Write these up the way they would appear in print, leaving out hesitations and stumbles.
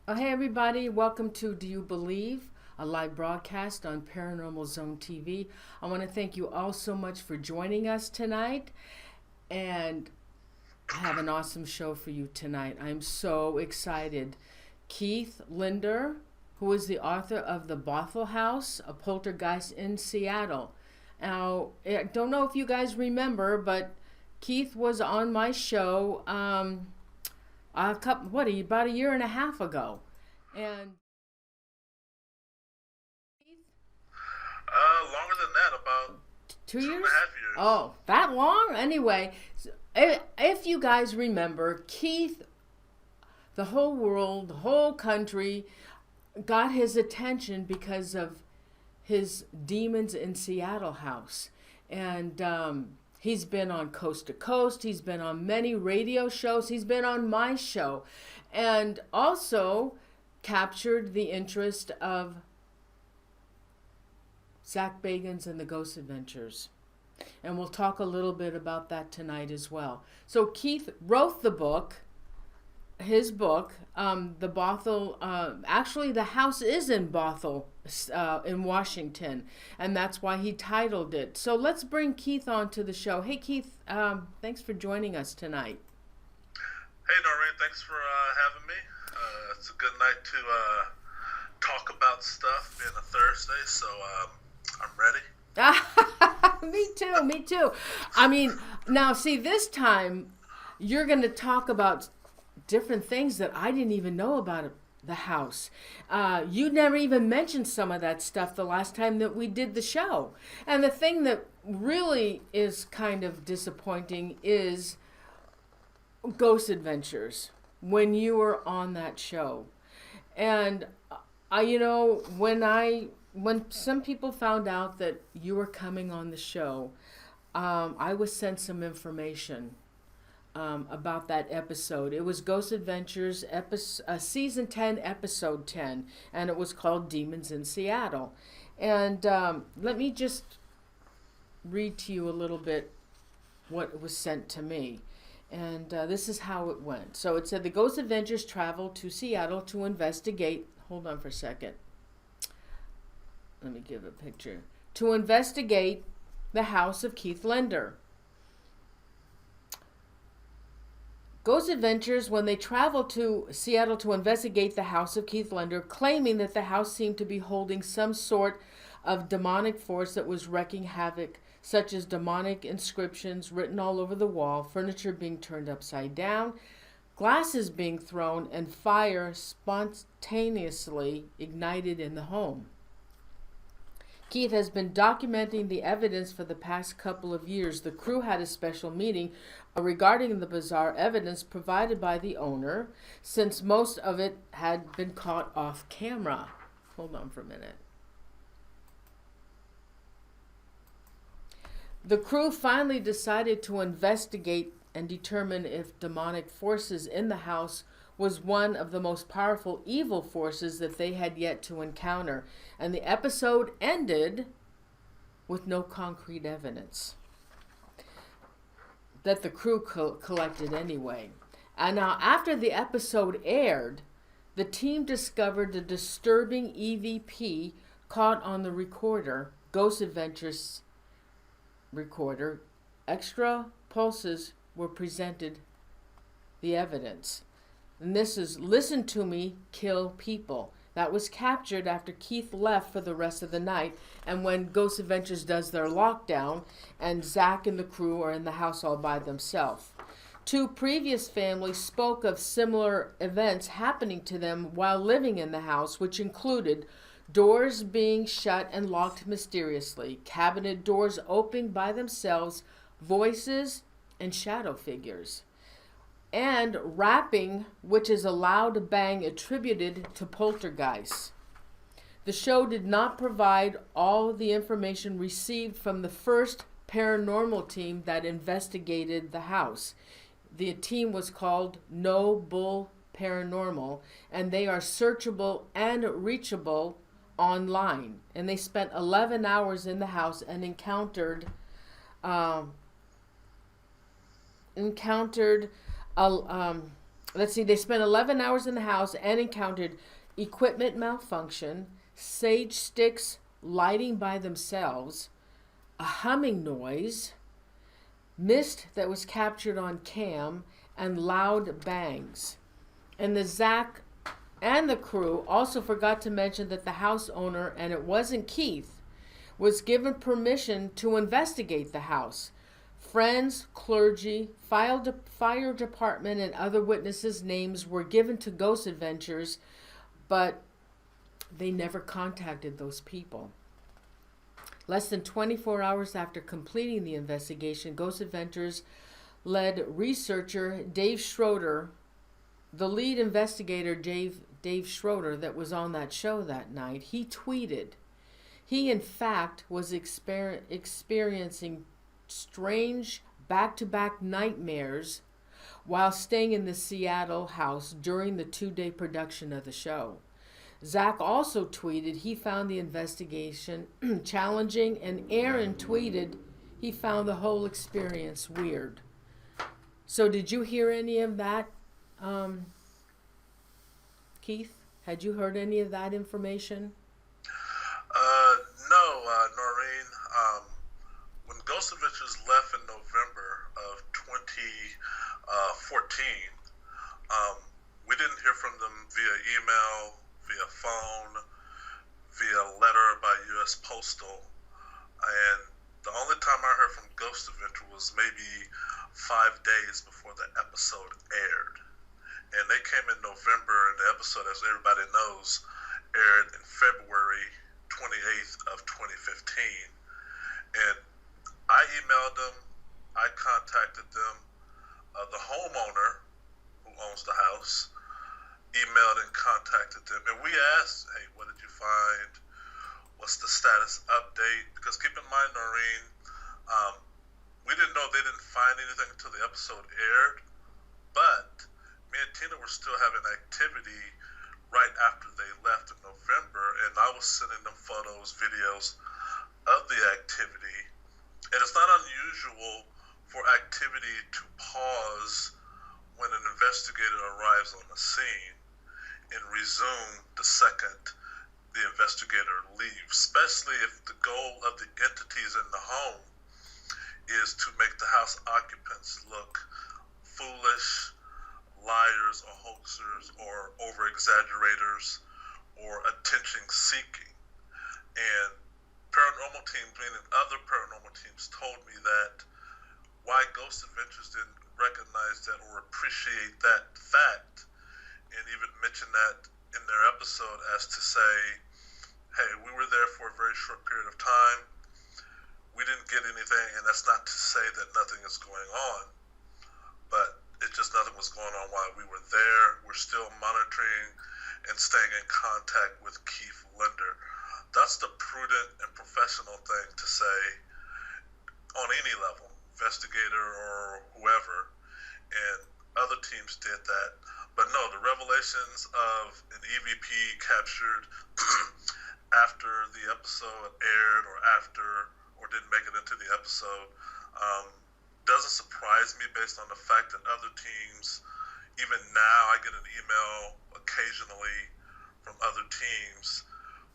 Hey everybody, welcome to Do You Believe? A live broadcast on Paranormal Zone TV. I want to thank you all so much for joining us tonight, and I have an awesome show for you tonight. I'm so excited. Keith Linder, who is the author of The Bothell House, a Poltergeist in Seattle. Now, I don't know if you guys remember, but Keith was on my show about a year and a half ago. And Longer than that, about two two and years? a half years. Oh, that long? Anyway, if you guys remember, Keith, the whole world, the whole country got his attention because of his Demons in Seattle house. And he's been on Coast to Coast, he's been on many radio shows, he's been on my show, and also captured the interest of Zak Bagans and the Ghost Adventures. And we'll talk a little bit about that tonight as well. So Keith wrote his book, the Bothell. Actually, the house is in Bothell, in Washington, and that's why he titled it. So let's bring Keith on to the show. Hey, Keith, thanks for joining us tonight. Hey, Norene, thanks for having me. It's a good night to talk about stuff, being a Thursday, so I'm ready. Me too. I mean, now see, this time you're going to talk about different things that I didn't even know about the house. You never even mentioned some of that stuff the last time that we did the show. And the thing that really is kind of disappointing is Ghost Adventures when you were on that show. And when some people found out that you were coming on the show, I was sent some information about that episode. It was Ghost Adventures season 10, episode 10, and it was called Demons in Seattle. And let me just read to you a little bit what was sent to me. And this is how it went. So it said the Ghost Adventures traveled to Seattle to investigate. Hold on for a second. Let me give a picture. To investigate the house of Keith Linder. Ghost Adventures, when they traveled to Seattle to investigate the house of Keith Linder, claiming that the house seemed to be holding some sort of demonic force that was wreaking havoc, such as demonic inscriptions written all over the wall, furniture being turned upside down, glasses being thrown, and fire spontaneously ignited in the home. Keith has been documenting the evidence for the past couple of years. The crew had a special meeting regarding the bizarre evidence provided by the owner, since most of it had been caught off camera. Hold on for a minute. The crew finally decided to investigate and determine if demonic forces in the house was one of the most powerful evil forces that they had yet to encounter. And the episode ended with no concrete evidence that the crew collected anyway. And now, after the episode aired, the team discovered a disturbing EVP caught on the recorder, Ghost Adventures recorder. Extra pulses were presented the evidence. And this is Listen to Me, Kill People. That was captured after Keith left for the rest of the night, and when Ghost Adventures does their lockdown, and Zak and the crew are in the house all by themselves. Two previous families spoke of similar events happening to them while living in the house, which included doors being shut and locked mysteriously, cabinet doors opening by themselves, voices, and shadow figures. And rapping, which is a loud bang attributed to poltergeists. The show did not provide all the information received from the first paranormal team that investigated the house. The team was called No Bull Paranormal, and they are searchable and reachable online. And they spent 11 hours in the house and encountered a let's see, they spent 11 hours in the house and encountered equipment malfunction, sage sticks lighting by themselves, a humming noise, mist that was captured on cam, and loud bangs. And the Zak and the crew also forgot to mention that the house owner, and it wasn't Keith, was given permission to investigate the house. Friends, clergy, fire department, and other witnesses' names were given to Ghost Adventures, but they never contacted those people. Less than 24 hours after completing the investigation, Ghost Adventures led researcher Dave Schroeder, the lead investigator Dave Schroeder that was on that show that night, he tweeted, he in fact was experiencing strange back-to-back nightmares while staying in the Seattle house during the 2-day production of the show. Zak also tweeted he found the investigation challenging, and Aaron tweeted he found the whole experience weird. So did you hear any of that, Keith? Had you heard any of that information? No, Norene. When Ghost Adventures left in November of 2014, we didn't hear from them via email, via phone, via letter by U.S. Postal. And the only time I heard from Ghost Adventure was maybe 5 days before the episode aired. And they came in November, and the episode, as everybody knows, aired in February 28th of 2015. And I emailed them, I contacted them, the homeowner who owns the house emailed and contacted them, and we asked, hey, what did you find? What's the status update? Because keep in mind, Norene, we didn't know they didn't find anything until the episode aired, but me and Tina were still having activity right after they left in November, and I was sending them photos, videos of the activity. And it's not unusual for activity to pause when an investigator arrives on the scene and resume the second the investigator leaves, especially if the goal of the entities in the home is to make the house occupants look foolish, liars or hoaxers or over-exaggerators or attention-seeking. And paranormal teams, meaning other paranormal teams, told me that why Ghost Adventures didn't recognize that or appreciate that fact and even mention that in their episode as to say, hey, we were there for a very short period of time, we didn't get anything, and that's not to say that nothing is going on, but it's just nothing was going on while we were there. We're still monitoring and staying in contact with Keith Linder. That's the prudent and professional thing to say on any level, investigator or whoever, and other teams did that. But no, the revelations of an EVP captured after the episode aired or didn't make it into the episode doesn't surprise me based on the fact that other teams, even now I get an email occasionally from other teams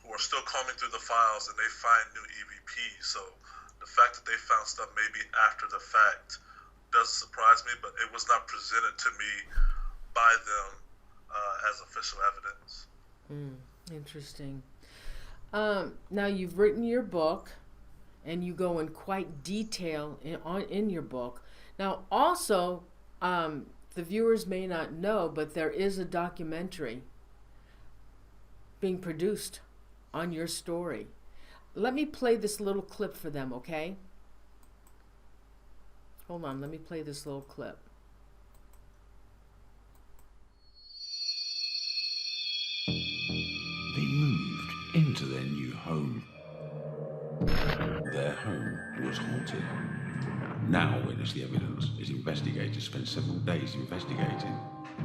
who are still combing through the files and they find new EVPs. So the fact that they found stuff maybe after the fact doesn't surprise me, but it was not presented to me by them as official evidence. Interesting. Now you've written your book, and you go in quite detail in your book. Now also, the viewers may not know, but there is a documentary being produced on your story. Let me play this little clip for them, okay? Hold on, let me play this little clip. They moved into their new home. Their home was haunted. Now witness the evidence as investigators spent several days investigating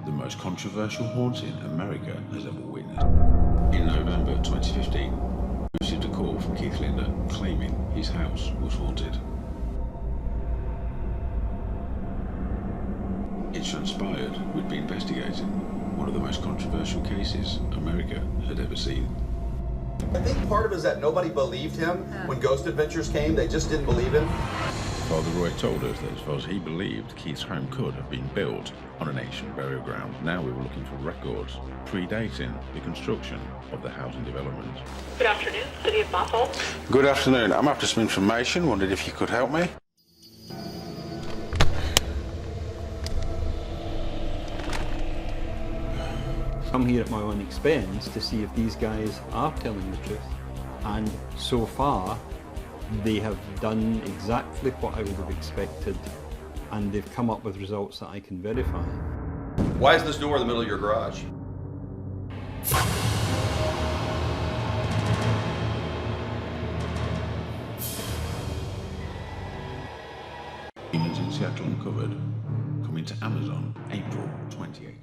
the most controversial haunting America has ever witnessed. In November 2015, we received a call from Keith Linder claiming his house was haunted. It it transpired, we'd be investigating one of the most controversial cases America had ever seen. I think part of it is that nobody believed him when Ghost Adventures came. They just didn't believe him. Father Roy told us that as far as he believed, Keith's home could have been built on an ancient burial ground. Now we were looking for records predating the construction of the housing development. Good afternoon, City of Bothell. Good afternoon. I'm after some information. Wondered if you could help me. Come here at my own expense to see if these guys are telling the truth. And so far, they have done exactly what I would have expected, and they've come up with results that I can verify. Why is this door in the middle of your garage? Demons in Seattle Uncovered, coming to Amazon April 2018.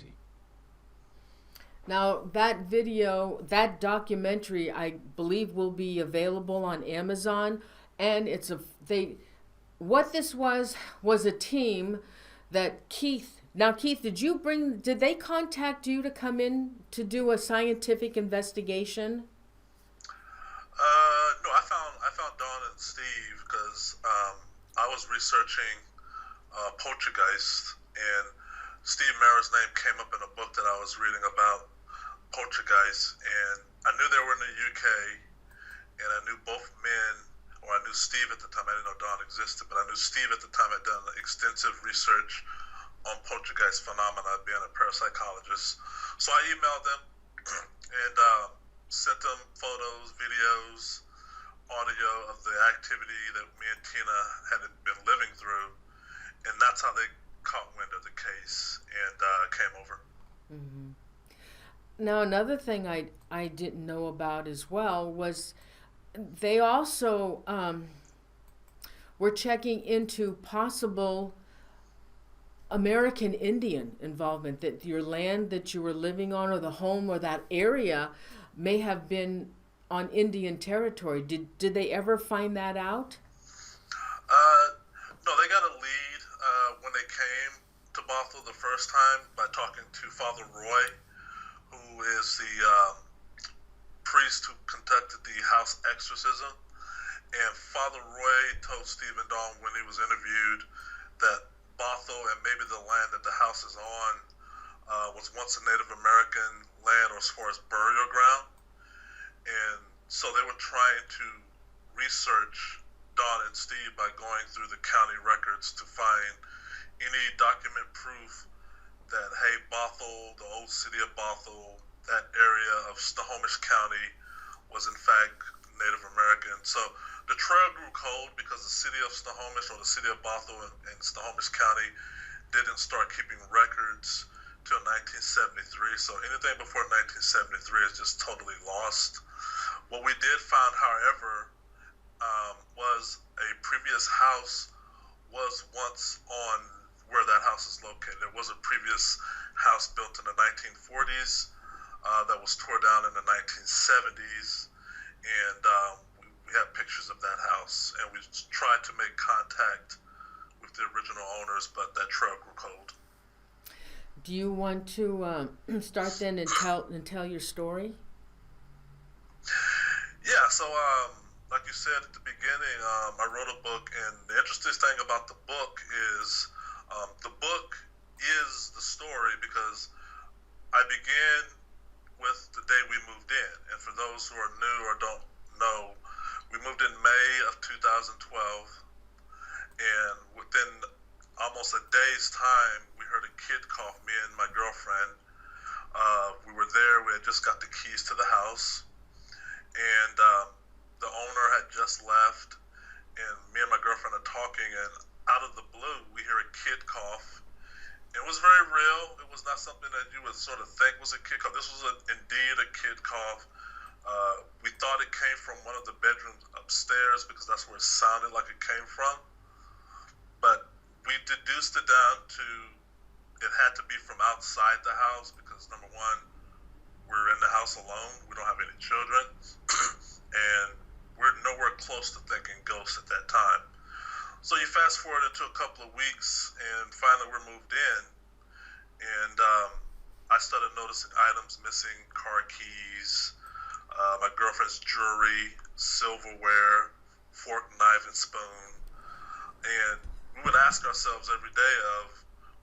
Now, that video, that documentary, I believe will be available on Amazon. And what this was a team that Keith, did they contact you to come in to do a scientific investigation? No, I found Dawn and Steve because I was researching Poltergeist, and Steve Mara's name came up in a book that I was reading about Poltergeist, and I knew they were in the UK, and I knew both men, or I knew Steve at the time. I didn't know Dawn existed, but I knew Steve at the time had done extensive research on poltergeist phenomena, being a parapsychologist. So I emailed them and sent them photos, videos, audio of the activity that me and Tina had been living through, and that's how they caught wind of the case and came over. Mm-hmm. Now, another thing I didn't know about as well was they also were checking into possible American Indian involvement, that your land that you were living on, or the home or that area may have been on Indian territory. Did they ever find that out? No, they got a lead when they came to Bothell the first time by talking to Father Roy, who is the priest who conducted the house exorcism. And Father Roy told Steve and Dawn when he was interviewed that Bothell, and maybe the land that the house is on, was once a Native American land, or as far as burial ground. And so they were trying to research Dawn and Steve by going through the county records to find any document proof that, hey, Bothell, the old city of Bothell, that area of Snohomish County was in fact Native American. So the trail grew cold because the city of Snohomish, or the city of Bothell and Snohomish County, didn't start keeping records till 1973. So anything before 1973 is just totally lost. What we did find, however, was a previous house was once on where that house is located. There was a previous house built in the 1940s that was torn down in the 1970s, and we have pictures of that house, and we tried to make contact with the original owners, but that trail grew cold. Do you want to start then and tell your story? Yeah, so like you said at the beginning, I wrote a book, and the interesting thing about the book is the book is the story, because I began with the day we moved in. And for those who are new or don't know, we moved in May of 2012, and within almost a day's time, we heard a kid cough, me and my girlfriend. We were there, we had just got the keys to the house, and the owner had just left, and me and my girlfriend are talking, and out of the blue, we hear a kid cough. It was very real. It was not something that you would sort of think was a kid cough. This was indeed a kid cough. We thought it came from one of the bedrooms upstairs because that's where it sounded like it came from. But we deduced it down to it had to be from outside the house because, number one, we're in the house alone. We don't have any children. And we're nowhere close to thinking ghosts at that time. So you fast forward into a couple of weeks, and finally we're moved in. and I started noticing items missing, car keys, my girlfriend's jewelry, silverware, fork, knife, and spoon. And we would ask ourselves every day of,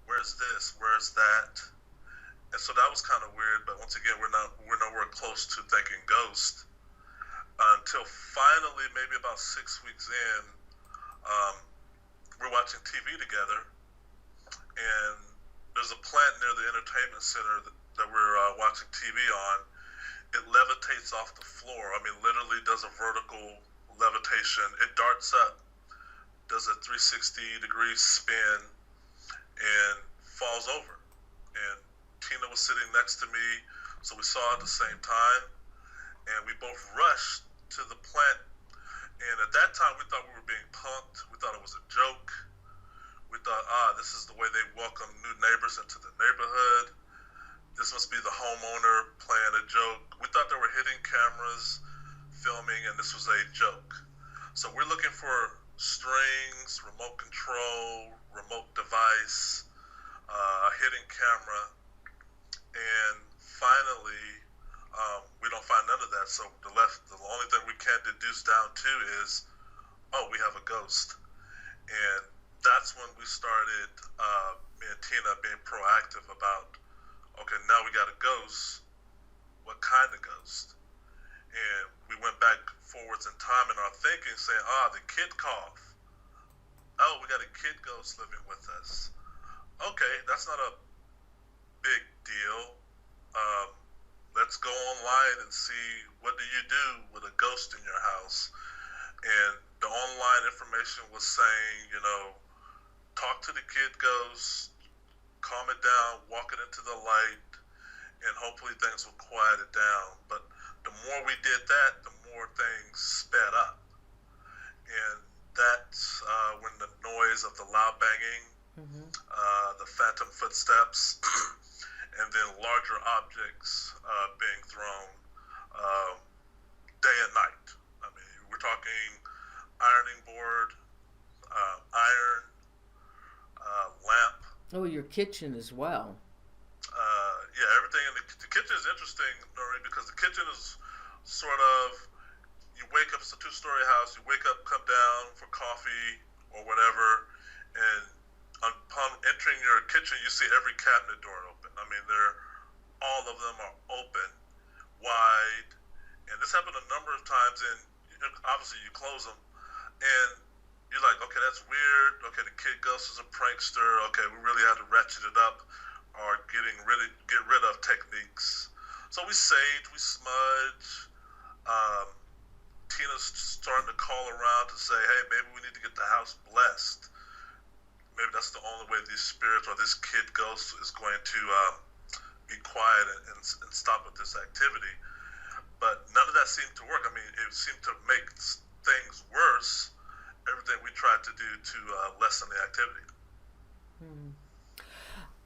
where's this, where's that? And so that was kind of weird, but once again, we're nowhere close to thinking ghost. Until finally, maybe about 6 weeks in, we're watching TV together, and there's a plant near the entertainment center that we're watching TV on. It levitates off the floor. I mean, literally does a vertical levitation. It darts up, does a 360-degree spin, and falls over. And Tina was sitting next to me, so we saw it at the same time, and we both rushed to the plant. And at that time, we thought we were being punked. We thought it was a joke. We thought, this is the way they welcome new neighbors into the neighborhood. This must be the homeowner playing a joke. We thought there were hidden cameras filming, and this was a joke. So we're looking for strings, remote control, remote device, hidden camera, and finally, we don't find none of that. So the only thing we can deduce down to is, we have a ghost. And that's when we started, me and Tina being proactive about, okay, now we got a ghost. What kind of ghost? And we went back forwards in time in our thinking, saying, the kid cough. Oh, we got a kid ghost living with us. Okay, that's not a big deal. Let's go online and see, what do you do with a ghost in your house? And the online information was saying, talk to the kid ghost, calm it down, walk it into the light, and hopefully things will quiet it down. But the more we did that, the more things sped up. And that's when the noise of the loud banging, the phantom footsteps, and then larger objects being thrown day and night. I mean, we're talking ironing board, iron, lamp. Oh, your kitchen as well. Yeah, everything in the kitchen is interesting, Norene, because the kitchen is sort of, you wake up, it's a 2-story house, you wake up, come down for coffee or whatever, and upon entering your kitchen, you see every cabinet door open. I mean, all of them are open, wide, and this happened a number of times, and obviously you close them, and you're like, okay, that's weird. Okay, the kid ghost is a prankster. Okay, we really have to ratchet it up, or get rid of techniques. So we sage, we smudge. Tina's starting to call around to say, hey, maybe we need to get the house blessed. Maybe that's the only way these spirits or this kid ghost is going to be quiet and stop with this activity. But none of that seemed to work. I mean, it seemed to make things worse. Everything we tried to do to lessen the activity.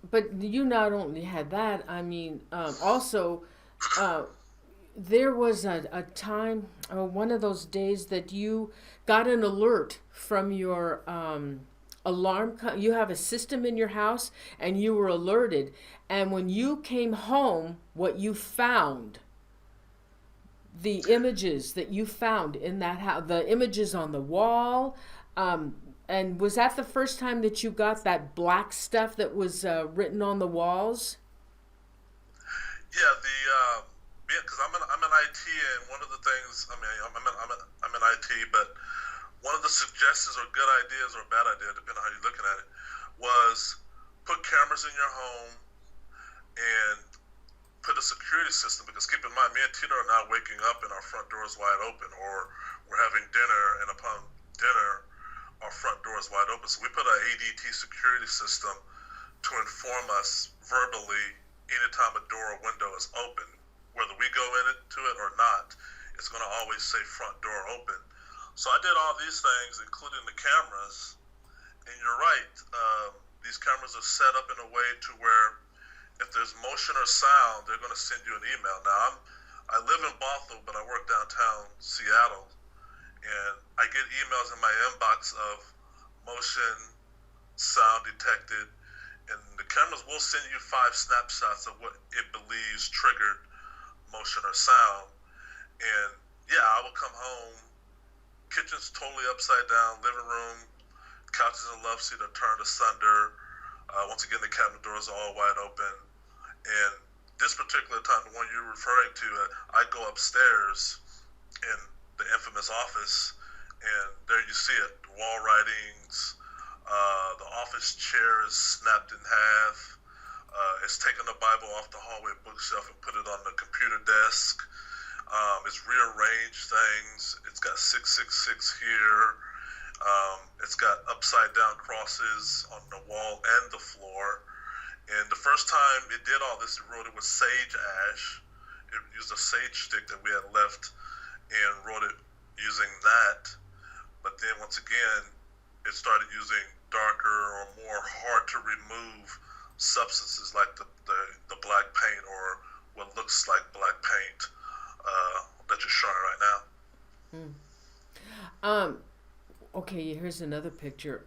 But you not only had that, I mean, also, there was a time, one of those days that you got an alert from your alarm. You have a system in your house, and you were alerted. And when you came home, what you found, the images that you found in that house, the images on the wall, and was that the first time that you got that black stuff that was written on the walls? Yeah, because I'm in IT, and one of the things, I mean, I'm in IT, but one of the suggestions or good ideas or bad idea, depending on how you're looking at it, was put cameras in your home and put a security system, because keep in mind, me and Tina are now waking up and our front door is wide open, or we're having dinner and upon dinner, our front door is wide open. So we put an ADT security system to inform us verbally anytime a door or window is open. Whether we go into it or not, it's going to always say front door open. So I did all these things, including the cameras, and you're right, these cameras are set up in a way to where if there's motion or sound, they're going to send you an email. Now, I live in Bothell, but I work downtown Seattle, and I get emails in my inbox of motion, sound detected, and the cameras will send you 5 snapshots of what it believes triggered motion or sound. And yeah, I would come home, kitchen's totally upside down, living room, couches and love seat are turned asunder. Once again, the cabinet doors are all wide open. And this particular time, the one you're referring to, I go upstairs in the infamous office, and there you see it, wall writings, the office chair is snapped in half. It's taken the Bible off the hallway bookshelf and put it on the computer desk. It's rearranged things. It's got 666 here. It's got upside down crosses on the wall and the floor. And the first time it did all this, it wrote it with sage ash. It used a sage stick that we had left and wrote it using that. But then once again, it started using darker or more hard to remove substances like the black paint or what looks like black paint that you're showing right now. Okay, here's another picture.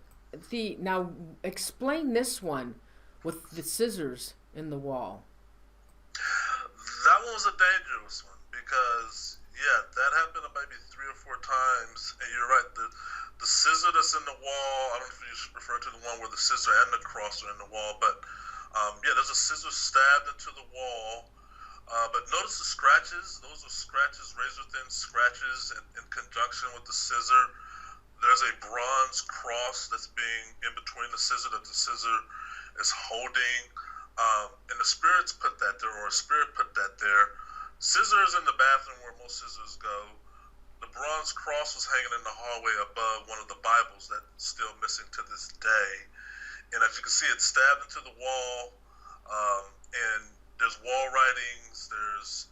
Now explain this one with the scissors in the wall. That one was a dangerous one because yeah, that happened maybe 3 or 4 times, and you're right. The scissor that's in the wall, I don't know if you refer to the one where the scissor and the cross are in the wall, but yeah, there's a scissor stabbed into the wall. But notice the scratches. Those are scratches, razor-thin scratches in conjunction with the scissor. There's a bronze cross that's being in between the scissor that the scissor is holding. And the spirits put that there, or a spirit put that there. Scissor is in the bathroom where most scissors go. The bronze cross was hanging in the hallway above one of the Bibles that's still missing to this day. And as you can see, it's stabbed into the wall. And there's wall writings, there's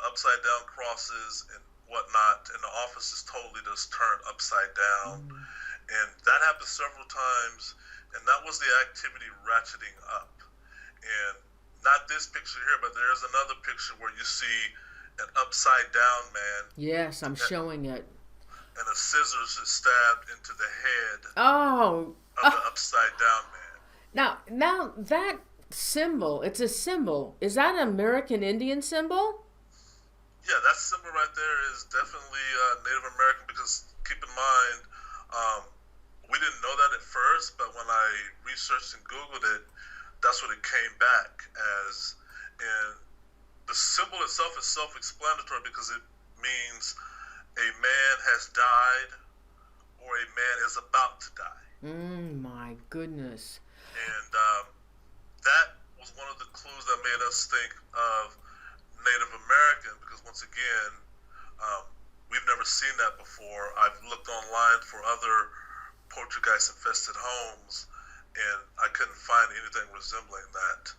upside down crosses and whatnot, and the office is totally just turned upside down. And that happened several times, and that was the activity ratcheting up. And not this picture here, but there's another picture where you see an upside down man. Yes, I'm showing it. And a scissors is stabbed into the head of the upside down man. Now that symbol, it's a symbol. Is that an American Indian symbol? Yeah, that symbol right there is definitely Native American because keep in mind, we didn't know that at first, but when I researched and Googled it, that's what it came back as. And the symbol itself is self-explanatory because it means a man has died or a man is about to die. My goodness. And that was one of the clues that made us think of Native American because once again, we've never seen that before. I've looked online for other poltergeist-infested homes, and I couldn't find anything resembling that.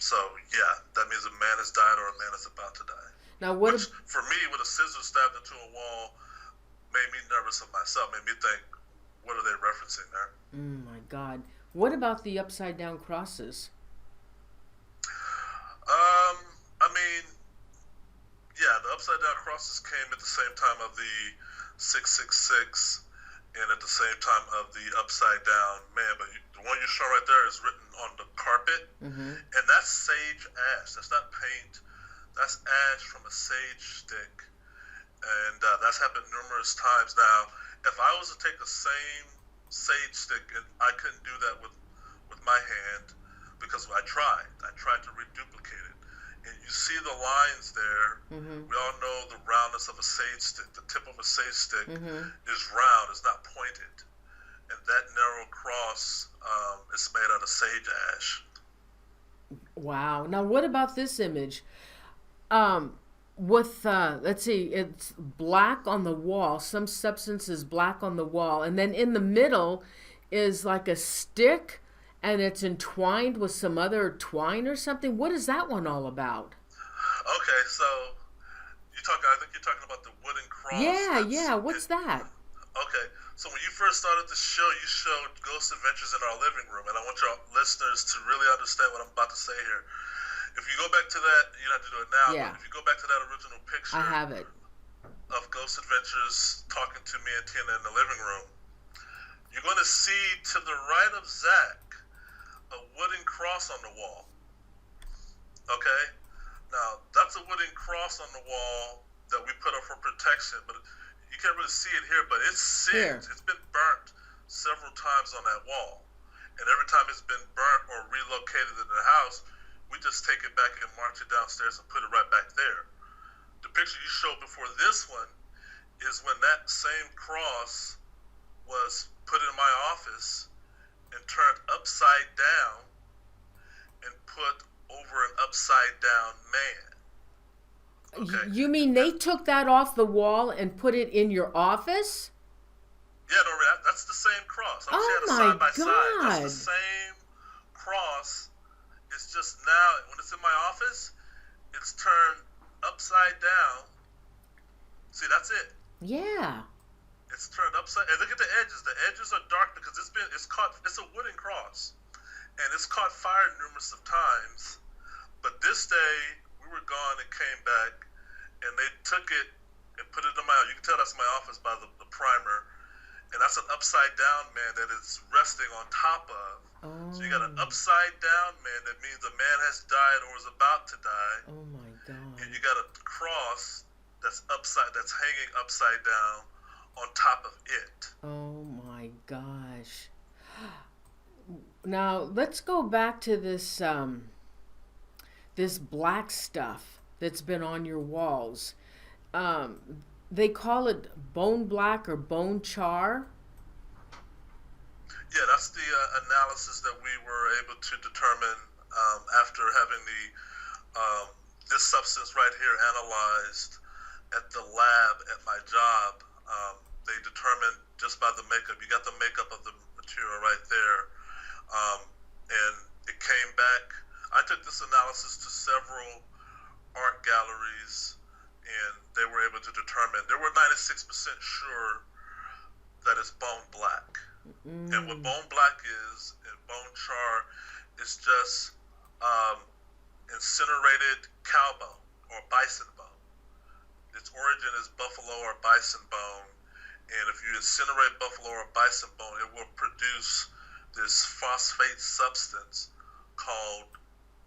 So yeah, that means a man has died or a man is about to die. Now, which for me, with a scissor stabbed into a wall, made me nervous of myself. Made me think, what are they referencing there? My God. What about the upside down crosses? I mean, yeah, the upside down crosses came at the same time of the 666 and at the same time of the upside down man. But the one you show right there is written on the carpet, and that's sage ash. That's not paint. That's ash from a sage stick, and that's happened numerous times. Now, if I was to take the same sage stick, and I couldn't do that with my hand because I tried to reduplicate it. And you see the lines there. We all know the roundness of a sage stick. The tip of a sage stick is round, it's not pointed. And that narrow cross is made out of sage ash. Wow. Now, what about this image? Let's see, it's black on the wall. Some substance is black on the wall. And then in the middle is like a stick, and it's entwined with some other twine or something. What is that one all about? Okay, so I think you're talking about the wooden cross. Yeah. What's that? Okay, so when you first started the show, you showed Ghost Adventures in Our Living Room, and I want your listeners to really understand what I'm about to say here. If you go back to that, you don't have to do it now, but if you go back to that original picture I have it. of Ghost Adventures talking to me and Tina in the living room, you're going to see to the right of Zak a wooden cross on the wall. Okay? Now, that's a wooden cross on the wall that we put up for protection, but you can't really see it here, but it's singed. It's been burnt several times on that wall. And every time it's been burnt or relocated in the house, we just take it back and march it downstairs and put it right back there. The picture you showed before this one is when that same cross was put in my office and turned upside down and put over an upside down man. Okay. You mean they took that off the wall and put it in your office? Yeah, no, that's the same cross. I wish you had a side by side. That's the same cross. It's just now, when it's in my office, it's turned upside down. See, that's it. Yeah. It's turned upside. And look at the edges. The edges are dark because it's a wooden cross, and it's caught fire numerous of times. But this day we were gone and came back, and they took it and put it in my. You can tell that's my office by the primer, and that's an upside down man that it's resting on top of. Oh. So you got an upside down man. That means a man has died or is about to die. Oh my God. And you got a cross that's hanging upside down on top of it. Oh my gosh. Now let's go back to this this black stuff that's been on your walls. They call it bone black or bone char. Yeah, that's the analysis that we were able to determine after having this substance right here analyzed at the lab at my job. They determined just by the makeup. You got the makeup of the material right there, and it came back. I took this analysis to several art galleries, and they were able to determine. They were 96% sure that it's bone black. And what bone black is, and bone char, is just incinerated cow bone or bison bone. Its origin is buffalo or bison bone, and if you incinerate buffalo or bison bone, it will produce this phosphate substance called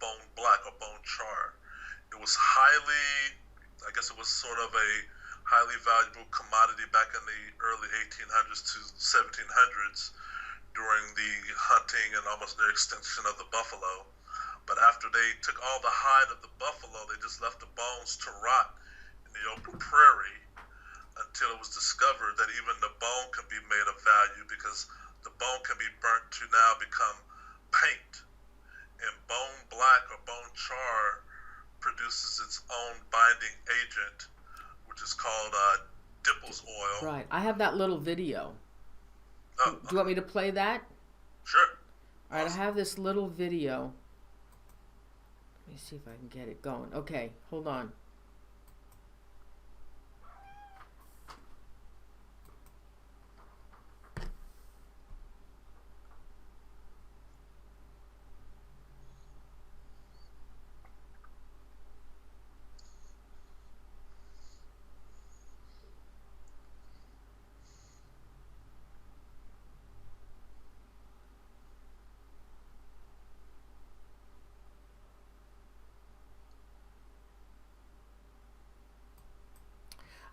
bone black or bone char. It was I guess it was sort of a highly valuable commodity back in the early 1800s to 1700s during the hunting and almost near extinction of the buffalo. But after they took all the hide of the buffalo, they just left the bones to rot in the open prairie until it was discovered that even the bone can be made of value because the bone can be burnt to now become paint. And bone black or bone char produces its own binding agent, which is called Dippel's oil. Right. I have that little video. Oh, Do you want me to play that? Sure. All right, I have this little video. Let me see if I can get it going. Okay, hold on.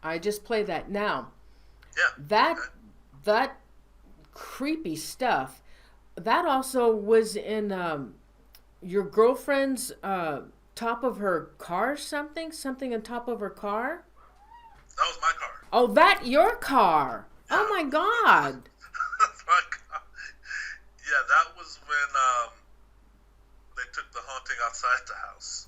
I just play that now. Yeah. That creepy stuff. That also was in your girlfriend's top of her car. Something on top of her car. That was my car. Oh, that your car. Yeah. Oh my God. That's my car. Yeah, that was when they took the haunting outside the house.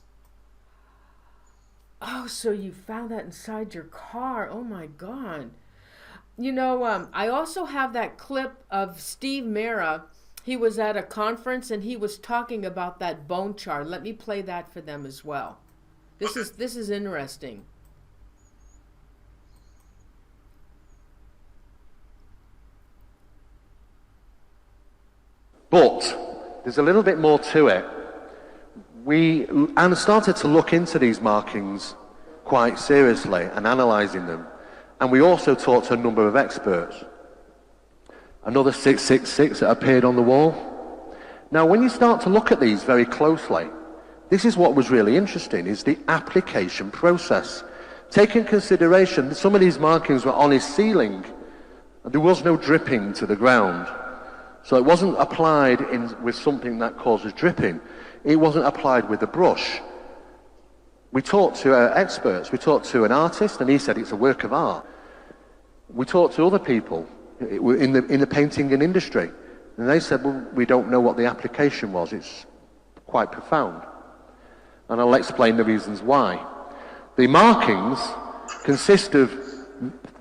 Oh, so you found that inside your car. Oh my God. You know, I also have that clip of Steve Mera. He was at a conference and he was talking about that bone char. Let me play that for them as well. This is interesting. But there's a little bit more to it. We started to look into these markings quite seriously and analysing them. And we also talked to a number of experts. Another 666 that appeared on the wall. Now, when you start to look at these very closely, this is what was really interesting, is the application process. Take in consideration that some of these markings were on his ceiling, and there was no dripping to the ground. So it wasn't applied with something that causes dripping. It wasn't applied with a brush. We talked to experts. We talked to an artist, and he said it's a work of art. We talked to other people in the painting industry, and they said, well, we don't know what the application was. It's quite profound. And I'll explain the reasons why. The markings consist of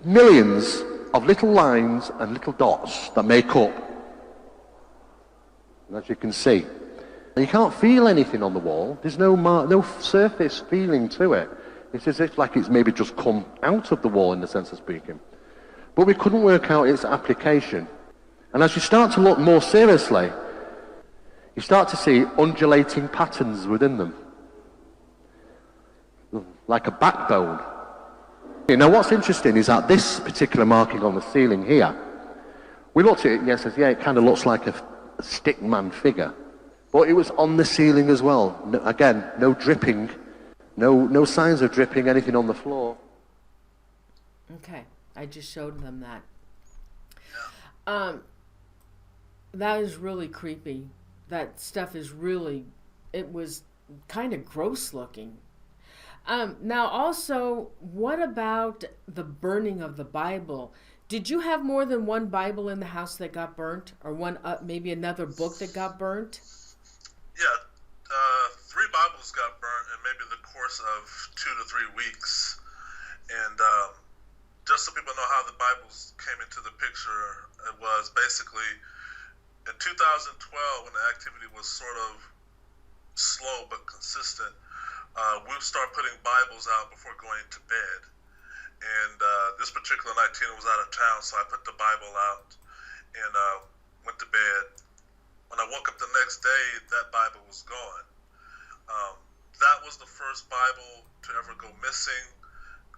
millions of little lines and little dots that make up, as you can see. You can't feel anything on the wall. There's no surface feeling to it. It's as if like it's maybe just come out of the wall in the sense of speaking. But we couldn't work out its application. And as you start to look more seriously, you start to see undulating patterns within them, like a backbone. Now what's interesting is that this particular marking on the ceiling here, we looked at it and it says, yeah, it kind of looks like a stickman figure. But it was on the ceiling as well. No, again, no dripping, no signs of dripping, anything on the floor. Okay, I just showed them that. That is really creepy. That stuff is really, it was kind of gross looking. Now also, what about the burning of the Bible? Did you have more than one Bible in the house that got burnt? Or one, maybe another book that got burnt? Yeah, 3 Bibles got burnt in maybe the course of 2 to 3 weeks. And just so people know how the Bibles came into the picture, it was basically in 2012 when the activity was sort of slow but consistent. We would start putting Bibles out before going to bed. And this particular night, Tina was out of town, so I put the Bible out and went to bed. When I woke up the next day, that Bible was gone. That was the first Bible to ever go missing,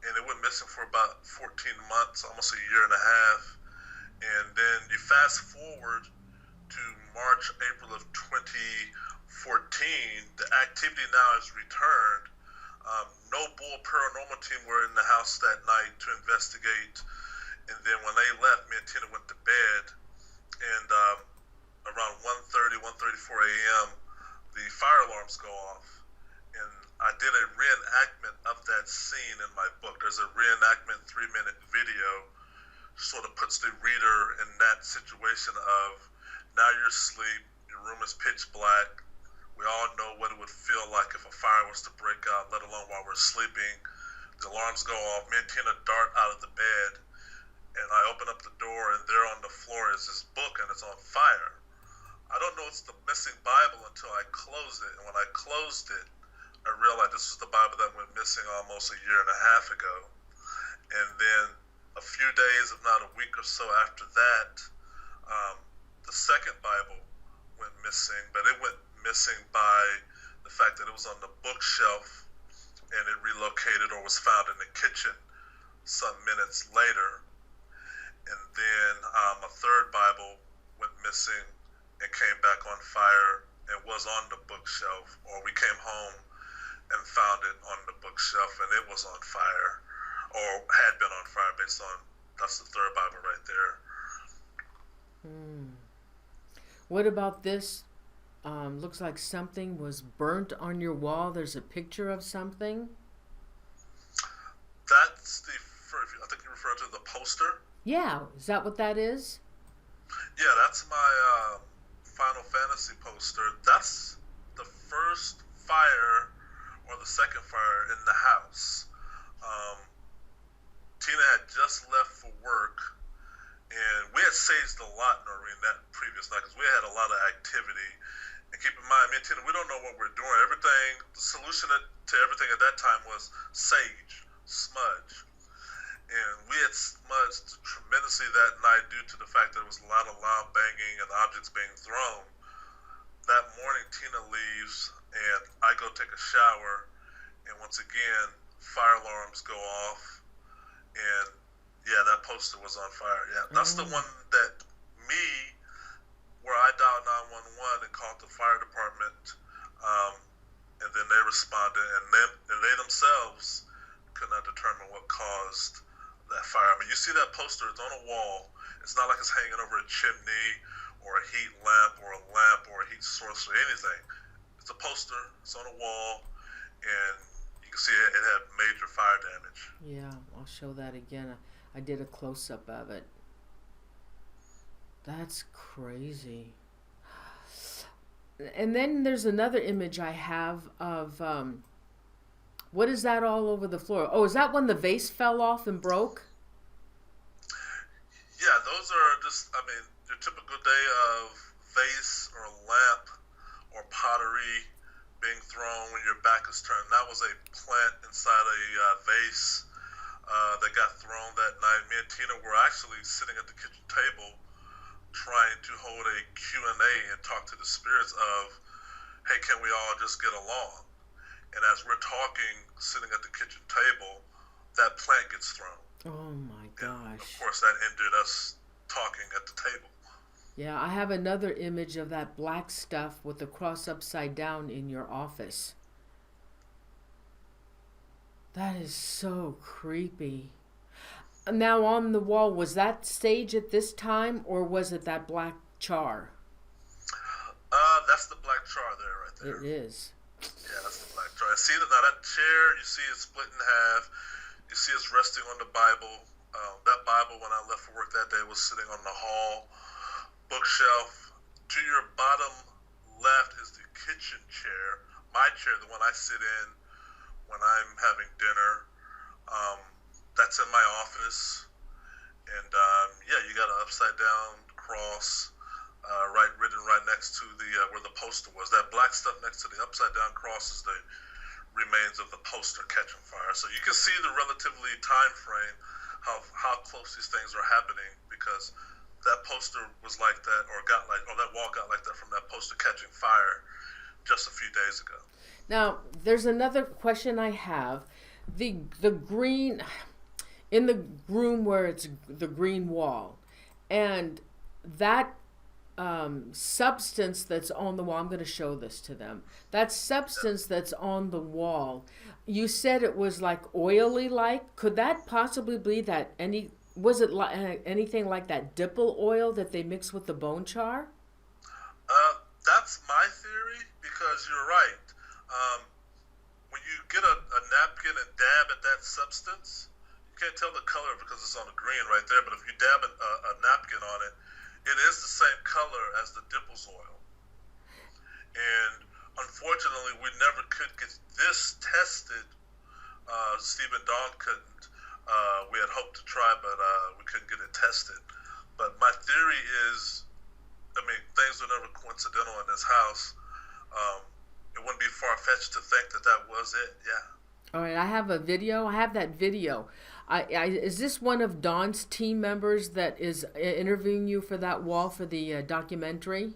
and it went missing for about 14 months, almost a year and a half. And then you fast forward to March, April of 2014, the activity now has returned. No Bull Paranormal team were in the house that night to investigate, and then when they left, me and Tina went to bed, and around 1:30, 1:34 a.m., the fire alarms go off. And I did a reenactment of that scene in my book. There's a reenactment 3-minute video, sort of puts the reader in that situation of, now you're asleep, your room is pitch black. We all know what it would feel like if a fire was to break out, let alone while we're sleeping. The alarms go off. Me and Tina dart out of the bed, and I open up the door, and there on the floor is this book, and it's on fire. I don't know it's the missing Bible until I closed it. And when I closed it, I realized this was the Bible that went missing almost a year and a half ago. And then a few days, if not a week or so after that, the second Bible went missing. But it went missing by the fact that it was on the bookshelf and it relocated or was found in the kitchen some minutes later. And then a third Bible went missing and came back on fire and was on the bookshelf, or we came home and found it on the bookshelf and it was on fire, or had been on fire based on, that's the third Bible right there. What about this? Looks like something was burnt on your wall. There's a picture of something. That's I think you're referring to the poster? Yeah, is that what that is? Yeah, that's my Final Fantasy poster. That's the first fire or the second fire in the house. Tina had just left for work, and we had saged a lot, Norene, that previous night because we had a lot of activity. And keep in mind, me and Tina, we don't know what we're doing. Everything, the solution to everything at that time was sage, smudge. And we had smudged tremendously that night due to the fact that there was a lot of loud banging and objects being thrown. That morning, Tina leaves, and I go take a shower, and once again, fire alarms go off, and yeah, that poster was on fire. Yeah, that's the one that where I dialed 911 and called the they responded, and they themselves could not determine what caused that fire. I mean, you see that poster, it's on a wall. It's not like it's hanging over a chimney or a heat lamp or a heat source or anything. It's a poster, it's on a wall, and you can see it had major fire damage. Yeah, I'll show that again. I did a close-up of it. That's crazy. And then there's another image I have of, what is that all over the floor? Oh, is that when the vase fell off and broke? Yeah, those are just, I mean, your typical day of vase or lamp or pottery being thrown when your back is turned. That was a plant inside a vase that got thrown that night. Me and Tina were actually sitting at the kitchen table trying to hold a Q&A and talk to the spirits of, hey, can we all just get along? And as we're talking, sitting at the kitchen table, that plant gets thrown. Oh my gosh. And of course, that ended us talking at the table. Yeah, I have another image of that black stuff with the cross upside down in your office. That is so creepy. Now on the wall, was that stage at this time, or was it that black char? That's the black char there, right there. It is. Yeah, that's the black char. See that now? That chair, you see it split in half. You see it's resting on the Bible. That Bible, when I left for work that day, was sitting on the hall bookshelf. To your bottom left is the kitchen chair. My chair, the one I sit in when I'm having dinner. That's in my office. And yeah, you got an upside down cross written right next to the where the poster was. That black stuff next to the upside down cross is the remains of the poster catching fire. So you can see the relatively time frame how close these things are happening, because that poster was like that, or that wall got like that from that poster catching fire just a few days ago. Now, there's another question I have. The green in the room where it's the green wall, and that substance that's on the wall, I'm going to show this to them. That substance that's on the wall, you said it was like oily like. Could that possibly be that was it anything like that dipple oil that they mix with the bone char? That's my theory, because you're right. When you get a napkin and dab at that substance, you can't tell the color because it's on the green right there, but if you dab a napkin on it, it is the same color as the dipples oil. And unfortunately, we never could get this tested. Steve and Dawn couldn't. We had hoped to try, but we couldn't get it tested. But my theory is, I mean, things are never coincidental in this house. It wouldn't be far-fetched to think that was it, yeah. All right, I have a video. I have that video. Is this one of Dawn's team members that is interviewing you for that wall for the documentary?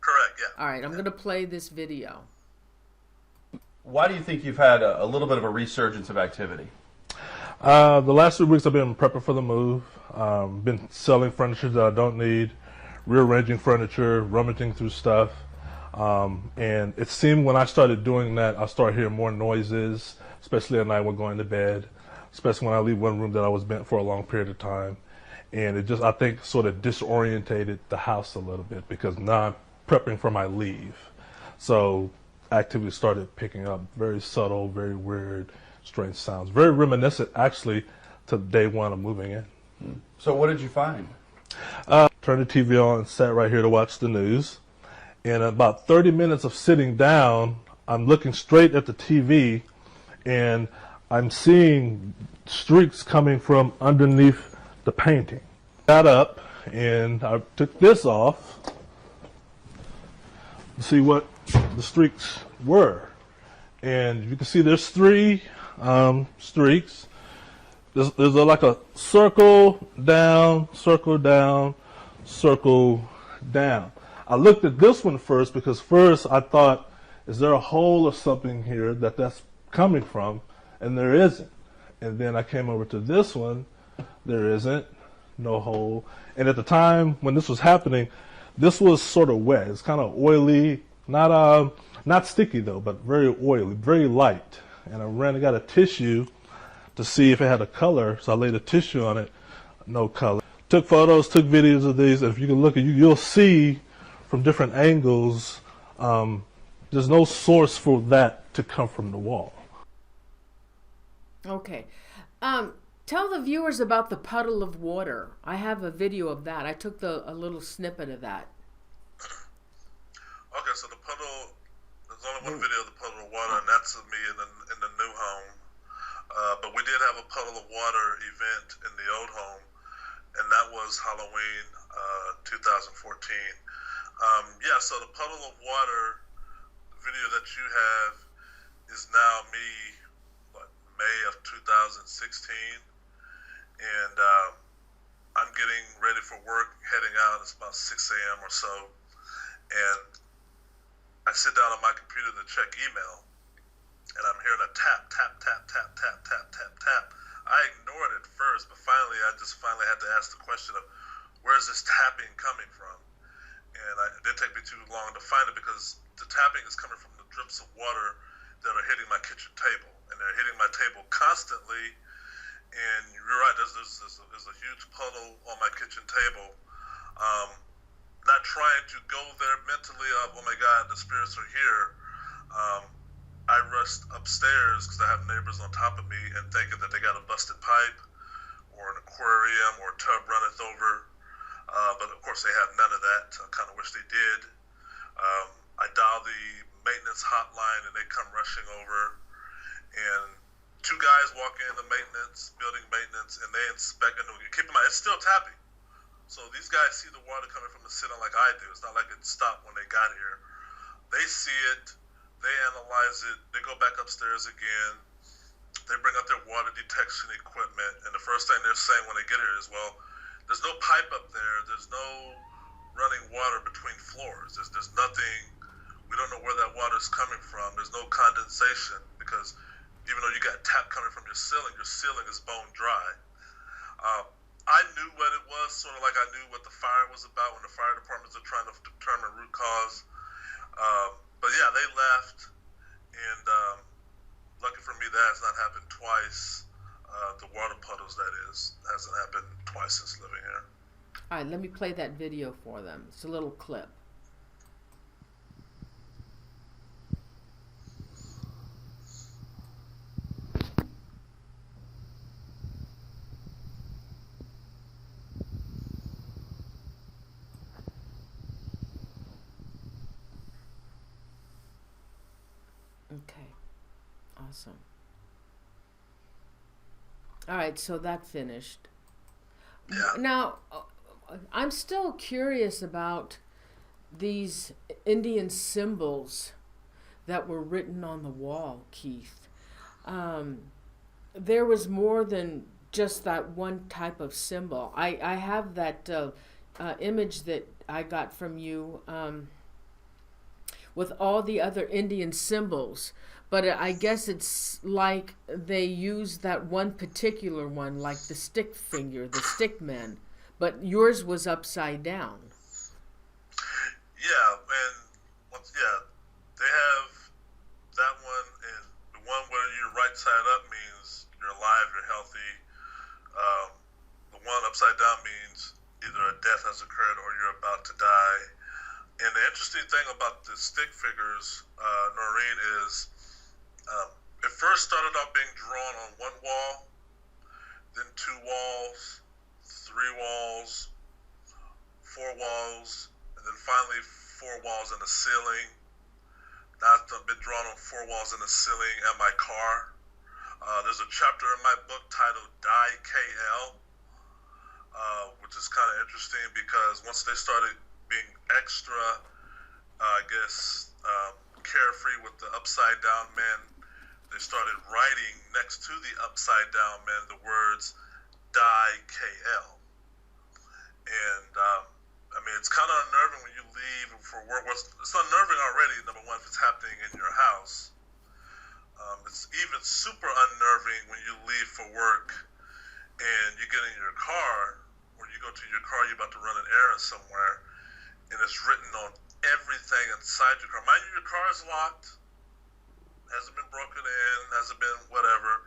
Correct, yeah. All right, I'm going to play this video. Why do you think you've had a little bit of a resurgence of activity? The last 3 weeks I've been prepping for the move, been selling furniture that I don't need, rearranging furniture, rummaging through stuff. And it seemed when I started doing that, I started hearing more noises, especially at night when going to bed, especially when I leave one room that I was bent for a long period of time. And it just, I think, sort of disorientated the house a little bit, because now I'm prepping for my leave. So activity started picking up, very subtle, very weird, strange sounds, very reminiscent actually to day one of moving in. So what did you find? Turned the TV on and sat right here to watch the news. In about 30 minutes of sitting down, I'm looking straight at the TV, and I'm seeing streaks coming from underneath the painting. Got up and I took this off to see what the streaks were. And you can see there's 3 streaks. There's like a circle down, circle down, circle down. I looked at this one first because first I thought, is there a hole or something here that's coming from? And there isn't. And then I came over to this one, there isn't, no hole. And at the time when this was happening, this was sort of wet. It's kind of oily, Not sticky though, but very oily, very light. And I got a tissue to see if it had a color, so I laid a tissue on it, no color. Took photos, took videos of these. If you can look at you'll see from different angles, there's no source for that to come from the wall. Okay. Tell the viewers about the puddle of water. I have a video of that. I took a little snippet of that. Okay, so the puddle, there's only one video of the puddle of water, and that's of me in the new home. But we did have a puddle of water event in the old home, and that was Halloween 2014. Yeah, so the puddle of water video that you have is now me, May of 2016, and I'm getting ready for work, heading out. It's about 6 a.m. or so, and I sit down on my computer to check email, and I'm hearing a tap, tap, tap, tap, tap, tap, tap, tap. I ignored it first, but finally I had to ask the question of, where's this tapping coming from? And it didn't take me too long to find it, because the tapping is coming from the drips of water that are hitting my kitchen table, and they're hitting my table constantly. And you're right, there's a huge puddle on my kitchen table. Not trying to go there mentally of, oh my God, the spirits are here. I rushed upstairs because I have neighbors on top of me, and thinking that they got a busted pipe or an aquarium or a tub runneth over. But of course they have none of that. I kind of wish they did. I dial the maintenance hotline, and they come rushing over, and two guys walk in the building maintenance, and they inspect, and keep in mind, it's still tapping. So these guys see the water coming from the ceiling like I do. It's not like it stopped when they got here. They see it, they analyze it, they go back upstairs again, they bring out their water detection equipment, and the first thing they're saying when they get here is, well, there's no pipe up there, there's no running water between floors, there's nothing, we don't know where that water's coming from, there's no condensation, because even though you got tap coming from your ceiling is bone dry. I knew what it was, sort of like I knew what the fire was about when the fire departments are trying to determine root cause. But yeah, they left, and lucky for me, that has not happened twice. The water puddles, that is, hasn't happened twice since living here. All right, let me play that video for them. It's a little clip. Okay, awesome. All right, so that finished. Yeah. Now, I'm still curious about these Indian symbols that were written on the wall, Keith. There was more than just that one type of symbol. I have that image that I got from you with all the other Indian symbols, but I guess it's like they use that one particular one, like the stick figure, the stick man, but yours was upside down. Yeah, and they have that one, and the one where you're right side up means you're alive, you're healthy. The one upside down means either a death has occurred or you're about to die. And the interesting thing about the stick figures, Norene, is it first started out being drawn on one wall, then 2 walls, 3 walls, 4 walls, and then finally 4 walls in the ceiling. Now it's been drawn on 4 walls in the ceiling and my car. There's a chapter in my book titled Die KL, which is kind of interesting because once they started being extra, carefree with the upside down men, they started writing next to the upside down men the words Die KL. And it's kind of unnerving when you leave for work. It's unnerving already, number one, if it's happening in your house. It's even super unnerving when you leave for work and you get in your car, or you go to your car, you're about to run an errand somewhere, and it's written on everything inside your car. Mind you, your car is locked, hasn't been broken in, hasn't been whatever,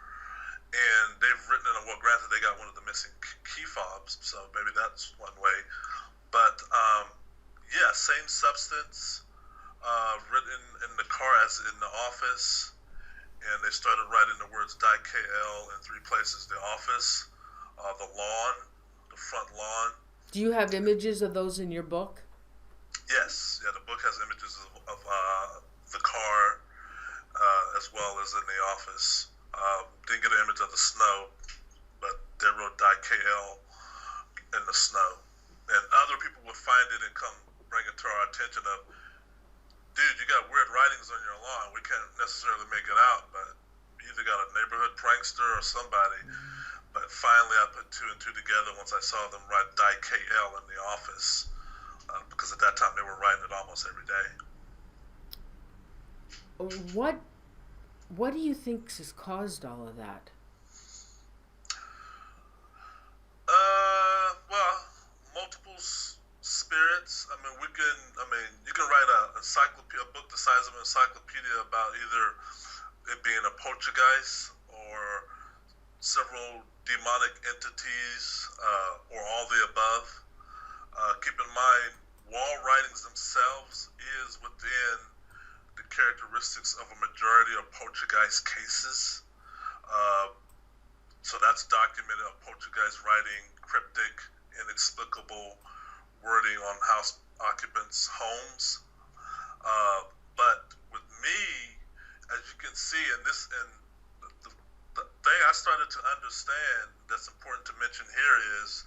and they've written in, well, granted, they got one of the missing key fobs, so maybe that's one way, but yeah, same substance, written in the car as in the office, and they started writing the words DIKL in 3 places: the office, the lawn, the front lawn. Do you have images of those in your book? Yes, yeah, the book has images of the car as well as in the office. Didn't get an image of the snow, but they wrote DIKL in the snow. And other people would find it and come bring it to our attention of, dude, you got weird writings on your lawn. We can't necessarily make it out, but you either got a neighborhood prankster or somebody. But finally I put 2 and 2 together once I saw them write DIKL in the office. Because at that time they were writing it almost every day. What do you think has caused all of that? Well, multiple spirits. You can write a book the size of an encyclopedia about either it being a poltergeist or several demonic entities, or all the above. Keep in mind, wall writings themselves is within the characteristics of a majority of poltergeist cases. So that's documented of poltergeist writing cryptic, inexplicable wording on house occupants' homes. But with me, as you can see in this, the thing I started to understand that's important to mention here is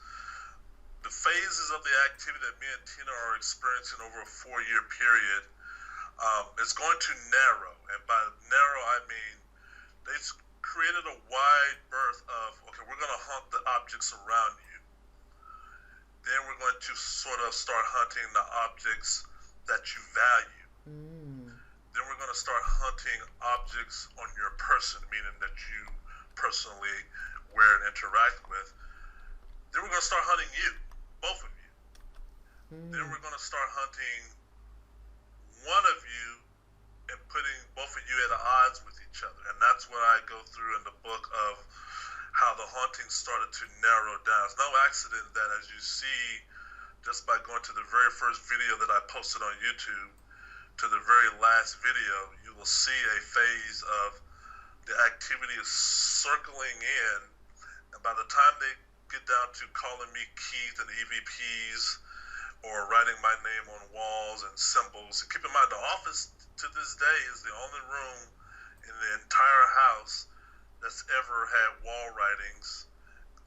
the phases of the activity that me and Tina are experiencing over a 4-year period is going to narrow. And by narrow, I mean they created a wide berth of, okay, we're going to hunt the objects around you. Then we're going to sort of start hunting the objects that you value. Then we're going to start hunting objects on your person, meaning that you personally wear and interact with. Then we're going to start hunting you, both of you. Then we're going to start hunting one of you and putting both of you at odds with each other. And that's what I go through in the book of how the hauntings started to narrow down. It's no accident that, as you see, just by going to the very first video that I posted on YouTube to the very last video, you will see a phase of the activity is circling in, and by the time they get down to calling me Keith and EVPs or writing my name on walls and symbols, and keep in mind the office to this day is the only room in the entire house that's ever had wall writings,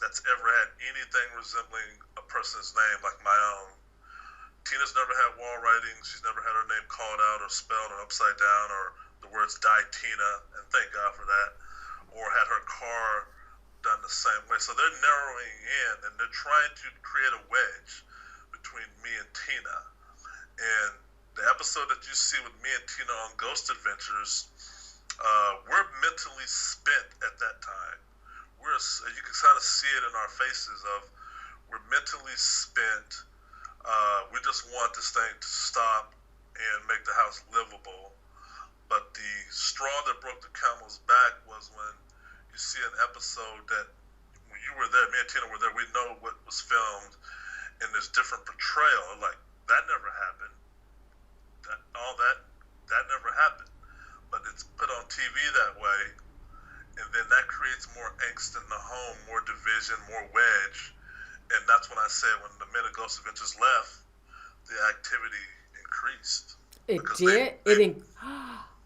that's ever had anything resembling a person's name like my own. Tina's never had wall writings. She's never had her name called out or spelled or upside down or the words "Die Tina," and thank God for that, or had her car done the same way. So they're narrowing in and they're trying to create a wedge between me and Tina. And the episode that you see with me and Tina on Ghost Adventures, we're mentally spent at that time. You can kind of see it in our faces of we're mentally spent. We just want this thing to stop and make the house livable. But the straw that broke the camel's back was when you see an episode that when you were there, me and Tina were there, we know what was filmed, and there's different portrayal. Like, that never happened. That never happened. But it's put on TV that way, and then that creates more angst in the home, more division, more wedge. And that's when I said when the men of Ghost Adventures left, the activity increased. It did?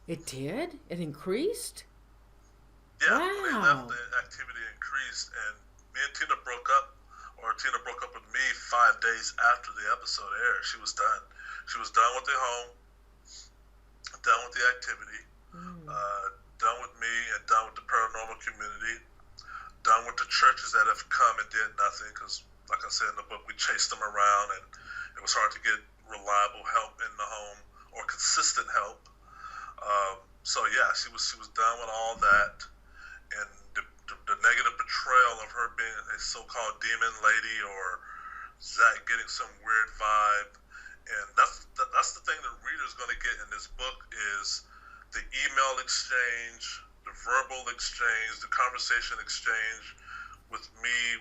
It did? It increased? Yeah, wow. When they left, the activity increased, and me and Tina broke up, or Tina broke up with me 5 days after the episode aired. She was done. She was done with the home, done with the activity, done with me, and done with the paranormal community, done with the churches that have come and did nothing, because like I said in the book, we chased them around, and it was hard to get reliable help in the home or consistent help. So yeah, she was done with all that, and the negative portrayal of her being a so-called demon lady or Zach getting some weird vibe, and that's that's the thing the reader's going to get in this book is the email exchange, the verbal exchange, the conversation exchange with me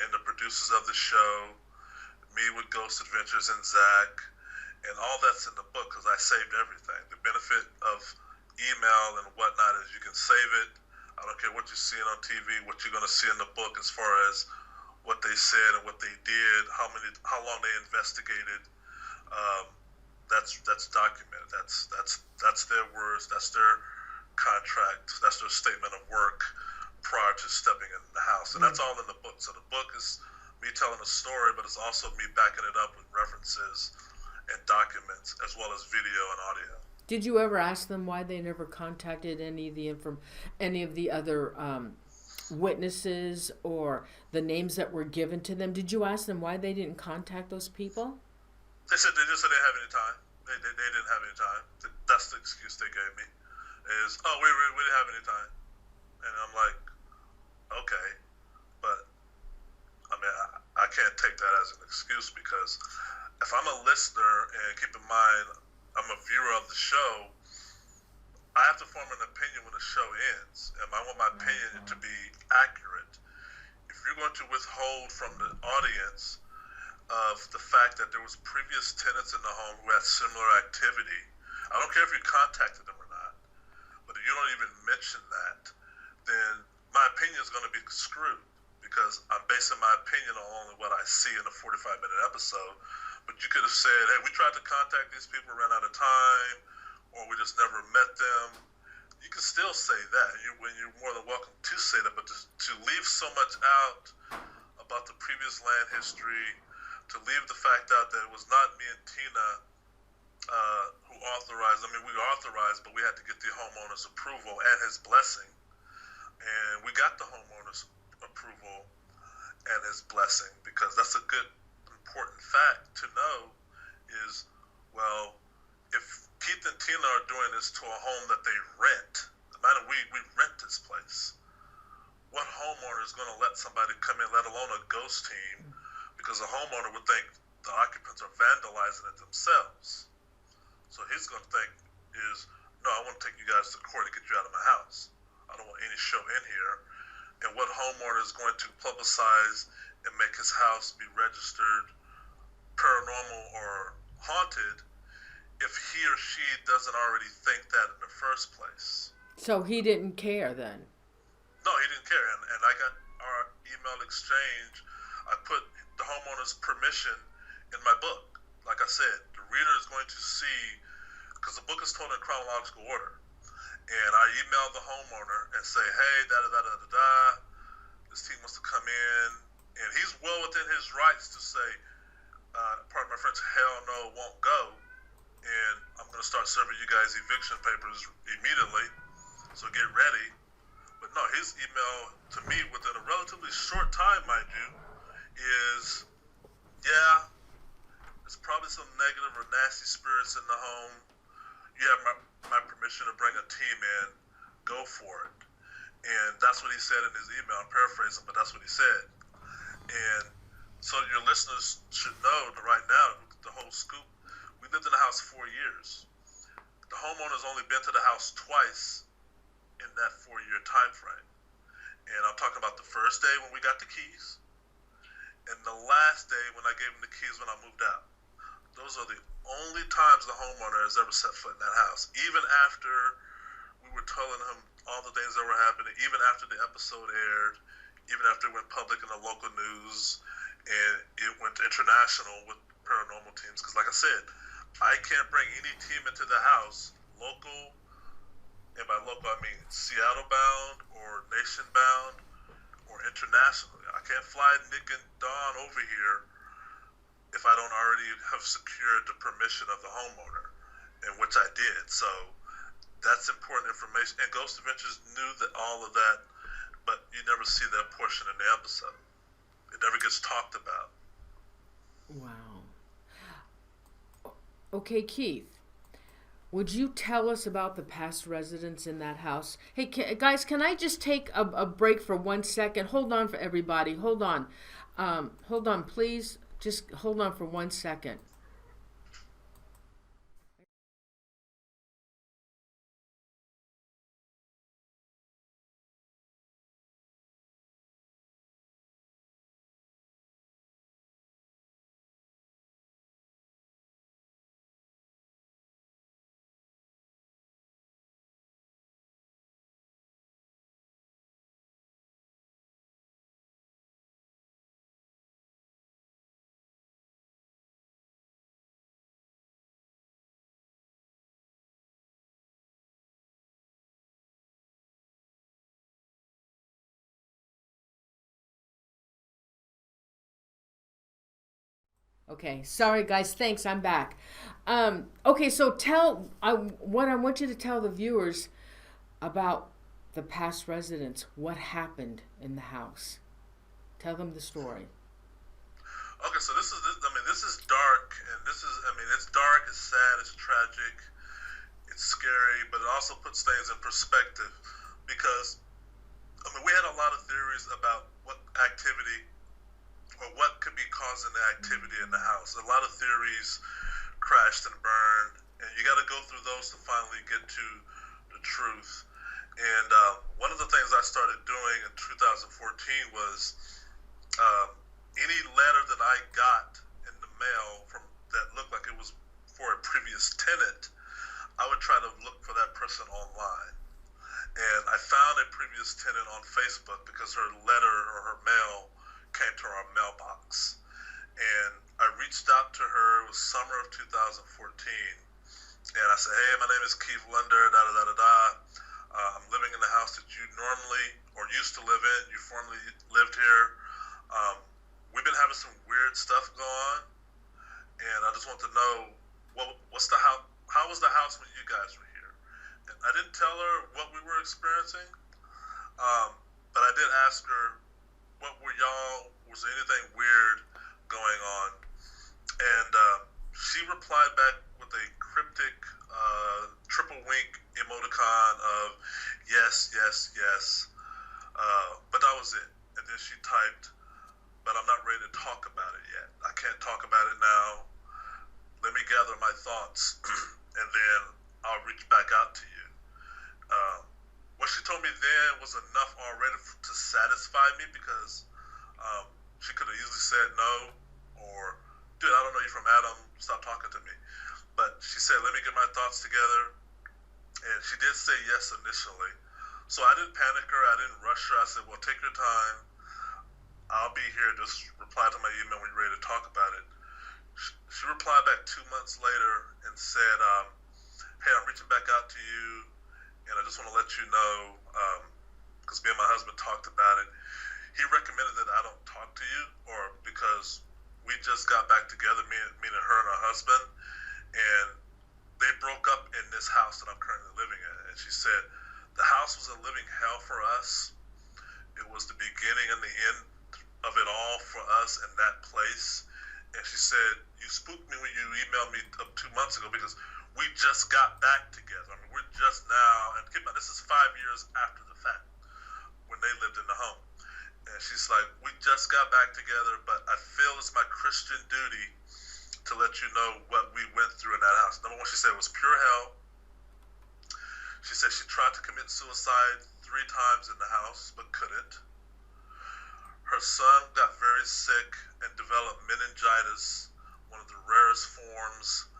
and the producers of the show, me with Ghost Adventures and Zak, and all that's in the book because I saved everything. The benefit of email and whatnot is you can save it. I don't care what you're seeing on TV, what you're going to see in the book as far as what they said and what they did, how long they investigated. That's documented. That's their words. That's their contract. That's their statement of work prior to stepping in the house, and that's all in the book. So the book is me telling a story, but it's also me backing it up with references and documents, as well as video and audio. Did you ever ask them why they never contacted any of the other witnesses or the names that were given to them? Did you ask them why they didn't contact those people? They just said they didn't have any time. They didn't have any time. That's the excuse they gave me. Is, oh, we didn't have any time. And I'm like, okay. But, I mean, I can't take that as an excuse because if I'm a listener, and keep in mind, I'm a viewer of the show, I have to form an opinion when the show ends. And I want my opinion to be accurate. If you're going to withhold from the audience of the fact that there was previous tenants in the home who had similar activity, I don't care if you contacted them or not, but if you don't even mention that, then my opinion is going to be screwed because I'm basing my opinion on only what I see in a 45-minute episode. But you could have said, hey, we tried to contact these people, ran out of time, or we just never met them. You can still say that, when you're more than welcome to say that, but to leave so much out about the previous land history, to leave the fact out that it was not me and Tina who authorized. I mean, we authorized, but we had to get the homeowner's approval and his blessing. And we got the homeowner's approval and his blessing because that's a good, important fact to know is, well, if Keith and Tina are doing this to a home that they rent, we rent this place, what homeowner is going to let somebody come in, let alone a ghost team, because a homeowner would think the occupants are vandalizing it themselves. So he's going to think is, no, I want to take you guys to court and get you out of my house. I don't want any show in here. And what homeowner is going to publicize and make his house be registered paranormal or haunted if he or she doesn't already think that in the first place? So he didn't care then? No, he didn't care. And I got our email exchange. I put the homeowner's permission in my book. Like I said, the reader is going to see, because the book is told in chronological order. And I emailed the homeowner and say, hey, da-da-da-da-da-da, this team wants to come in. And he's well within his rights to say, pardon my French, hell no, won't go. And I'm going to start serving you guys eviction papers immediately. So get ready. But no, his email to me within a relatively short time, mind you, is, yeah, there's probably some negative or nasty spirits in the home. You have my permission to bring a team in. Go for it. And that's what he said in his email. I'm paraphrasing, but that's what he said. And so your listeners should know that right now, the whole scoop, we lived in the house 4 years. The homeowner's only been to the house twice in that 4-year time frame. And I'm talking about the first day when we got the keys and the last day when I gave him the keys when I moved out. Those are the only times the homeowner has ever set foot in that house. Even after we were telling him all the things that were happening, even after the episode aired, even after it went public in the local news, and it went international with paranormal teams. Because like I said, I can't bring any team into the house, local, and by local I mean Seattle bound or nation bound or internationally. I can't fly Nick and Dawn over here if I don't already have secured the permission of the homeowner, and which I did. So that's important information. And Ghost Adventures knew that all of that, but you never see that portion in the episode. It never gets talked about. Wow. Okay, Keith, would you tell us about the past residents in that house? Hey, guys, can I just take a break for 1 second? Hold on for everybody. Hold on. Hold on, please. Just hold on for 1 second. Okay, sorry guys. Thanks. I'm back. Okay, so what I want you to tell the viewers about the past residents. What happened in the house? Tell them the story. Okay, so this is dark, and it's dark, it's sad, it's tragic, it's scary, but it also puts things in perspective because, we had a lot of theories about what activity or what could be causing the activity in the house. A lot of theories crashed and burned, and you got to go through those to finally get to the truth. And one of the things I started doing in 2014 was any letter that I got in the mail from that looked like it was for a previous tenant, I would try to look for that person online. And I found a previous tenant on Facebook because her letter or her mail came to our mailbox. And I reached out to her. It was summer of 2014. And I said, hey, my name is Keith Linder, da-da-da-da-da. I'm living in the house that you normally or used to live in. You formerly lived here. We've been having some weird stuff going on. And I just want to know, how was the house when you guys were here? And I didn't tell her what we were experiencing, but I did ask her, was there anything weird going on? And she replied back with a cryptic triple wink emoticon of yes, yes, yes. But that was it. And then she typed, but I'm not ready to talk about it yet. I can't talk about it now. Let me gather my thoughts, and then I'll reach back out to you. What she told me then was enough already to satisfy me because she could have easily said no, or, dude, I don't know you from Adam, stop talking to me. But she said, let me get my thoughts together, and she did say yes initially. So I didn't panic her, I didn't rush her. I said, well, take your time. I'll be here, just reply to my email when you're ready to talk about it. She replied back 2 months later and said, hey, I'm reaching back out to you, and I just want to let you know, because me and my husband talked about it. He recommended that I don't talk to you, or because we just got back together, meaning her and her husband, and they broke up in this house that I'm currently living in. And she said, the house was a living hell for us. It was the beginning and the end of it all for us in that place. And she said, you spooked me when you emailed me 2 months ago because we just got back together. We're just now, and keep in mind, this is 5 years after the fact when they lived in the home. And she's like, we just got back together, but I feel it's my Christian duty to let you know what we went through in that house. Number one, she said it was pure hell. She said she tried to commit suicide 3 times in the house, but couldn't. Her son got very sick and developed meningitis, one of the rarest forms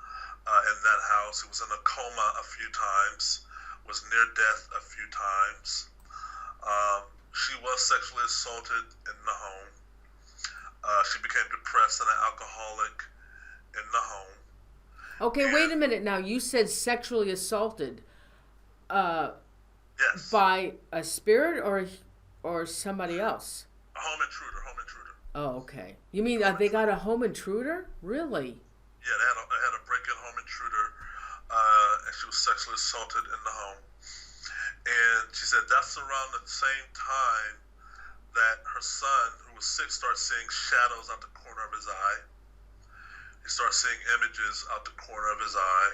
in that house. He was in a coma a few times, was near death a few times. She was sexually assaulted in the home. She became depressed and an alcoholic in the home. Okay, wait a minute now. You said sexually assaulted. Yes. By a spirit or somebody else? A home intruder. Oh, okay. You mean they got a home intruder? Really? Yeah, they had a break-in home intruder, and she was sexually assaulted in the home. And she said that's around the same time that her son, who was sick, started seeing shadows out the corner of his eye. He started seeing images out the corner of his eye.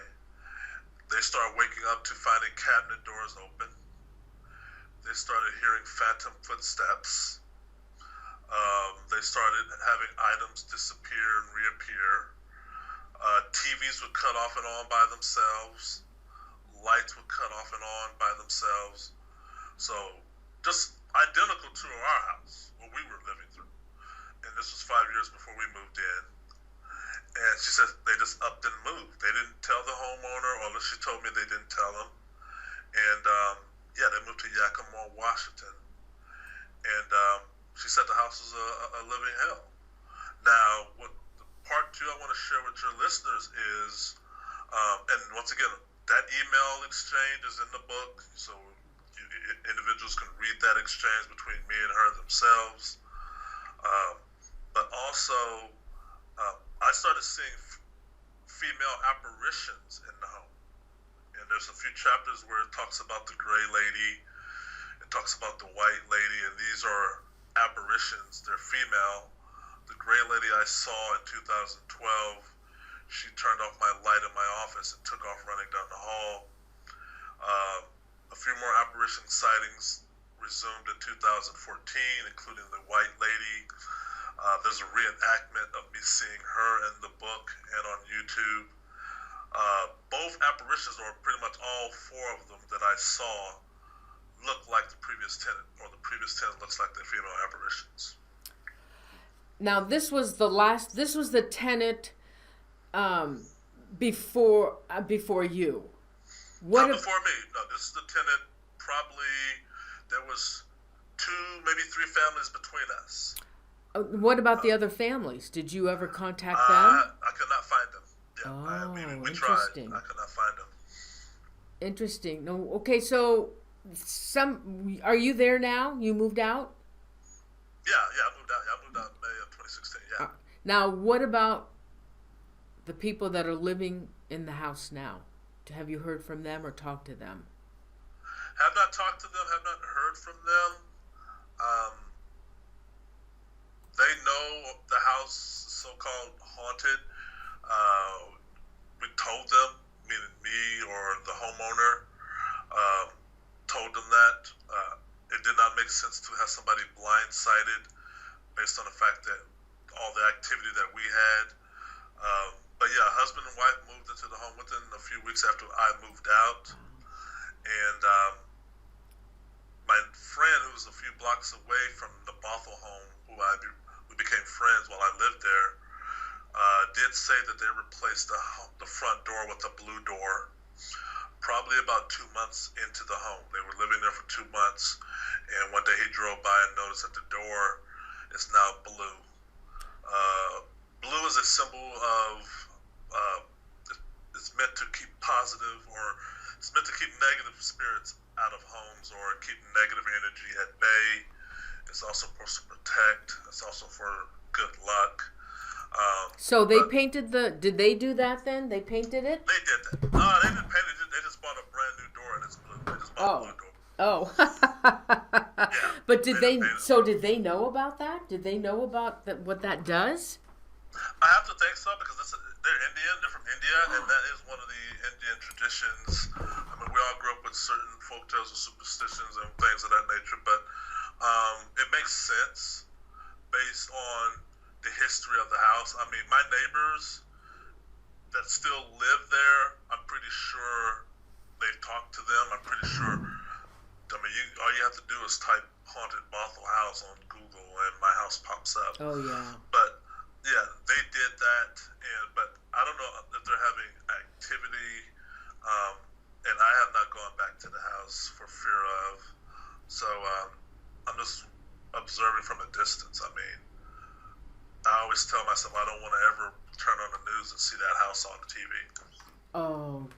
They started waking up to finding cabinet doors open. They started hearing phantom footsteps. They started having items disappear and reappear. TVs would cut off and on by themselves. Lights would cut off and on by themselves. So just identical to our house, what we were living through. And this was 5 years before we moved in. And she said they just upped and moved. They didn't tell the homeowner, or she told me they didn't tell him. And they moved to Yakima, Washington. And she said the house was a living hell. Now, what the part 2 I want to share with your listeners is, and once again, that email exchange is in the book, so individuals can read that exchange between me and her themselves. But also, I started seeing female apparitions in the home. And there's a few chapters where it talks about the gray lady, it talks about the white lady, and these are apparitions. They're female. The gray lady I saw in 2012, she turned off my light in my office and took off running down the hall. A few more apparition sightings resumed in 2014, including the white lady. There's a reenactment of me seeing her in the book and on YouTube. Both apparitions, or pretty much all four of them that I saw, look like the previous tenant, or the previous tenant looks like the female apparitions. Now, this was the tenant before you. Not before me. No, this is the tenant. Probably there was 2, maybe 3 families between us. What about the other families? Did you ever contact them? I could not find them. Yeah, we tried. Interesting. I could not find them. Interesting. No, okay, so are you there now? You moved out? Yeah, I moved out. I moved out in May of 2016. Yeah. Now, what about the people that are living in the house now? Have you heard from them or talked to them? Have not talked to them. Have not heard from them. They know the house is so-called haunted. We told them, meaning me or the homeowner, told them that. It did not make sense to have somebody blindsided based on the fact that all the activity that we had. But yeah, husband and wife moved into the home within a few weeks after I moved out. And my friend, who was a few blocks away from the Bothell home, we became friends while I lived there, did say that they replaced the front door with a blue door probably about 2 months into the home. They were living there for 2 months, and one day he drove by and noticed that the door is now blue. Blue is a symbol of, it's meant to keep positive, or it's meant to keep negative spirits out of homes or keep negative energy at bay. It's also supposed to protect. It's also for good luck. So they painted did they do that then? They painted it? They did that. No, they didn't paint it. They just bought a brand new door and it's blue. They just bought a blue door. Oh. Yeah. But did they know about that? Did they know about what that does? I have to think so, because they're Indian. They're from India, and that is one of the Indian traditions. I mean, we all grew up with certain folktales and superstitions and things of that nature, but it makes sense based on the history of the house. I mean, my neighbors that still live there, I'm pretty sure they've talked to them. I'm pretty sure. I mean, all you have to do is type "haunted Bothell House" on Google, and my house pops up. Oh yeah. But yeah, they did that, but I don't know if they're having activity, and I have not gone back to the house for fear of. So I'm just observing from a distance. I mean, I always tell myself I don't want to ever turn on the news and see that house on the TV. Oh.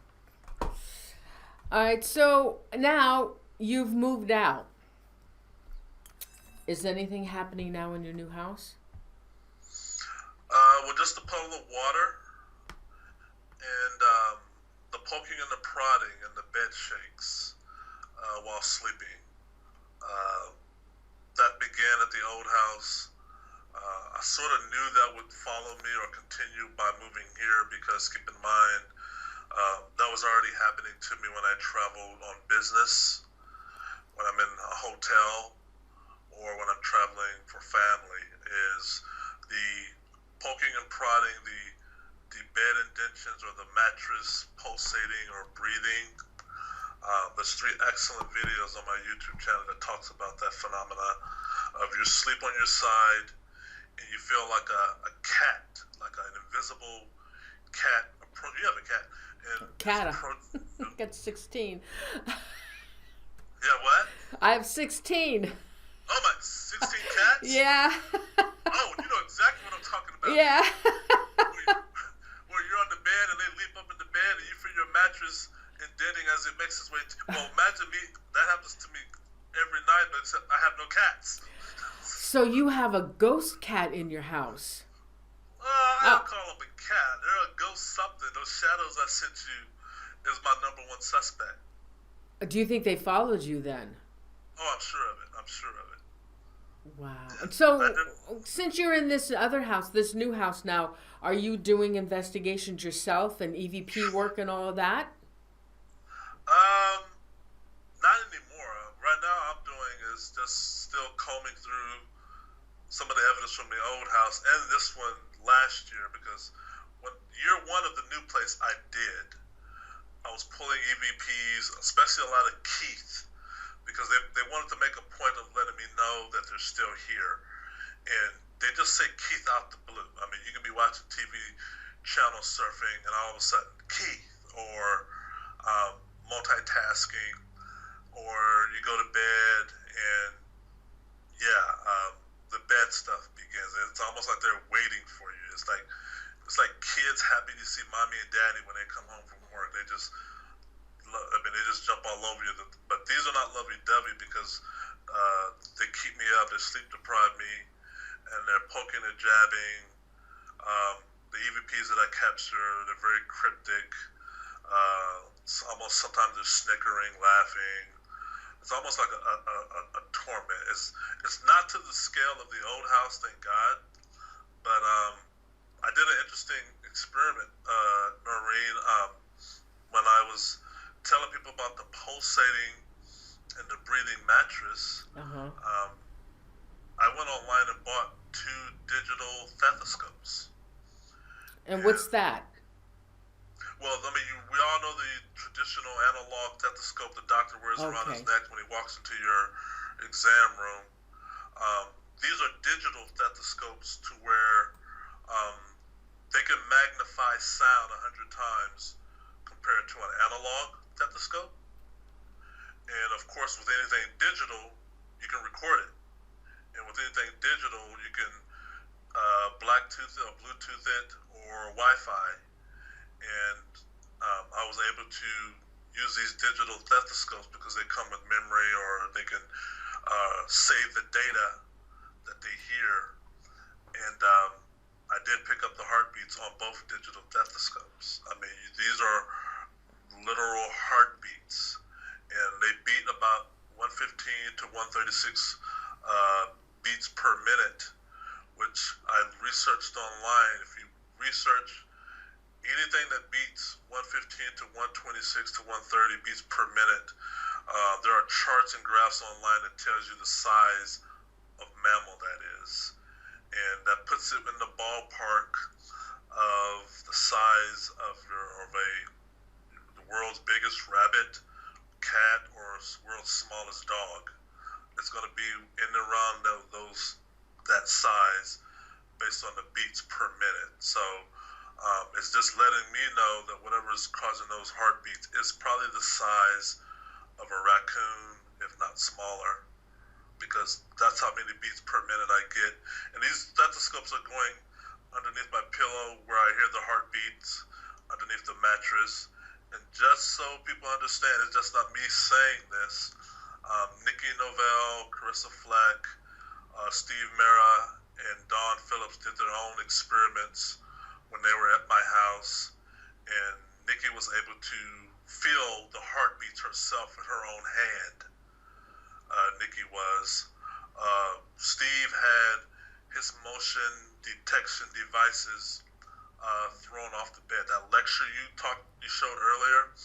All right, so now you've moved out. Is anything happening now in your new house? Well, just the puddle of water and the poking and the prodding and the bed shakes while sleeping. That began at the old house. I sort of knew that would follow me or continue by moving here, because keep in mind, that was already happening to me when I traveled on business, when I'm in a hotel, or when I'm traveling for family, is the poking and prodding, the bed indentions or the mattress pulsating or breathing. There's 3 excellent videos on my YouTube channel that talks about that phenomena of you sleep on your side and you feel like a cat, like an invisible cat. You have a cat. Cat. I got 16. Yeah, what? I have 16. Oh my, 16 cats? Yeah. Oh, you know exactly what I'm talking about. Yeah. Where you're on the bed and they leap up in the bed and you feel your mattress indenting as it makes its way. Well, imagine me, that happens to me every night, but except I have no cats. So you have a ghost cat in your house? I don't call them shadows I sent you is my number one suspect. Do you think they followed you then? Oh, I'm sure of it. I'm sure of it. Wow. And so, since you're in this other house, this new house now, are you doing investigations yourself and EVP work and all of that? Not anymore. Right now, I'm doing is just still combing through some of the evidence from the old house and this one last year, because when year one of the new place I did, I was pulling EVPs, especially a lot of Keith, because they wanted to make a point of letting me know that they're still here. And they just say Keith out the blue. I mean, you can be watching TV channel surfing and all of a sudden Keith, or multitasking, or you go to bed and the bed stuff begins. It's almost like they're waiting for you. It's like kids happy to see mommy and daddy when they come home from work. They just jump all over you. But these are not lovey-dovey, because they keep me up, they sleep deprive me, and they're poking and jabbing. The EVPs that I capture, they're very cryptic. Almost sometimes they're snickering, laughing. It's almost like a torment. It's not to the scale of the old house, thank God. But I did an interesting experiment, Norene, when I was telling people about the pulsating and the breathing mattress. I went online and bought 2 digital stethoscopes. And what's that? Well, I mean, we all know the traditional analog stethoscope the doctor wears around his neck when he walks into your exam room. These are digital stethoscopes to where they can magnify sound 100 times compared to an analog stethoscope. And of course, with anything digital, you can record it. And with anything digital, you can Bluetooth it or Bluetooth it or Wi-Fi. And I was able to use these digital stethoscopes because they come with memory, or they can save the data that they hear. And I did pick up the heartbeats on both digital stethoscopes. I mean, these are literal heartbeats, and they beat about 115 to 136 beats per minute, which I researched online. If you research anything that beats 115 to 126 to 130 beats per minute, there are charts and graphs online that tells you the size of mammal that is. And that puts it in the ballpark of the size of the world's biggest rabbit, cat, or world's smallest dog. It's going to be in and around that size based on the beats per minute. So it's just letting me know that whatever is causing those heartbeats is probably the size of a raccoon, if not smaller, because that's how many beats per minute I get. And these stethoscopes are going underneath my pillow where I hear the heartbeats underneath the mattress. And just so people understand, it's just not me saying this. Nikki Novell, Carissa Flack, Steve Mera, and Don Phillips did their own experiments when they were at my house, and Nikki was able to feel the heartbeats herself in her own hand. Nikki was. Steve had his motion detection devices thrown off the bed. That lecture you showed earlier,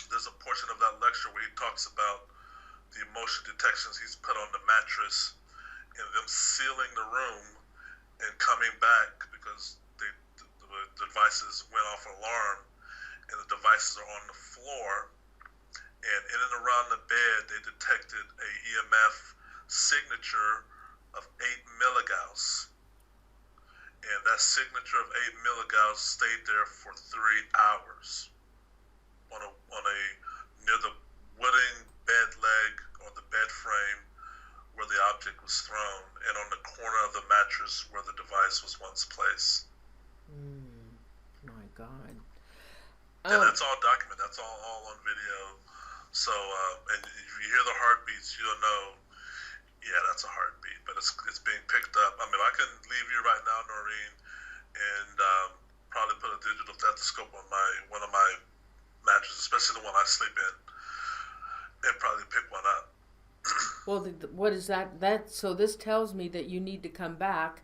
there's a portion of that lecture where he talks about the motion detections he's put on the mattress and them sealing the room and coming back because the devices went off alarm, and the devices are on the floor, and in and around the bed they detected a EMF signature of 8 milligauss, and that signature of 8 milligauss stayed there for 3 hours on a near the wooden bed leg or the bed frame where the object was thrown, and on the corner of the mattress where the device was once placed. My God. And that's all documented. That's all on video. So, and if you hear the heartbeats, you'll know, yeah, that's a heartbeat. But it's being picked up. I mean, I can leave you right now, Norene, and probably put a digital stethoscope on my sleep in and probably pick one up. Well, what is that? So this tells me that you need to come back,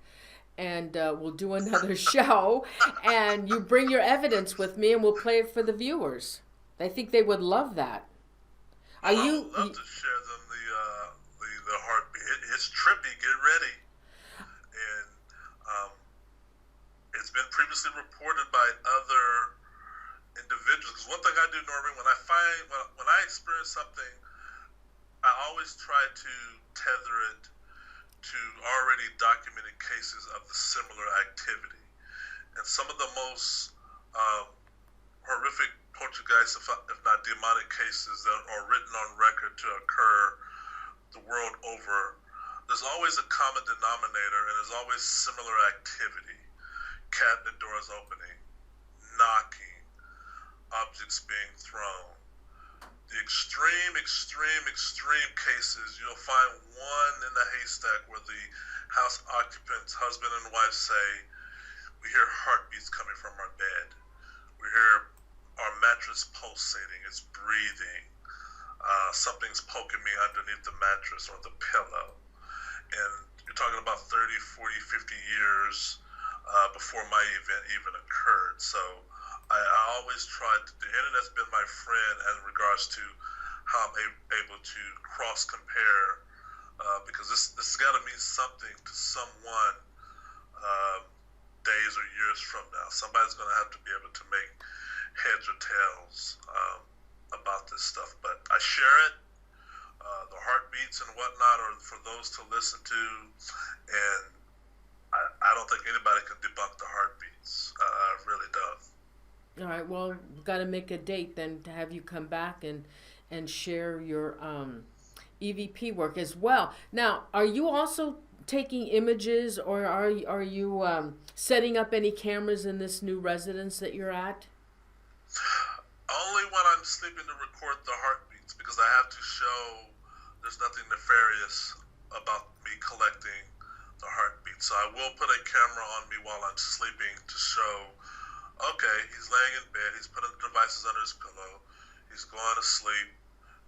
and we'll do another show, and you bring your evidence with me, and we'll play it for the viewers. I think they would love that. I would love to share them the heartbeat. It's trippy. Get ready. And it's been previously reported by other individuals. Because one thing I do, Norene, when I experience something, I always try to tether it to already documented cases of the similar activity. And some of the most horrific poltergeist, if not demonic cases that are written on record to occur the world over, there's always a common denominator, and there's always similar activity. Cabinet doors opening, knocking, objects being thrown. The extreme cases, you'll find one in the haystack where the house occupants, husband and wife, say, we hear heartbeats coming from our bed. We hear our mattress pulsating, it's breathing. Something's poking me underneath the mattress or the pillow. And you're talking about 30, 40, 50 years before my event even occurred. So I always tried the internet's been my friend in regards to how I'm able to cross-compare because this has got to mean something to someone days or years from now. Somebody's going to have to be able to make heads or tails about this stuff. But I share it. The heartbeats and whatnot are for those to listen to, and I don't think anybody can debunk the heartbeats. I really don't. All right, well, we've got to make a date then to have you come back and share your EVP work as well. Now, are you also taking images, or are you setting up any cameras in this new residence that you're at? Only when I'm sleeping to record the heartbeats, because I have to show there's nothing nefarious about me collecting the heartbeats. So I will put a camera on me while I'm sleeping to show, okay, he's laying in bed, he's putting the devices under his pillow, he's going to sleep.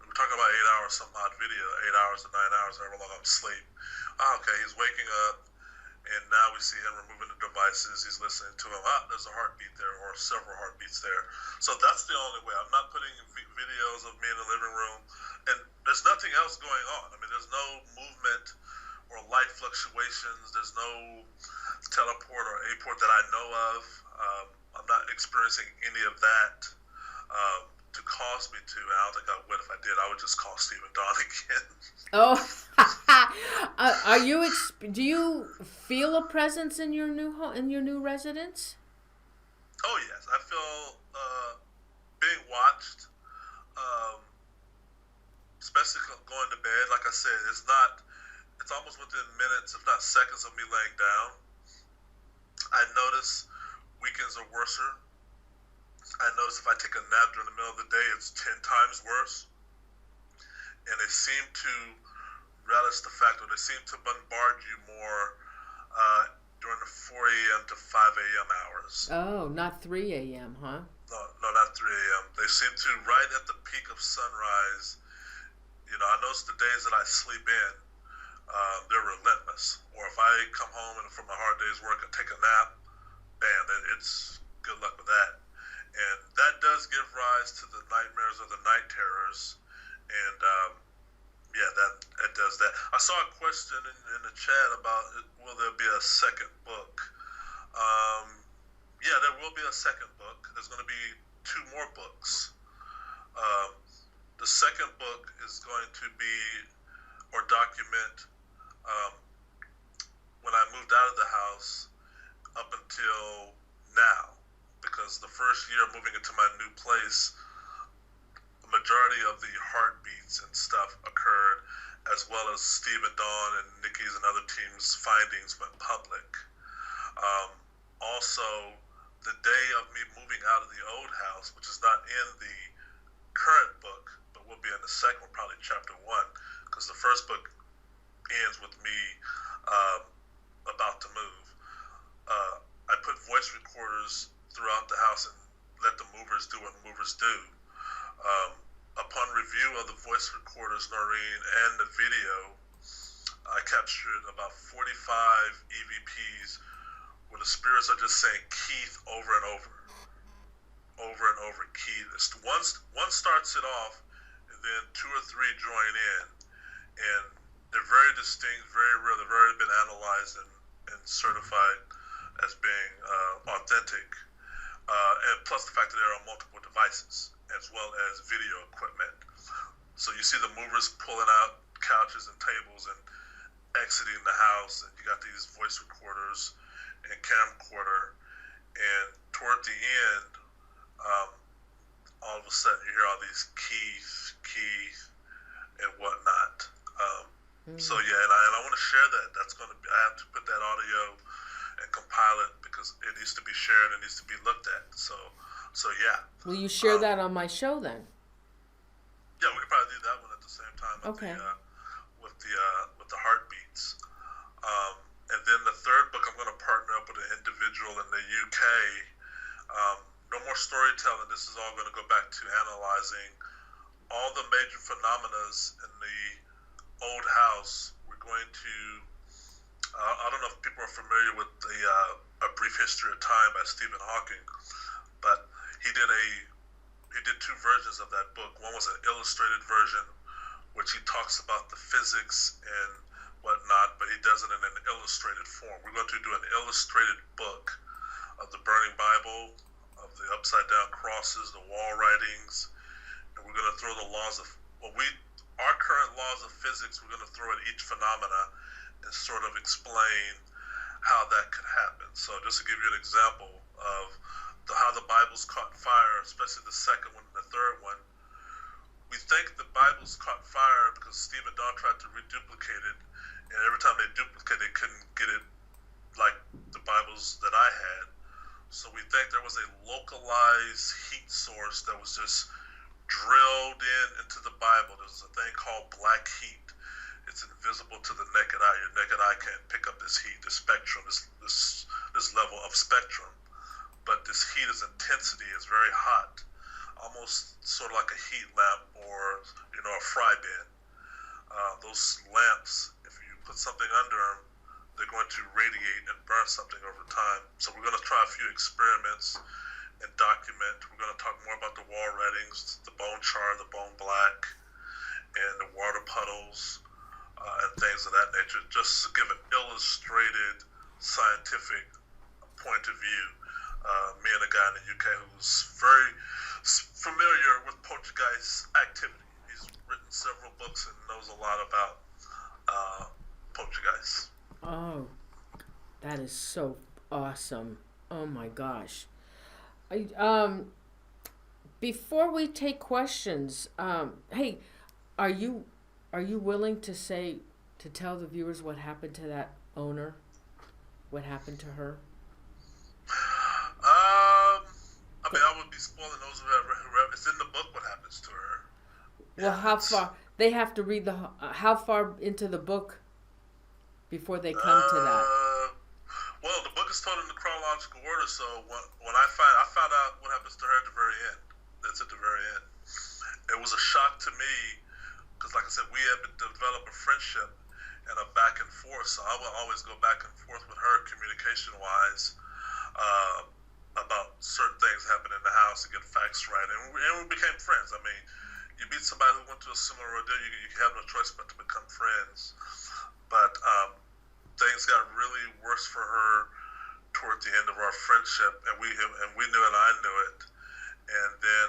We're talking about 8 hours, some odd video, 8 hours or 9 hours, however long I'm asleep. Okay, he's waking up, and now we see him removing the devices, he's listening to him. There's a heartbeat there, or several heartbeats there. So that's the only way. I'm not putting videos of me in the living room, and there's nothing else going on. I mean, there's no movement or light fluctuations, there's no teleport or aport that I know of. I'm not experiencing any of that to cause me to. I don't think I would. If I did, I would just call Steve and Dawn again. Oh, do you feel a presence in your new residence? Oh yes, I feel being watched, especially going to bed. Like I said, it's almost within minutes, if not seconds, of me laying down. I notice weekends are worser. I notice if I take a nap during the middle of the day, it's 10 times worse. And they seem to relish the fact, or they seem to bombard you more during the 4 a.m. to 5 a.m. hours. Oh, not 3 a.m., huh? No, not 3 a.m. They seem to, right at the peak of sunrise, I notice the days that I sleep in, they're relentless. Or if I come home and from a hard day's work and take a nap, bam, it's good luck with that. And that does give rise to the nightmares or the night terrors. And that does that. I saw a question in the chat about will there be a second book? Yeah, there will be a second book. There's going to be 2 more books. The second book is going to be or document when I moved out of the house up until now, because the first year moving into my new place, the majority of the heartbeats and stuff occurred, as well as Steve and Dawn and Nikki's and other teams' findings went public. Also, the day of me moving out of the old house, which is not in the current book, but will be in the second one, probably chapter 1, because the first book ends with me about to move. I put voice recorders throughout the house and let the movers do what movers do. upon review of the voice recorders, Norene, and the video, I captured about 45 EVPs where the spirits are just saying Keith over and over and over. Keith. One starts it off, and then two or three join in, and they're very distinct, very real. They've already been analyzed and certified as being authentic, and plus the fact that there are multiple devices as well as video equipment. So you see the movers pulling out couches and tables and exiting the house, and you got these voice recorders and camcorder, and toward the end, all of a sudden you hear all these keys and whatnot. So yeah, and I want to share that. That's going to be, I have to put that audio and compile it because it needs to be shared. It needs to be looked at. So yeah. Will you share that on my show then? Yeah, we could probably do that one at the same time. With the heartbeats. And then the third book, I'm going to partner up with an individual in the UK. No more storytelling. This is all going to go back to analyzing all the major phenomena in the old house. We're going to, I don't know if people are familiar with the A Brief History of Time by Stephen Hawking, but he did two versions of that book. One was an illustrated version, which he talks about the physics and whatnot, but he does it in an illustrated form. We're going to do an illustrated book of the Burning Bible, of the upside down crosses, the wall writings, and we're going to throw the laws of our current laws of physics. We're going to throw at each phenomena and sort of explain how that could happen. So just to give you an example of how the Bible's caught fire, especially the second one and the third one. We think the Bible's caught fire because Steve and Don tried to reduplicate it, and every time they duplicated, they couldn't get it like the Bibles that I had. So we think there was a localized heat source that was just drilled into the Bible. There's a thing called black heat. It's invisible to the naked eye. Your naked eye can't pick up this heat, this spectrum, this level of spectrum. But this heat, is intensity, is very hot, almost sort of like a heat lamp or a fry bin. Those lamps, if you put something under them, they're going to radiate and burn something over time. So we're going to try a few experiments and document. We're going to talk more about the wall writings, the bone char, the bone black, and the water puddles, and things of that nature, just to give an illustrated scientific point of view. Me and a guy in the UK who's very familiar with poltergeist activity. He's written several books and knows a lot about poltergeist. Oh, that is so awesome. Oh my gosh. Before we take questions, hey, are you willing to tell the viewers what happened to that owner? What happened to her? I would be spoiling those who have it's in the book what happens to her. Well, how far? They have to read how far into the book before they come to that? Well, the book is told in the chronological order, so when I found out what happens to her at the very end. That's at the very end. It was a shock to me, because like I said, we had developed a friendship and a back and forth, so I would always go back and forth with her communication-wise, about certain things happening in the house to get facts right, and we became friends. I mean, you meet somebody who went through a similar ordeal, you have no choice but to become friends. But things got really worse for her toward the end of our friendship, and we knew it, I knew it. And then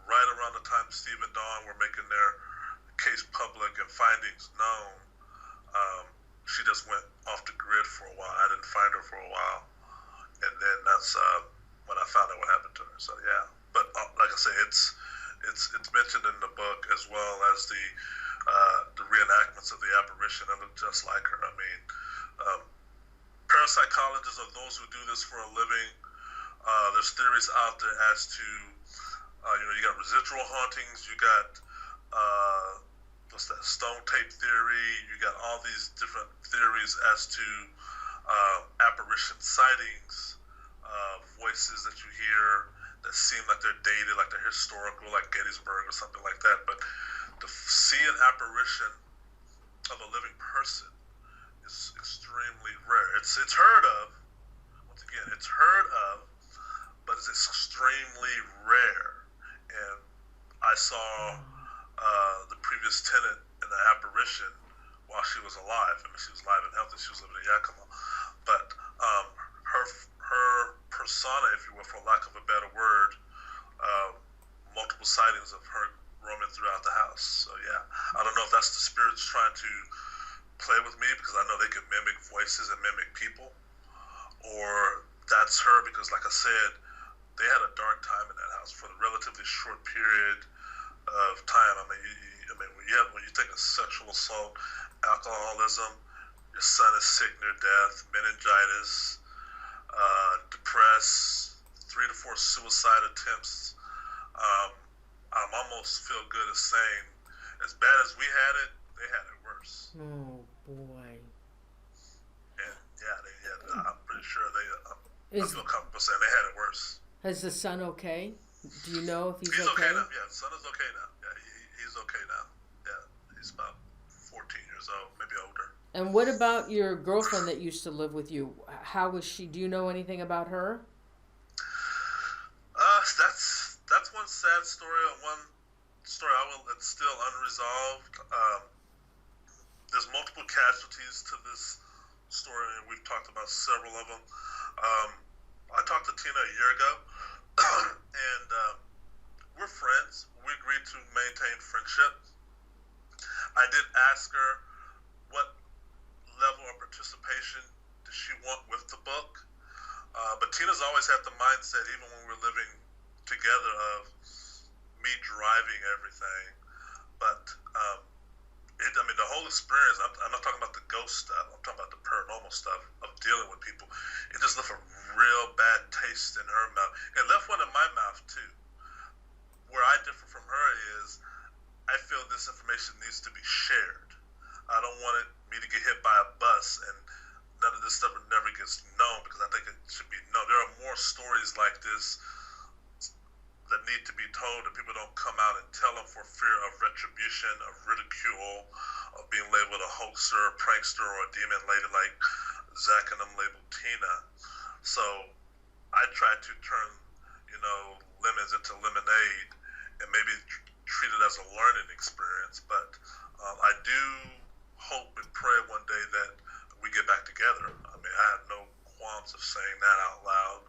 right around the time Steve and Dawn were making their case public and findings known, she just went off the grid for a while. I didn't find her for a while, and then that's when I found out what happened to her. So yeah, but like I say, it's mentioned in the book, as well as the reenactments of the apparition that look just like her. I mean, parapsychologists are those who do this for a living. There's theories out there as to you got residual hauntings, you got what's that, stone tape theory, you got all these different theories as to apparition sightings, voices that you hear that seem like they're dated, like they're historical, like Gettysburg or something like that. But to see an apparition of a living person is extremely rare. It's heard of. Once again, it's heard of, but it's extremely rare. And I saw the previous tenant in the apparition while she was alive. I mean, she was alive and healthy. She was living in Yakima. But her persona, if you will, for lack of a better word, multiple sightings of her roaming throughout the house. So yeah, I don't know if that's the spirits trying to play with me, because I know they can mimic voices and mimic people, or that's her because, like I said, they had a dark time in that house for a relatively short period of time. I mean, when you think of sexual assault, alcoholism, your son is sick near death, meningitis, depressed, 3 to 4 suicide attempts. I'm almost feel good as saying, as bad as we had it, they had it worse. Oh boy. And yeah, I'm pretty sure I feel comfortable saying they had it worse. Is the son okay? Do you know if he's okay now? Yeah, the son is okay now. Yeah, he's okay now. Yeah, he's about 14 years old, maybe older. And what about your girlfriend that used to live with you? How was she? Do you know anything about her? That's one sad story, and one story that's still unresolved. There's multiple casualties to this story, and we've talked about several of them. I talked to Tina a year ago, and we're friends. We agreed to maintain friendship. I did ask her what level of participation does she want with the book, but Tina's always had the mindset, even when we're living together, of me driving everything. But the whole experience, I'm not talking about the ghost stuff, I'm talking about the paranormal stuff of dealing with people. It just left a real bad taste in her mouth. It left one in my mouth too. Where I differ from her is, I feel this information needs to be shared. I don't want me to get hit by a bus and none of this stuff never gets known, because I think it should be known. There are more stories like this that need to be told, and people don't come out and tell them for fear of retribution, of ridicule, of being labeled a hoaxer, a prankster, or a demon lady like Zach and them labeled Tina. So I try to turn, lemons into lemonade and maybe treat it as a learning experience. But I do hope and pray one day that we get back together. I mean, I have no qualms of saying that out loud,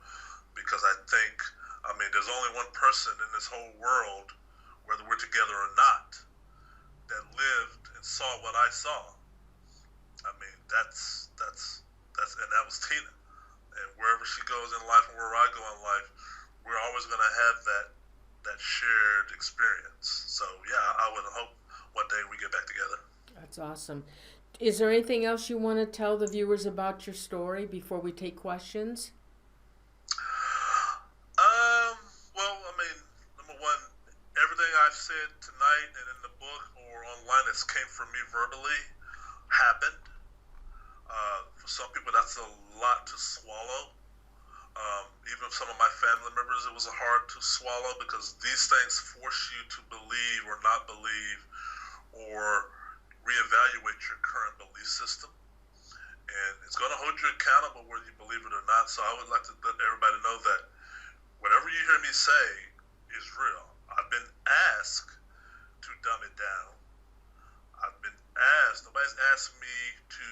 because I think, there's only one person in this whole world, whether we're together or not, that lived and saw what I saw. I mean, that's and that was Tina. And wherever she goes in life and wherever I go in life, we're always going to have that shared experience. So yeah, I would hope one day we get back together. That's awesome. Is there anything else you want to tell the viewers about your story before we take questions? Number one, everything I've said tonight and in the book or online that's came from me verbally happened. For some people, that's a lot to swallow. Even some of my family members, it was hard to swallow, because these things force you to believe or not believe, or reevaluate your current belief system. And it's going to hold you accountable whether you believe it or not. So I would like to let everybody know that whatever you hear me say is real. I've been asked to dumb it down. Nobody's asked me to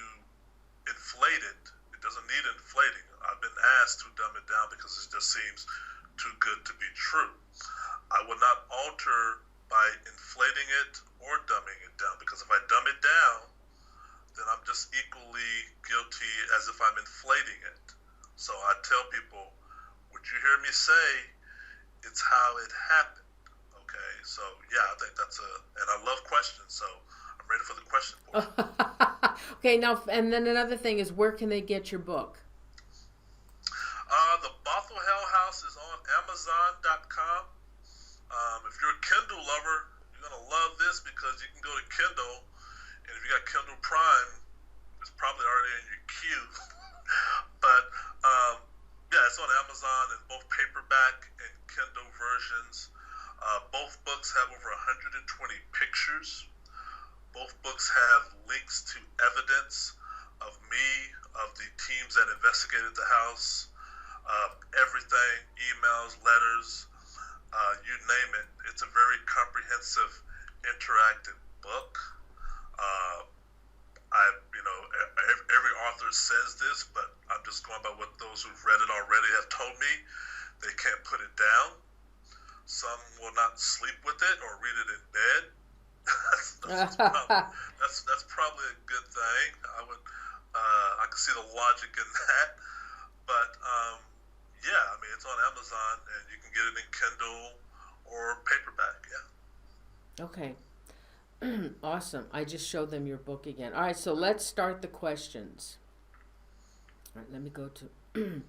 inflate it. It doesn't need inflating. I've been asked to dumb it down because it just seems too good to be true. I would not alter by inflating it or dumbing it down, because if I dumb it down, then I'm just equally guilty as if I'm inflating it. So I tell people, what you hear me say, it's how it happened. Okay, so yeah, I think and I love questions, so I'm ready for the question portion. Okay, now, and then another thing is, where can they get your book? The Bothell Hell House is on Amazon.com. If you're a Kindle lover, you're going to love this, because you can go to Kindle, and if you got Kindle Prime, it's probably already in your queue. But yeah, it's on Amazon in both paperback and Kindle versions. Both books have over 120 pictures. Both books have links to evidence of me, of the teams that investigated the house, everything, emails, letters, you name it. It's a very comprehensive, interactive book. Every author says this, but I'm just going by what those who've read it already have told me. They can't put it down. Some will not sleep with it or read it in bed. that's probably a good thing. I can see the logic in that. But yeah, I mean, it's on Amazon and you can get it in Kindle or paperback. Yeah. Okay. Awesome. I just showed them your book again. All right, so let's start the questions. All right, let me go to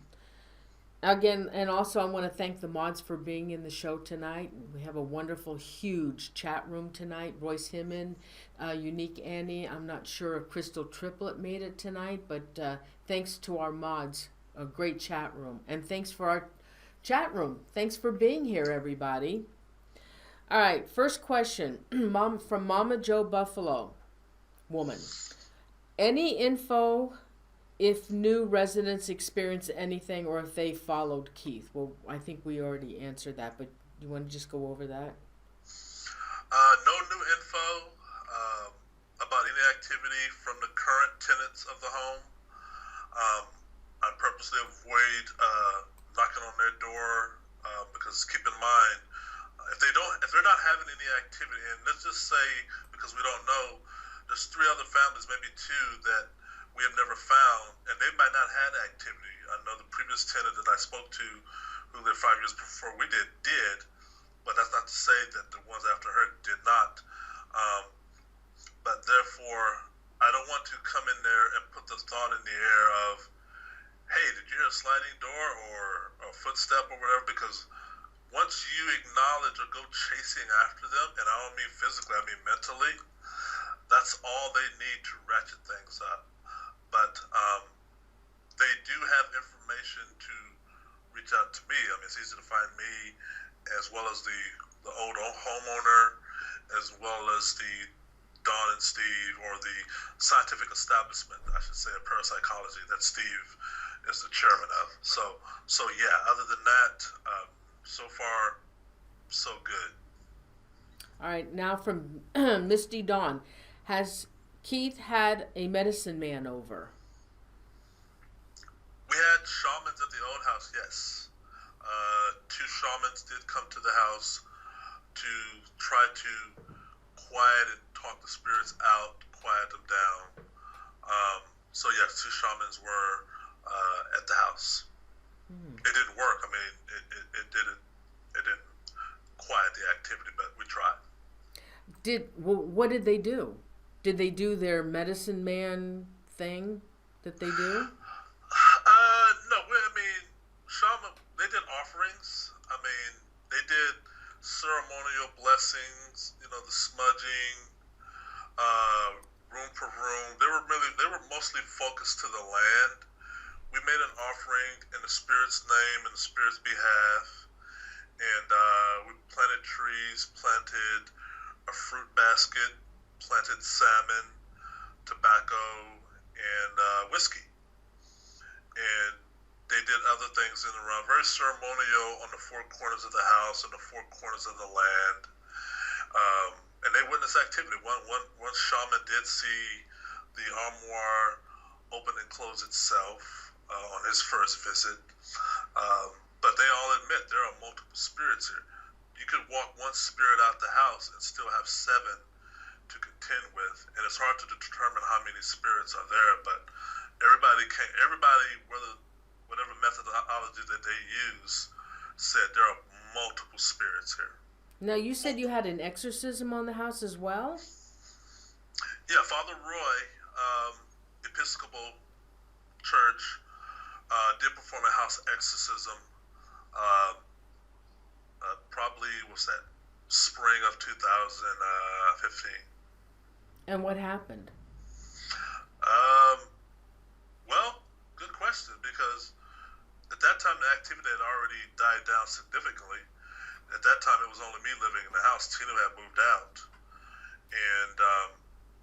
again, and also I want to thank the mods for being in the show tonight. We have a wonderful, huge chat room tonight. Royce Himman, Unique Annie. I'm not sure if Crystal Triplet made it tonight, but thanks to our mods, a great chat room. And thanks for our chat room. Thanks for being here, everybody. All right, first question, from Mama Joe Buffalo, woman. Any info if new residents experience anything or if they followed Keith? Well, I think we already answered that, but you want to just go over that? No new info about any activity from the current tenants of the home. I purposely avoid knocking on their door because keep in mind, if they're not having any activity, and let's just say, because we don't know, there's 3 other families, maybe 2, that we have never found, and they might not have activity. I know the previous tenant that I spoke to, who lived 5 years before we did, but that's not to say that the ones after her did not. But therefore, I don't want to come in there and put the thought in the air of, hey, did you hear a sliding door or a footstep or whatever? Because once you acknowledge or go chasing after them, and I don't mean physically, I mean mentally, that's all they need to ratchet things up. But they do have information to reach out to me. I mean, it's easy to find me as well as the old homeowner, as well as the Don and Steve, or the scientific establishment, I should say, of parapsychology that Steve is the chairman of. So yeah, other than that, so far, so good. All right, now from Misty Dawn. Has Keith had a medicine man over? We had shamans at the old house, yes. 2 shamans did come to the house to try to quiet and talk the spirits out, quiet them down. So yes, 2 shamans were at the house. It didn't work. I mean, it didn't quiet the activity, but we tried. What did they do? Did they do their medicine man thing that they do? No, I mean, shaman, they did offerings. I mean, they did ceremonial blessings, the smudging, room per room. They were mostly focused to the land. We made an offering in the spirit's name and the spirit's behalf, and we planted trees, planted a fruit basket, planted salmon, tobacco, and whiskey. And they did other things in the round, very ceremonial on the 4 corners of the house and the 4 corners of the land. And they witnessed activity. One shaman did see the armoire open and close itself on his first visit. But they all admit there are multiple spirits here. You could walk one spirit out the house and still have 7 to contend with, and it's hard to determine how many spirits are there. But everybody, whatever methodology that they use, said there are multiple spirits here. Now, you said you had an exorcism on the house as well? Yeah, Father Roy, Episcopal Church, did perform a house exorcism. Probably was that spring of 2015. And what happened? Well, good question, because at that time the activity had already died down significantly. At that time it was only me living in the house. Tina had moved out, and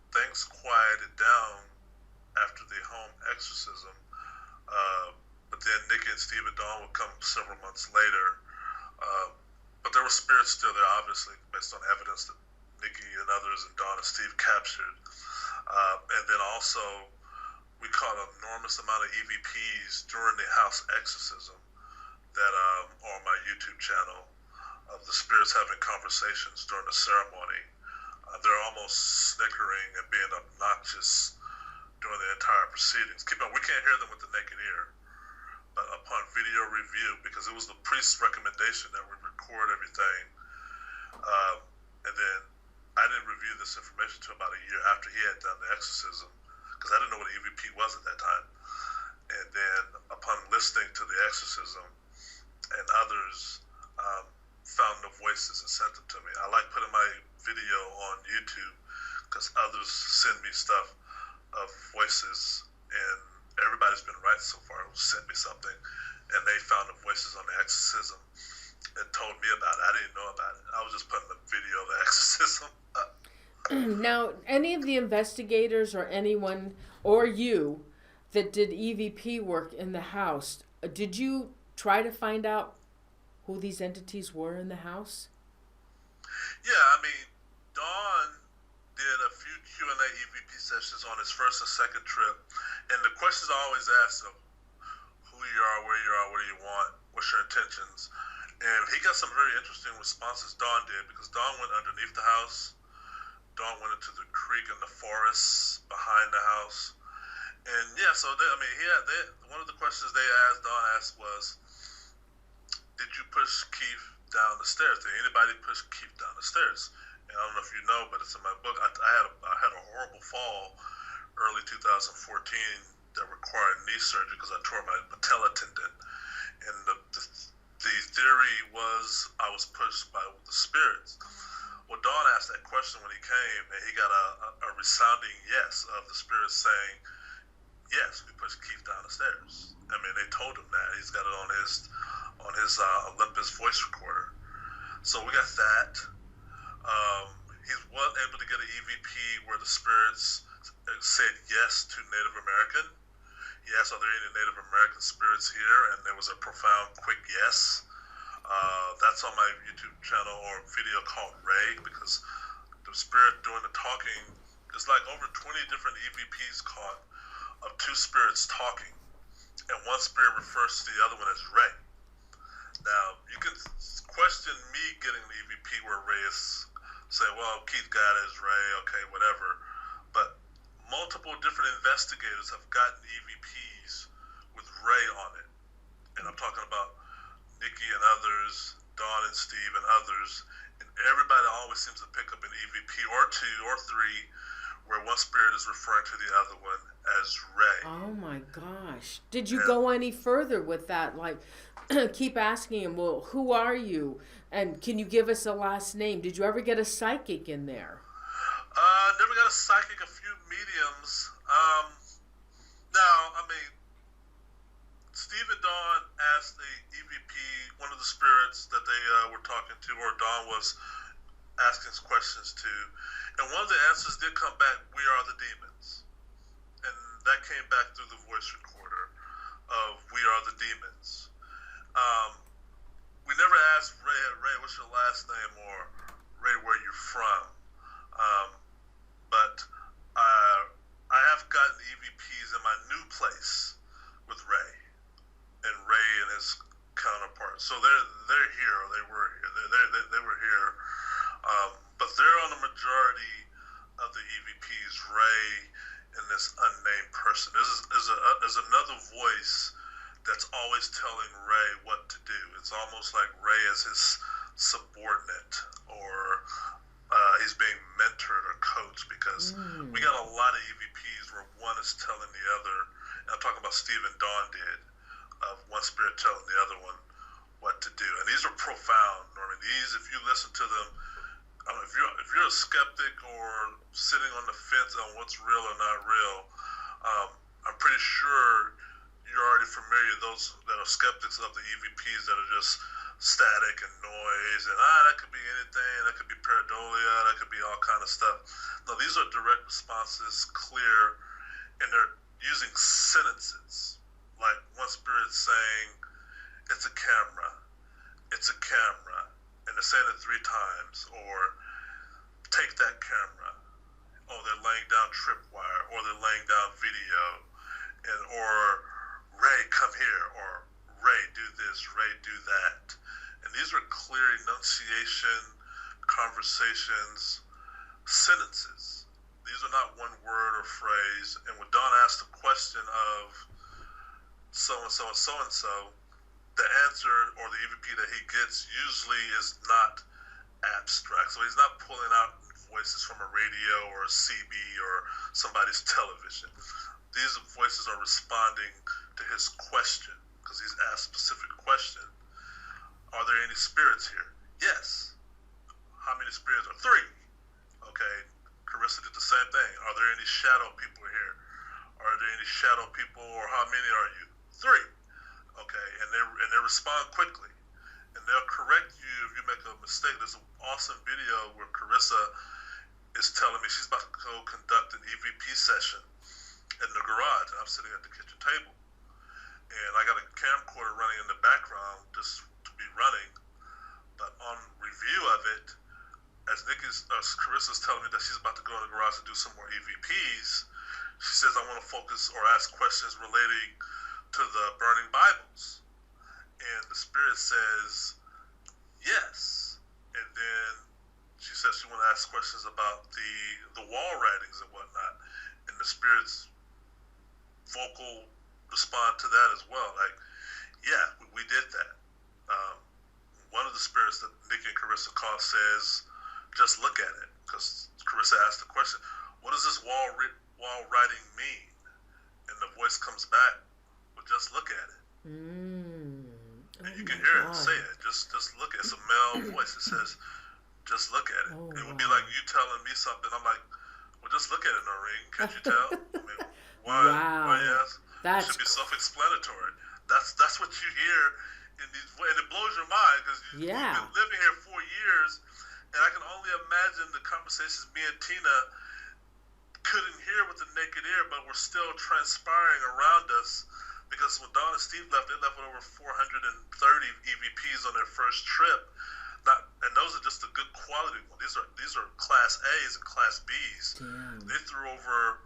things quieted down after the home exorcism. But then Nikki and Steve and Dawn would come several months later. But there were spirits still there, obviously, based on evidence that Nikki and others and Dawn and Steve captured. And then also, we caught an enormous amount of EVPs during the house exorcism that are on my YouTube channel of the spirits having conversations during the ceremony. They're almost snickering and being obnoxious during the entire proceedings. Keep on, we can't hear them with the naked ear. But upon video review, because it was the priest's recommendation that we record everything, and then I didn't review this information until about a year after he had done the exorcism, because I didn't know what an EVP was at that time. And then upon listening to the exorcism, and others found the voices and sent them to me. I like putting my video on YouTube because others send me stuff of voices, and everybody's been right so far who sent me something, and they found the voices on the exorcism and told me about it. I didn't know about it. I was just putting the video of the exorcism up. Now, any of the investigators or anyone or you that did EVP work in the house, did you try to find out who these entities were in the house? Yeah, I mean, Dawn did a few Q&A EVP sessions on his first and second trip, and the questions I always ask him, who you are, where you are, what do you want, what's your intentions, and he got some very interesting responses. Dawn did, because Dawn went underneath the house. Dawn went into the creek and the forests behind the house, and yeah, so one of the questions Dawn asked was, did you push Keith down the stairs? Did anybody push Keith down the stairs? And I don't know if you know, but it's in my book. I had a horrible fall early 2014 that required knee surgery because I tore my patella tendon. And the theory was I was pushed by the spirits. Well, Dawn asked that question when he came, and he got a resounding yes of the spirits saying, yes, we pushed Keith down the stairs. I mean, they told him that. He's got it on his Olympus voice recorder. So we got that. He was able to get an EVP where the spirits said yes to Native American. He asked, are there any Native American spirits here? And there was a profound, quick yes. That's on my YouTube channel or video called Ray, because the spirit doing the talking, there's like over 20 different EVPs caught of two spirits talking. And one spirit refers to the other one as Ray. Now, you can question me getting the EVP where Ray is saying, well, Keith got it as Ray, okay, whatever. But multiple different investigators have gotten EVPs with Ray on it. And I'm talking about Nikki and others, Dawn and Steve and others. And everybody always seems to pick up an EVP or two or three where one spirit is referring to the other one as Ray. Oh my gosh. Did you go any further with that? Like, keep asking him, well, who are you? And can you give us a last name? Did you ever get a psychic in there? Never got a psychic, a few mediums. Now, I mean, Steve and Dawn asked the EVP, one of the spirits that they were talking to, or Dawn was asking questions to, and one of the answers did come back, we are the demons. And that came back through the voice recorder of we are the demons. We never asked Ray, what's your last name, or Ray, where you from? But I have gotten EVPs in my new place with Ray, and Ray and his counterparts. So they're here, or they were here. They were here, but they're on the majority of the EVPs. Ray and this unnamed person. There's another voice that's always telling Ray what to do. It's almost like Ray is his subordinate, or he's being mentored or coached, because we got a lot of EVPs where one is telling the other, and I'm talking about Steve and Dawn did, of one spirit telling the other one what to do. And these are profound, Norman. These, if you listen to them, if you're a skeptic or sitting on the fence on what's real or not real, I'm pretty sure you're already familiar, those that are skeptics of the EVPs that are just static and noise, and that could be anything. That could be pareidolia. That could be all kind of stuff. No, these are direct responses, clear, and they're using sentences. Like one spirit saying, "It's a camera. It's a camera," and they're saying it 3 times, or "Take that camera." Or they're laying down tripwire, or they're laying down video, and or "Ray, come here," or "Ray, do this," "Ray, do that." And these are clear enunciation, conversations, sentences. These are not one word or phrase. And when Don asks the question of so-and-so and so-and-so, the answer or the EVP that he gets usually is not abstract. So he's not pulling out voices from a radio or a CB or somebody's television. These voices are responding to his question, because he's asked a specific question. Are there any spirits here? Yes. How many spirits? Are 3. Okay. Carissa did the same thing. Are there any shadow people here? Are there any shadow people, or how many are you? 3. Okay. And they respond quickly. And they'll correct you if you make a mistake. There's an awesome video where Carissa is telling me she's about to go conduct an EVP session in the garage. I'm sitting at the kitchen table, and I got a camcorder running in the background just to be running. But on review of it, as Carissa's telling me that she's about to go in the garage to do some more EVPs, she says, "I want to focus or ask questions relating to the burning Bibles." And the spirit says, "Yes." And then she says she want to ask questions about the wall writings and whatnot, and the spirit's vocal respond to that as well. Like, yeah, we did that. One of the spirits that Nikki and Carissa called says, "Just look at it," because Carissa asked the question, "What does this wall writing mean?" And the voice comes back, "Well, just look at it." And you can hear it say it. Just look at it. It's a male voice. It says, "Just look at it." It would be like you telling me something. I'm like, "Well, just look at it, Norene. Can't you tell?" I mean, why yes? It should be self-explanatory. That's what you hear in these, and it blows your mind, because you've been living here 4 years, and I can only imagine the conversations me and Tina couldn't hear with the naked ear, but were still transpiring around us. Because when Don and Steve left, they left with over 430 EVPs on their first trip. And those are just the good quality ones. These are Class A's and Class B's. Damn. They threw over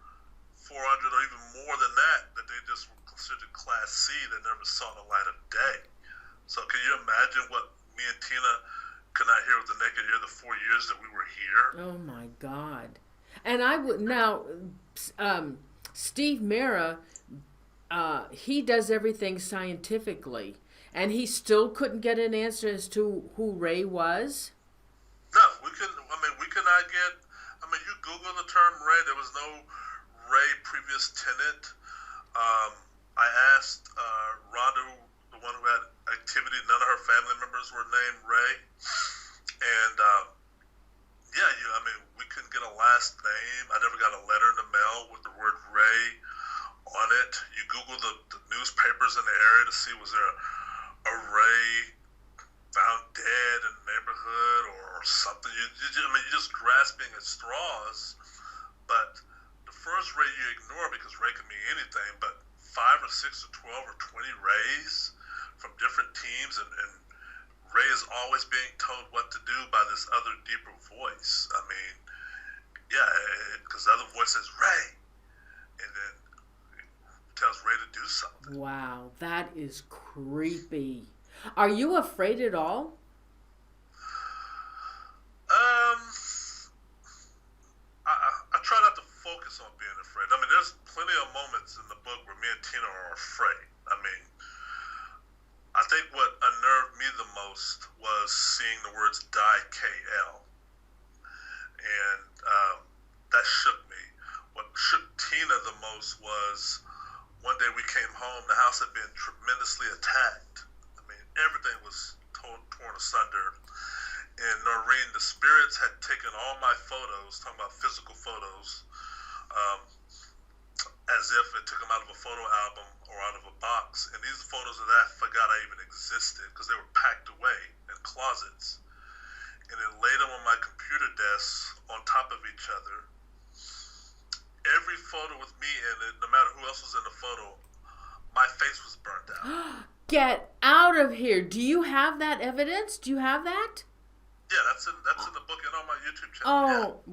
400 or even more than that they just were considered Class C that never saw the light of day. So can you imagine what me and Tina could not hear with the naked ear the 4 years that we were here? Oh my God. And I would now, Steve Mera, he does everything scientifically, and he still couldn't get an answer as to who Ray was? No, we could not get, you Google the term Ray, there was no Ray previous tenant. I asked Rhonda, the one who had activity, none of her family members were named Ray. And we couldn't get a last name. I never got a letter in the mail with the word Ray on it. You Google the newspapers in the area to see was there a Ray found dead in the neighborhood or something. You're just grasping at straws. But the first Ray you ignore, because Ray can mean anything, but 5 or 6 or 12 or 20 Rays from different teams, and Ray is always being told what to do by this other deeper voice. Because the other voice says Ray, and then tells Ray to do something. Wow, that is creepy. Are you afraid at all? I try not to focus on being afraid. There's plenty of moments in the book where me and Tina are afraid. I think what unnerved me the most was seeing the words "die KL," and that shook me. What shook Tina the most was one day we came home, the house had been tremendously attacked. Everything was torn asunder. And Norene, the spirits had taken all my photos, talking about physical photos, as if it took them out of a photo album or out of a box. And these photos of that forgot I even existed because they were packed away in closets. And then laid them on my computer desk on top of each other. Every photo with me in it, no matter who else was in the photo, my face was burnt out. Get out of here. Do you have that evidence? Do you have that? Yeah, that's in the book and on my YouTube channel.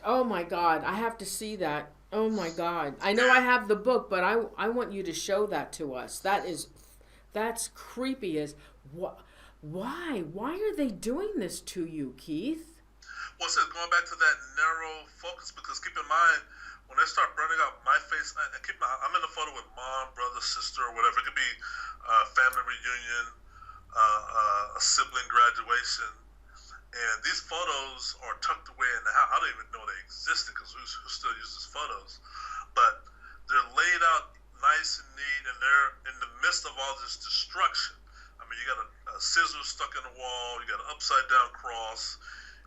Oh my God. I have to see that. Oh my God. I know I have the book, but I want you to show that to us. That's creepy as why? Why are they doing this to you, Keith? Well, so going back to that narrow focus, because keep in mind, when they start burning out my face, and keep in mind, I'm in a photo with mom, brother, sister, or whatever. It could be a family reunion, a sibling graduation. And these photos are tucked away in the house. I don't even know they existed because who still uses photos? But they're laid out nice and neat, and they're in the midst of all this destruction. I mean, you got a scissor stuck in the wall, you got an upside-down cross,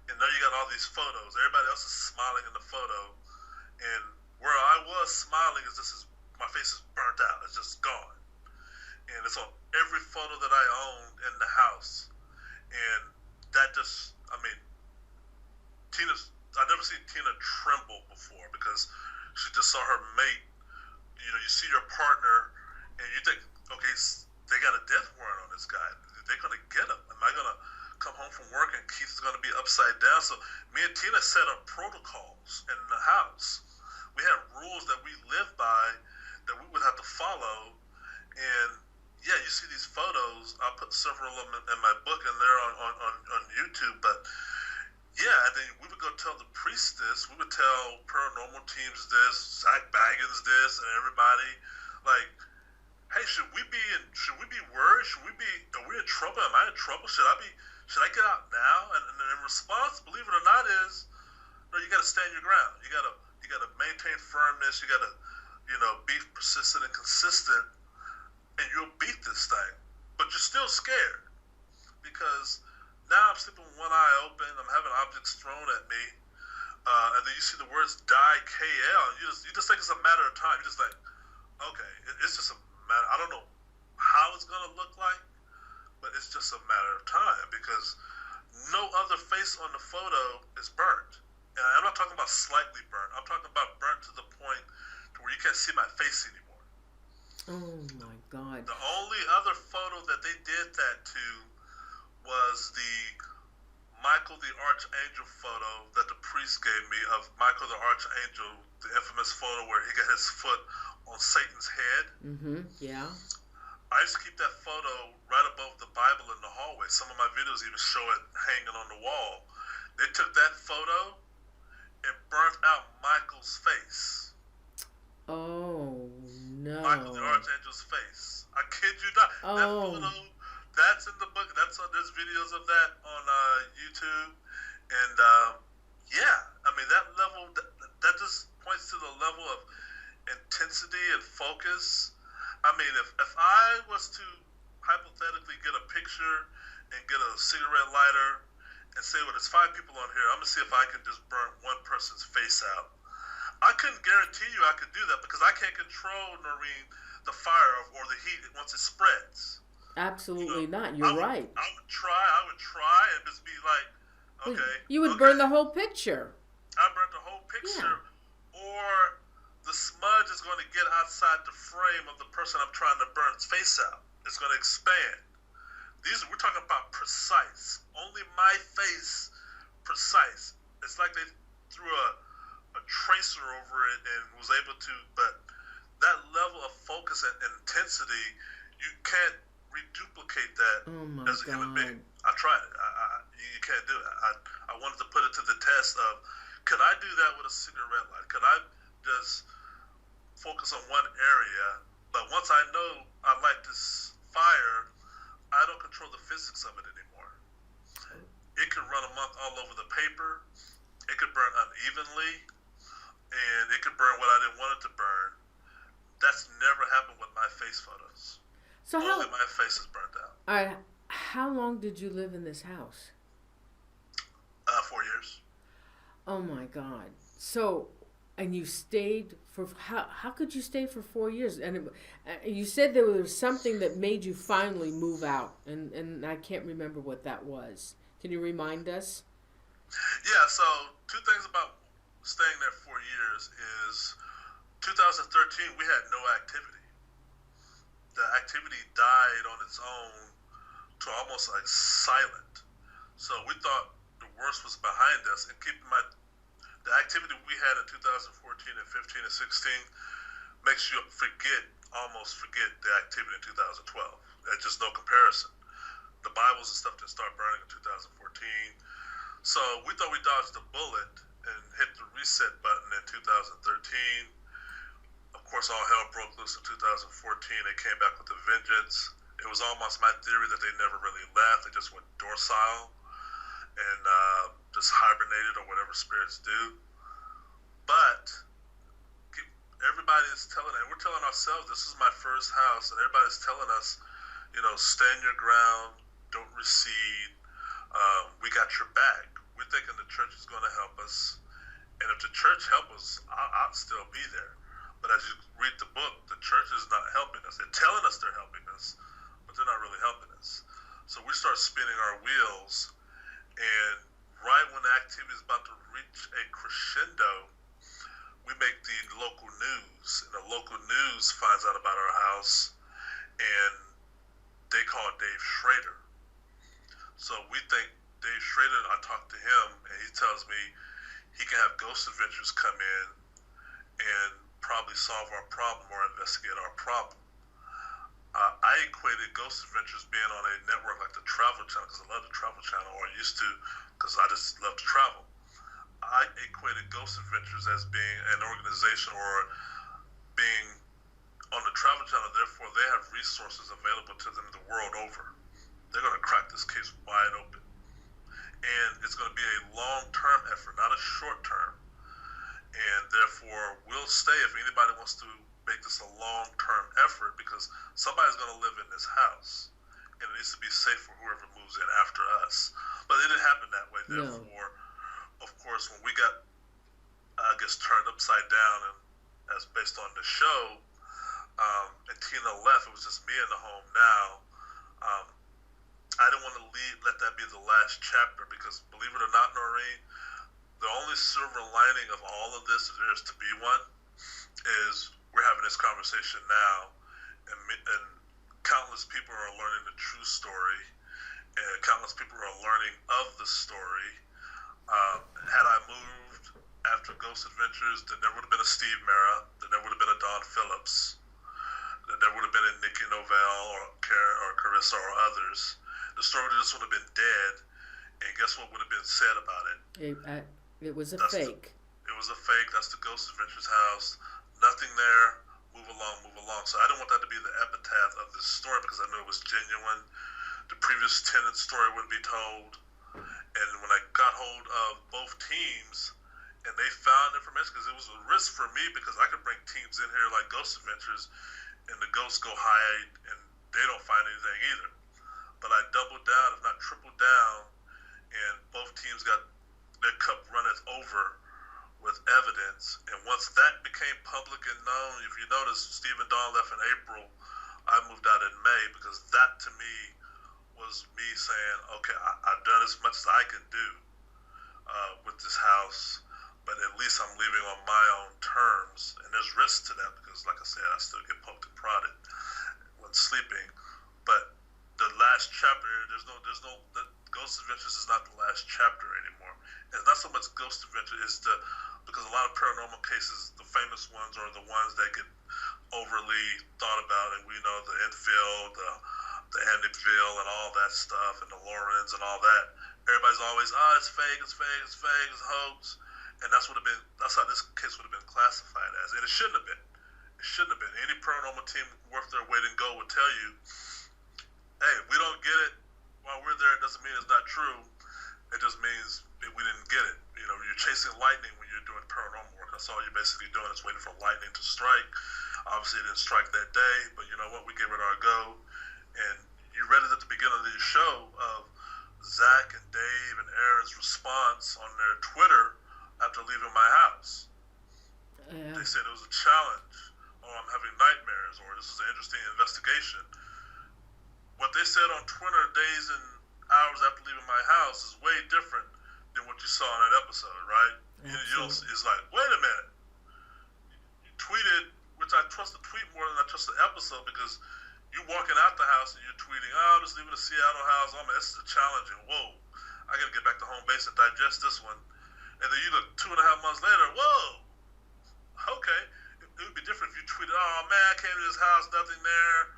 and now you got all these photos. Everybody else is smiling in the photo, and where I was smiling my face is burnt out. It's just gone. And it's on every photo that I own in the house. And that just, I mean, I've never seen Tina tremble before because she just saw her mate. You know, you see your partner and you think, okay, they got a death warrant on this guy. They're going to get him. Am I going to come home from work and Keith's going to be upside down? So me and Tina set up protocols in the house. We had rules that we lived by that we would have to follow. And yeah, you see these photos. I'll put several of them in my book and they're on YouTube. But yeah, and then we would go tell the priest this. We would tell paranormal teams this, Zak Bagans this, and everybody. Like, hey, should we be worried? Are we in trouble? Am I in trouble? Should I get out now? And the response, believe it or not, is no. You got to stand your ground. You got to maintain firmness. You got to, be persistent and consistent. And you'll beat this thing, but you're still scared because now I'm sleeping with one eye open. I'm having objects thrown at me, and then you see the words "die KL." You just think it's a matter of time. You're just like, okay, it's just a matter. I don't know how it's gonna look like, but it's just a matter of time because no other face on the photo is burnt. And I'm not talking about slightly burnt. I'm talking about burnt to the point to where you can't see my face anymore. Oh my God. The only other photo that they did that to was the Michael the Archangel photo that the priest gave me of Michael the Archangel, the infamous photo where he got his foot on Satan's head. Mm-hmm, yeah. I used to keep that photo right above the Bible in the hallway. Some of my videos even show it hanging on the wall. They took that photo and burnt out Michael's face. Oh, no. Michael the Archangel's face. I kid you not. Oh. That photo, that's in the book. There's videos of that on YouTube. And, yeah, I mean, that level, that just points to the level of intensity and focus. I mean, if I was to hypothetically get a picture and get a cigarette lighter and say, well, there's 5 people on here, I'm going to see if I can just burn one person's face out. I couldn't guarantee you I could do that because I can't control, Norene, the fire or the heat once it spreads. Absolutely not. You're right. I would try and just be like, okay. You would burn the whole picture. I burn the whole picture. Yeah. Or the smudge is going to get outside the frame of the person I'm trying to burn's face out. It's going to expand. We're talking about precise. Only my face, precise. It's like they threw a tracer over it and was able to, but that level of focus and intensity, you can't reduplicate that as a human being. I tried it. You can't do it. I wanted to put it to the test of, could I do that with a cigarette lighter? Could I just focus on one area, but once I know I like this fire, I don't control the physics of it anymore. It could run amok all over the paper. It could burn unevenly. And it could burn what I didn't want it to burn. That's never happened with my face photos. So only my face is burnt out. All right. How long did you live in this house? 4 years. Oh my God. So And you stayed for how could you stay for 4 years? And you said there was something that made you finally move out, and I can't remember what that was. Can you remind us? Yeah. So 2 things about staying there 4 years is 2013 we had no activity. The activity died on its own to almost like silent. So we thought the worst was behind us. And keep in mind, the activity we had in 2014 and 15 and 16 makes you almost forget the activity in 2012. There's just no comparison. The Bibles and stuff didn't start burning in 2014. So we thought we dodged a bullet and hit the reset button in 2013. Of course, all hell broke loose in 2014. They came back with a vengeance. It was almost my theory that they never really left. They just went docile and just hibernated or whatever spirits do. But everybody is telling, and we're telling ourselves, this is my first house, and everybody's telling us, stand your ground, don't recede. We got your back. We're thinking the church is going to help us, and if the church helps us, I'll still be there. But as you read the book, the church is not helping us. They're telling us they're helping us, but they're not really helping us. So we start spinning our wheels, and right when the activity is about to reach a crescendo, we make the local news, and the local news finds out about our house, and they call Dave Schrader. So we think Dave Schrader, I talked to him, and he tells me he can have Ghost Adventures come in and probably solve our problem or investigate our problem. I equated Ghost Adventures being on a network like the Travel Channel, because I love the Travel Channel, or I used to, because I just love to travel. I equated Ghost Adventures as being an organization or being on the Travel Channel, therefore they have resources available to them the world over. They're going to crack this case wide open. And it's going to be a long-term effort, not a short-term. And therefore, we'll stay if anybody wants to make this a long-term effort, because somebody's going to live in this house. And it needs to be safe for whoever moves in after us. But it didn't happen that way. Therefore, of course, when we got, I guess, turned upside down, and as based on the show, and Tina left, it was just me in the home now. I didn't want to let that be the last chapter, because believe it or not, Norene, the only silver lining of all of this, if there is to be one, is we're having this conversation now, and countless people are learning the true story, and countless people are learning of the story. Had I moved after Ghost Adventures, there never would have been a Steve Mera, there never would have been a Don Phillips, there never would have been a Nikki Novell or Carissa or others. The story just would have been dead, and guess what would have been said about it? It was a fake. It was a fake. That's the Ghost Adventures house. Nothing there. Move along, move along. So I didn't want that to be the epitaph of this story, because I knew it was genuine. The previous tenant story wouldn't be told. And when I got hold of both teams, and they found information, because it was a risk for me, because I could bring teams in here like Ghost Adventures, and the ghosts go hide, and they don't find anything either. But I doubled down, if not tripled down, and both teams got their cup runneth over with evidence. And once that became public and known, if you notice, Steve and Dawn left in April, I moved out in May, because that to me was me saying, okay, I've done as much as I can do with this house, but at least I'm leaving on my own terms. And there's risk to that, because like I said, I still get poked and prodded when sleeping. But the last chapter, there's no Ghost Adventures is not the last chapter anymore. And it's not so much Ghost Adventures, because a lot of paranormal cases, the famous ones are the ones that get overly thought about, and we know the Enfield, the Amityville, and all that stuff, and the Lorens and all that. Everybody's always, it's fake, it's a hoax, and that's how this case would have been classified as, and it shouldn't have been. It shouldn't have been. Any paranormal team worth their weight in gold would tell you, hey, if we don't get it while we're there, it doesn't mean it's not true. It just means we didn't get it. You're chasing lightning when you're doing paranormal work. That's all you're basically doing, is waiting for lightning to strike. Obviously, it didn't strike that day, but you know what? We gave it our go. And you read it at the beginning of the show of Zach and Dave and Aaron's response on their Twitter after leaving my house. Yeah. They said it was a challenge, or I'm having nightmares, or this is an interesting investigation. What they said on Twitter days and hours after leaving my house is way different than what you saw in that episode, right? It's like, wait a minute. You tweeted, which I trust the tweet more than I trust the episode, because you walking out the house and you're tweeting, oh, I'm just leaving the Seattle house. Oh man, this is a challenge. And whoa, I got to get back to home base and digest this one. And then you look 2.5 months later, whoa, okay. It would be different if you tweeted, oh man, I came to this house, nothing there,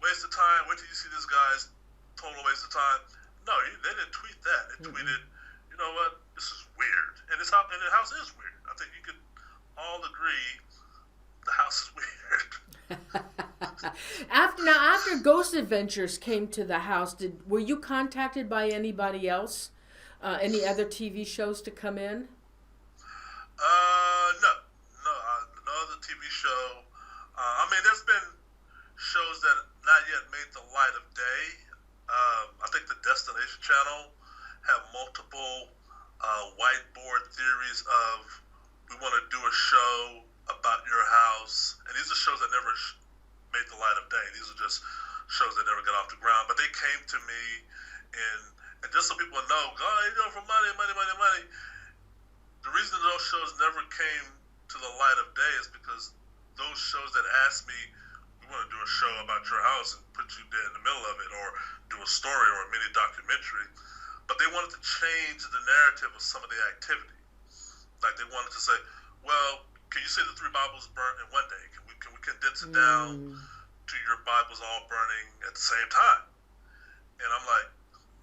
waste of time. Wait till you see this guy's total waste of time. No, they didn't tweet that. They tweeted, you know what, this is weird. And the house is weird. I think you could all agree the house is weird. After Ghost Adventures came to the house, were you contacted by anybody else? Any other TV shows to come in? No other TV show. I mean, there's been shows that not yet made the light of day. I think the Destination Channel have multiple whiteboard theories of, we want to do a show about your house, and these are shows that never made the light of day. These are just shows that never got off the ground, but they came to me, and just so people know, for money. The reason those shows never came to the light of day is because those shows that asked me, we want to do a show about your house and put you dead in the middle of it, or do a story or a mini documentary, but they wanted to change the narrative of some of the activity. Like they wanted to say, well, can you say the 3 Bibles burnt in one day? Can we condense it down to your Bibles all burning at the same time? And I'm like,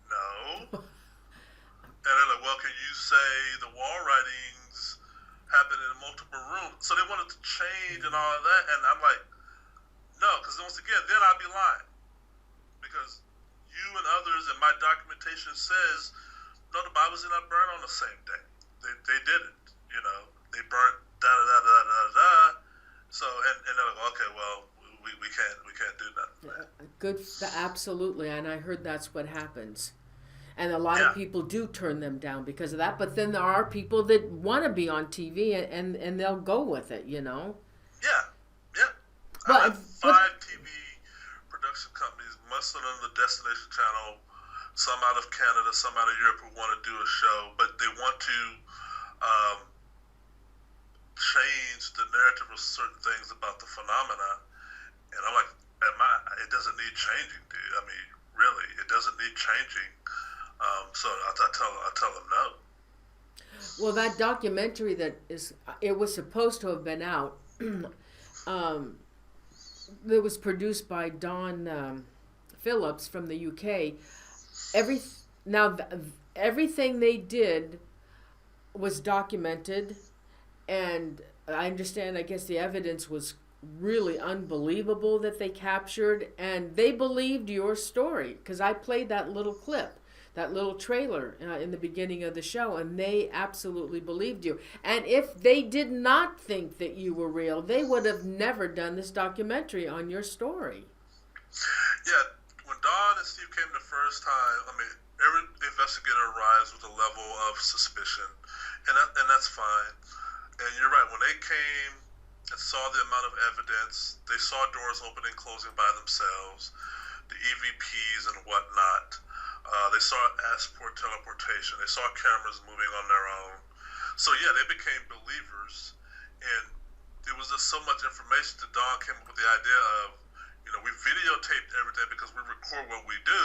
no. And they're like, well, can you say the wall writings happened in multiple rooms? So they wanted to change and all of that. And I'm like, no, because once again, then I'd be lying. Because you and others and my documentation says, no, the Bibles did not burn on the same day. They didn't, you know. They burnt da-da-da-da-da-da. So, and they're like, okay, well, we can't do that. Good, absolutely, and I heard that's what happens. And a lot of people do turn them down because of that, but then there are people that want to be on TV and they'll go with it, you know? Yeah. Well, I have 5 TV production companies, most of them the Destination Channel, some out of Canada, some out of Europe, who want to do a show, but they want to change the narrative of certain things about the phenomena. And I'm like, it doesn't need changing, dude. I mean, really, it doesn't need changing. So I tell them no. Well, that documentary it was supposed to have been out. It was produced by Don Phillips from the UK. Everything they did was documented, and I understand, I guess the evidence was really unbelievable that they captured, and they believed your story because I played that little clip, that little trailer in the beginning of the show, and they absolutely believed you. And if they did not think that you were real, they would have never done this documentary on your story. Yeah, when Don and Steve came the first time, I mean, every investigator arrives with a level of suspicion, and that's fine. And you're right, when they came and saw the amount of evidence, they saw doors opening and closing by themselves, the EVPs and whatnot. They saw passport teleportation. They saw cameras moving on their own. So yeah, they became believers. And there was just so much information that Don came up with the idea of, you know, we videotaped everything because we record what we do.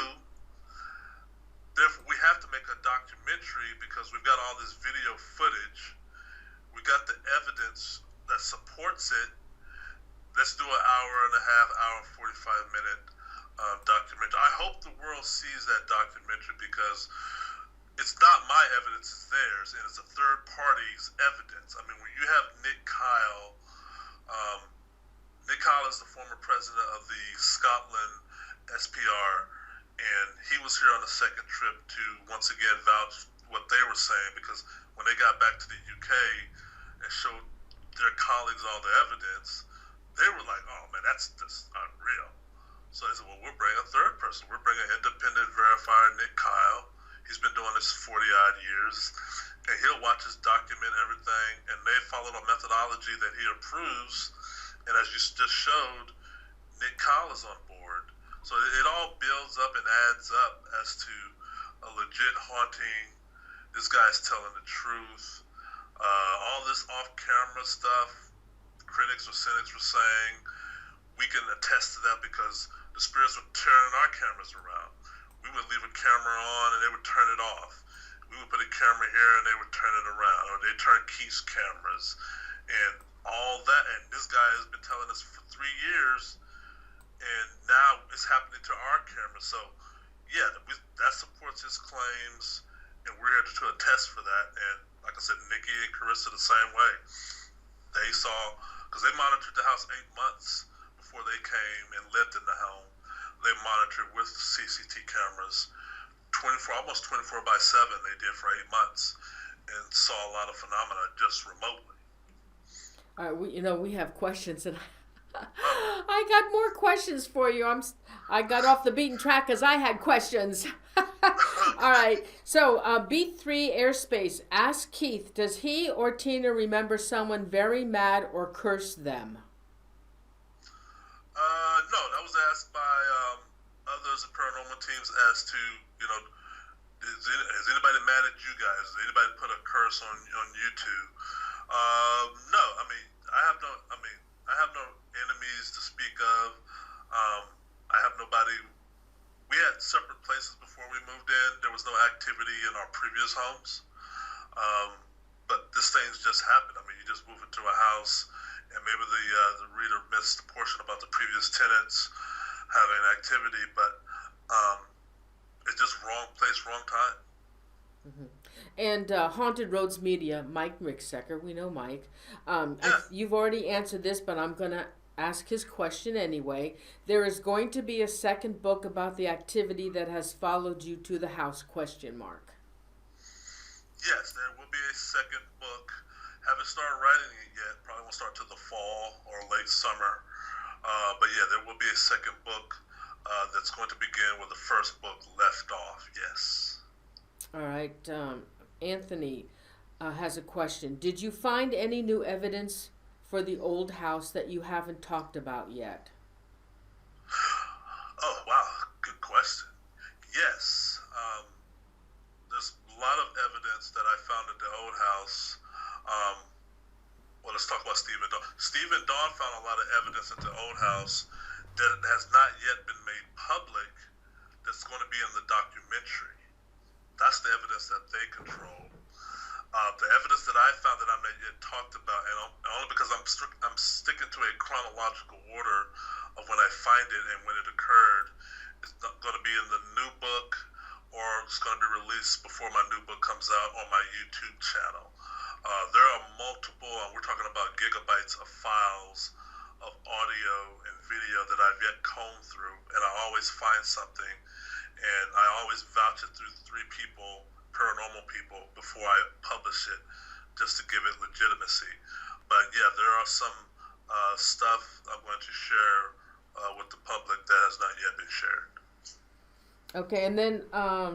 Therefore, we have to make a documentary because we've got all this video footage. We got the evidence that supports it. Let's do an hour and a half, hour 45-minute documentary. I hope the world sees that documentary because it's not my evidence, it's theirs, and it's a third party's evidence. I mean, when you have Nick Kyle is the former president of the Scotland SPR, and he was here on the second trip to once again vouch what they were saying, because when they got back to the UK and showed their colleagues all the evidence, they were like, oh man, that's just unreal. So they said, well, we'll bring a third person. We'll bring an independent verifier, Nick Kyle. He's been doing this 40-odd years. and he'll watch us document everything, and they follow the methodology that he approves. And as you just showed, Nick Kyle is on board. So it all builds up and adds up as to a legit haunting. This guy's telling the truth. All this off-camera stuff, critics or cynics were saying, we can attest to that because the spirits were turning our cameras around. We would leave a camera on and they would turn it off. We would put a camera here and they would turn it around, or they turn Keith's cameras and all that. And this guy has been telling us for 3 years, and now it's happening to our cameras. So yeah, that supports his claims, and we're here to attest for that. And like I said, Nikki and Carissa the same way. They saw, because they monitored the house 8 months before they came and lived in the home. They monitored with CCT cameras, almost 24/7 they did for 8 months, and saw a lot of phenomena just remotely. All right, we have questions, and I got more questions for you. I got off the beaten track because I had questions. All right, so B3 Airspace asked Keith, does he or Tina remember someone very mad or curse them? No, that was asked by others of paranormal teams as to, is anybody mad at you guys? Does anybody put a curse on you two? No, I have no enemies to speak of. I have nobody. We had separate places before we moved in. There was no activity in our previous homes. But this thing's just happened. You just move into a house, and maybe the reader missed the portion about the previous tenants having activity, but it's just wrong place, wrong time. Mm-hmm. And Haunted Roads Media, Mike Ricksecker, we know Mike. You've already answered this, but I'm going to ask his question anyway. There is going to be a second book about the activity that has followed you to the house, ? Yes, there will be a second book. Haven't started writing it yet. Probably won't start till the fall or late summer. But yeah, there will be a second book that's going to begin where the first book left off. Yes. All right. Anthony has a question. Did you find any new evidence for the old house that you haven't talked about yet? Oh, wow. Good question. Yes. There's a lot of evidence that I found at the old house. Well, let's talk about Steve and Dawn. Steve and Dawn found a lot of evidence at the old house that has not yet been made public that's going to be in the documentary. That's the evidence that they control. The evidence that I found that I'm not yet talked about, and only because I'm sticking to a chronological order of when I find it and when it occurred, it's not going to be in the new book, or it's going to be released before my new book comes out on my YouTube channel. There are multiple, we're talking about gigabytes of files of audio and video that I've yet combed through, and I always find something, and I always vouch it through 3 people, paranormal people, before I publish it, just to give it legitimacy. But yeah, there are some stuff I'm going to share with the public that has not yet been shared. Okay, and then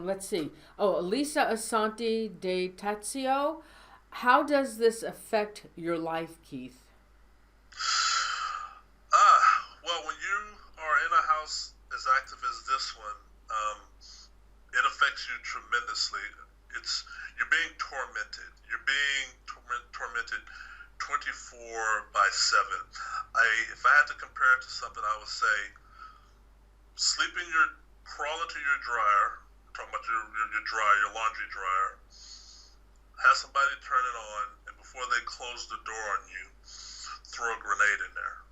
let's see. Oh, Elisa Asante de Tazio, how does this affect your life, Keith? Well, when you are in a house as active as this one, it affects you tremendously. You're being tormented. You're being tormented 24/7. If I had to compare it to something, I would say crawl into your dryer, talking about your dryer, your laundry dryer, have somebody turn it on, and before they close the door on you, throw a grenade in there.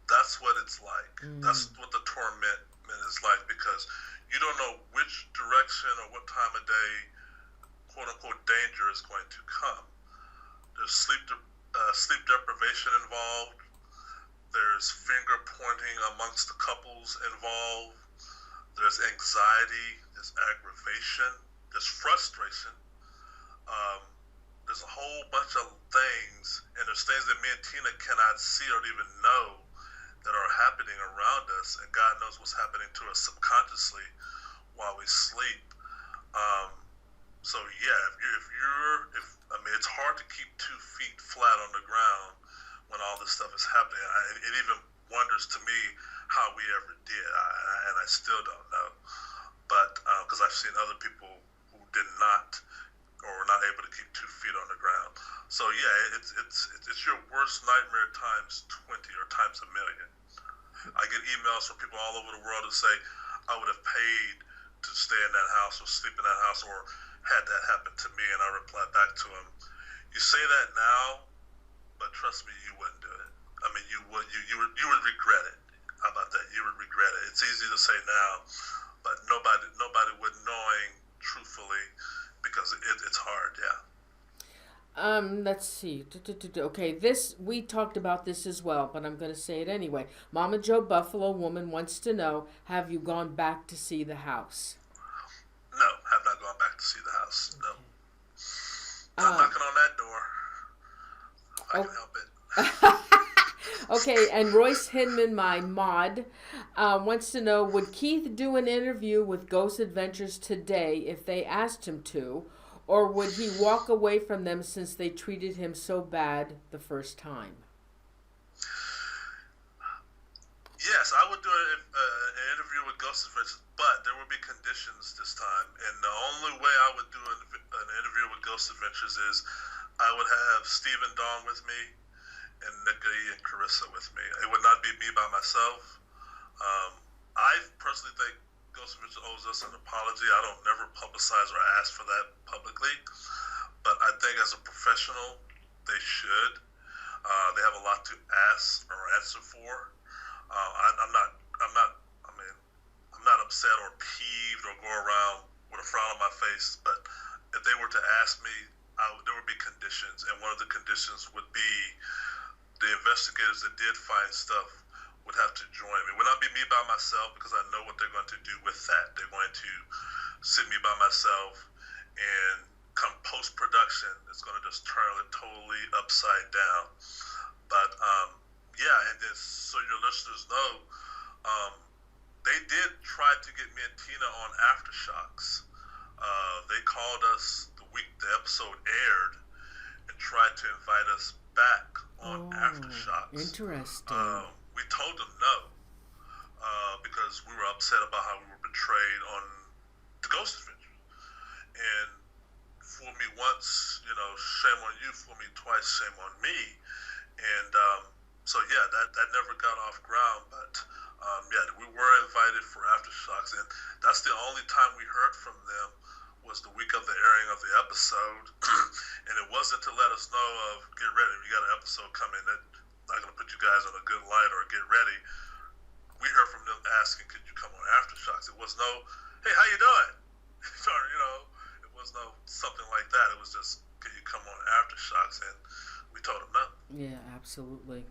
That's what it's like. That's what the torment is like, because you don't know which direction or what time of day, quote-unquote, danger is going to come. There's sleep deprivation involved. There's finger pointing amongst the couples involved. There's anxiety. There's aggravation. There's frustration. There's a whole bunch of things, and there's things that me and Tina cannot see or even know that are happening around us, and God knows what's happening to us subconsciously while we sleep. So yeah, I mean, it's hard to keep 2 feet flat on the ground when all this stuff is happening. It even wonders to me how we ever did, and I still don't know. But because I've seen other people who did not or were not able to keep 2 feet on the ground. So yeah, it's your worst nightmare times 20 or times a million. I get emails from people all over the world who say, I would have paid to stay in that house or sleep in that house or had that happen to me, and I reply back to them, you say that now, but trust me, you wouldn't do it. I mean, you would regret it. How about that? You would regret it. It's easy to say now, but nobody would, knowing truthfully, because it's hard, yeah. Let's see. Okay, we talked about this as well, but I'm going to say it anyway. Mama Joe Buffalo Woman wants to know, have you gone back to see the house? No, have not gone back to see the house. No. I'm knocking on that door. If I can help it. Okay, and Royce Hinman, my mod, wants to know, would Keith do an interview with Ghost Adventures today if they asked him to, or would he walk away from them since they treated him so bad the first time? Yes, I would do an interview with Ghost Adventures, but there would be conditions this time. And the only way I would do an interview with Ghost Adventures is I would have Steve and Dawn with me and Nikki and Carissa with me. It would not be me by myself. I personally think Ghost Adventures owes us an apology. I don't never publicize or ask for that publicly, but I think as a professional, they should. They have a lot to ask or answer for. I'm not upset or peeved or go around with a frown on my face, but if they were to ask me, there would be conditions, and one of the conditions would be the investigators that did find stuff would have to join me. It would not be me by myself, because I know what they're going to do with that. They're going to sit me by myself, and come post-production, it's going to just turn it totally upside down. But yeah, and then so your listeners know, they did try to get me and Tina on Aftershocks. They called us the week the episode aired and tried to invite us back on Aftershocks. Interesting. We told them no, because we were upset about how we were betrayed on the Ghost Adventures. And fool me once, shame on you. Fool me twice, shame on me. And so yeah, that never got off ground. But yeah, we were invited for Aftershocks, and that's the only time we heard from them was the week of the airing of the episode. And it wasn't to let us know of, get ready, we got an episode coming that not going to put you guys on a good light or get ready. We heard from them asking, could you come on Aftershocks? It was no, hey, how you doing? It was no something like that. It was just, could you come on Aftershocks? And we told them no. Yeah, absolutely.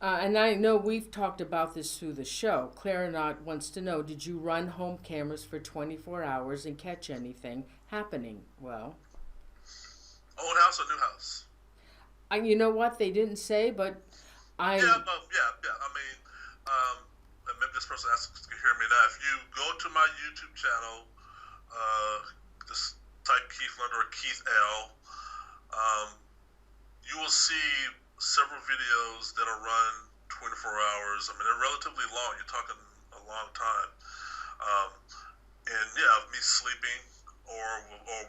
And I know we've talked about this through the show. Clarinet wants to know, did you run home cameras for 24 hours and catch anything happening? Well, old house or new house? You know what? They didn't say, but I... Yeah. I mean, maybe this person can hear me now. If you go to my YouTube channel, just type Keith Linder or Keith L, you will see several videos that are run 24 hours. I mean, they're relatively long. You're talking a long time. And yeah, of me sleeping, or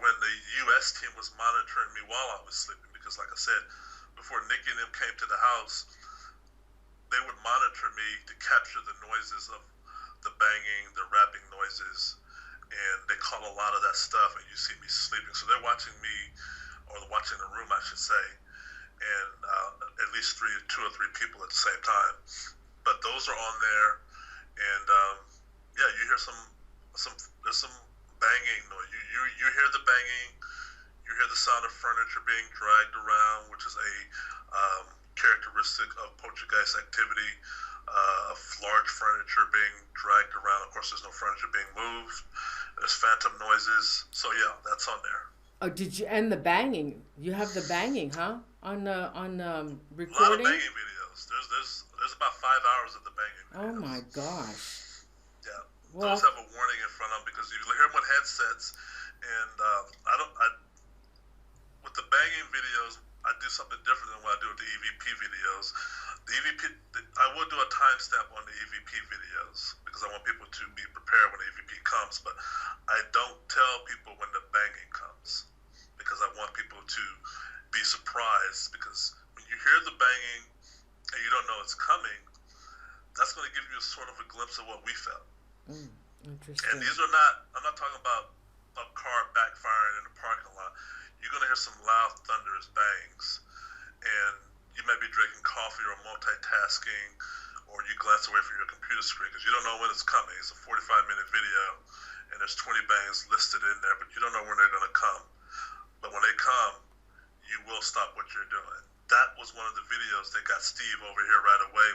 when the U.S. team was monitoring me while I was sleeping, because like I said, before Nikki and them came to the house, they would monitor me to capture the noises of the banging, the rapping noises, and they caught a lot of that stuff, and you see me sleeping. So they're watching me, or watching the room, I should say, and at least two or three people at the same time. But those are on there, and yeah, you hear there's some banging noise. You hear the banging, you hear the sound of furniture being dragged around, which is a characteristic of Poltergeist activity, of large furniture being dragged around. Of course, there's no furniture being moved. There's phantom noises. So yeah, that's on there. Oh, did you? And the banging. You have the banging, huh? On recording. A lot of banging videos. There's about 5 hours of the banging videos. Oh my gosh. Yeah. Well, those have a warning in front of them, because you hear them with headsets, And with the banging videos, I do something different than what I do with the EVP videos. I will do a timestamp on the EVP videos because I want people to be prepared when the EVP comes, but I don't tell people when the banging comes because I want people to be surprised, because when you hear the banging and you don't know it's coming, that's going to give you a sort of a glimpse of what we felt. Interesting. And I'm not talking about a car backfiring in the parking lot. You're going to hear some loud, thunderous bangs. And you may be drinking coffee or multitasking, or you glance away from your computer screen because you don't know when it's coming. It's a 45-minute video, and there's 20 bangs listed in there, but you don't know when they're going to come. But when they come, you will stop what you're doing. That was one of the videos that got Steve over here right away.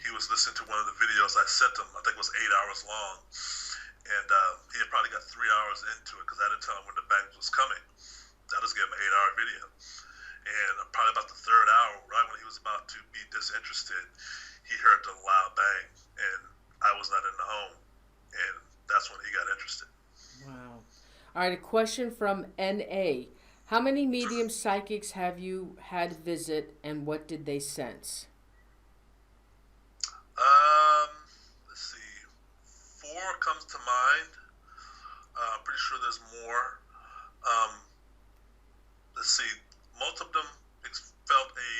He was listening to one of the videos I sent him. I think it was 8 hours long. And he had probably got 3 hours into it because I didn't tell him when the bang was coming. I just gave him an 8-hour video. And probably about the third hour, right when he was about to be disinterested, he heard the loud bang. And I was not in the home. And that's when he got interested. Wow. All right, a question from N.A. How many medium psychics have you had visit, and what did they sense? Let's see. 4 comes to mind. I'm pretty sure there's more. Let's see. Most of them felt a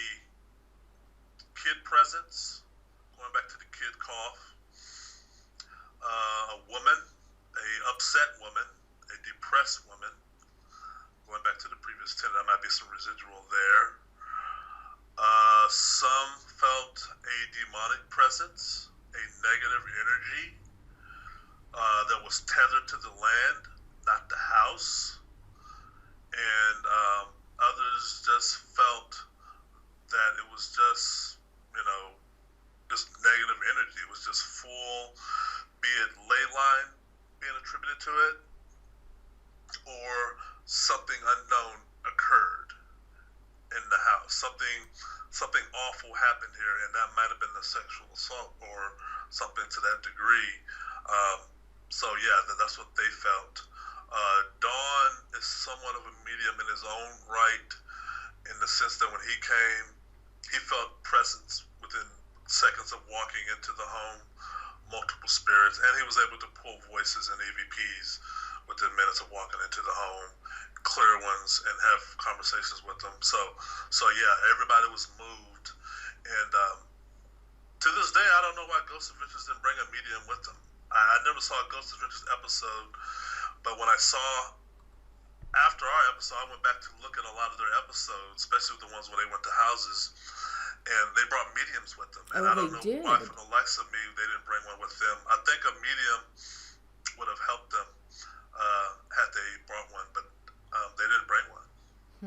kid presence, going back to the kid cough. A woman, a upset woman, a depressed woman. Going back to the previous 10, there might be some residual there. Some felt a demonic presence, a negative energy that was tethered to the land, not the house. And others just felt that it was just, just negative energy. It was just full, be it ley line being attributed to it, or something unknown occurred in the house. Something awful happened here, and that might have been a sexual assault or something to that degree. So yeah, that's what they felt. Dawn is somewhat of a medium in his own right, in the sense that when he came, he felt presence within seconds of walking into the home, multiple spirits, and he was able to pull voices and EVPs within minutes of walking into the home, clear ones, and have conversations with them. So yeah, everybody was moved. And to this day, I don't know why Ghost Adventures didn't bring a medium with them. I never saw a Ghost Adventures episode, but when I saw, after our episode, I went back to look at a lot of their episodes, especially the ones where they went to houses, and they brought mediums with them. And I don't know why, for the likes of me, they didn't bring one with them. I think a medium would have helped them had they brought one, but they didn't bring one.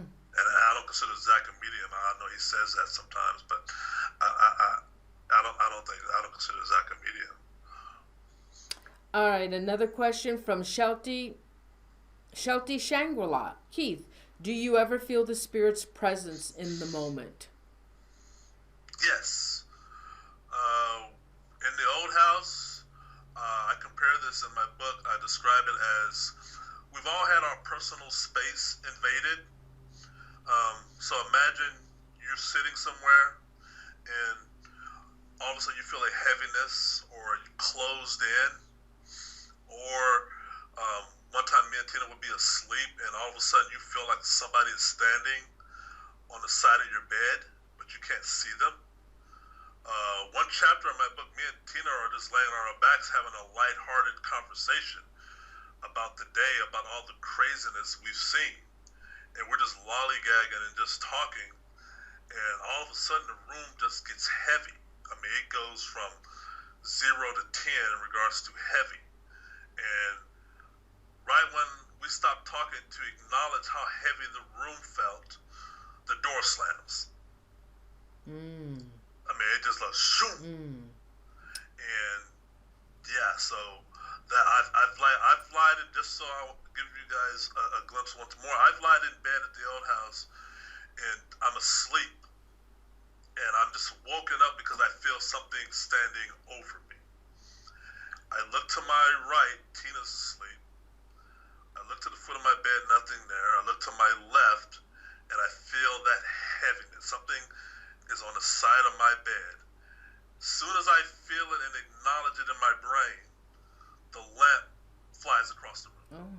And I don't consider Zak a medium. I know he says that sometimes, but I don't consider Zak a medium. All right, another question from Shelty Shangri-La. Keith, do you ever feel the spirit's presence in the moment? Yes. In the old house, I compare this in my book. I describe it as we've all had our personal space invaded. So imagine you're sitting somewhere and all of a sudden you feel a heaviness, or you're closed in, or one time me and Tina would be asleep and all of a sudden you feel like somebody is standing on the side of your bed, but you can't see them. One chapter in my book, me and Tina are just laying on our backs having a lighthearted conversation about the day, about all the craziness we've seen. And we're just lollygagging and just talking. And all of a sudden the room just gets heavy. I mean, it goes from 0 to 10 in regards to heavy. And right when we stop talking to acknowledge how heavy the room felt, the door slams. I mean, it just like shoot. And yeah, so that I've lied in, just so I'll give you guys a glimpse once more. I've lied in bed at the old house, and I'm asleep, and I'm just woken up because I feel something standing over me. I look to my right, Tina's asleep. I I look to the foot of my bed, nothing there. I look to my left, and I feel that heaviness. Something is on the side of my bed. As soon as I feel it and acknowledge it in my brain, the lamp flies across the room. Oh,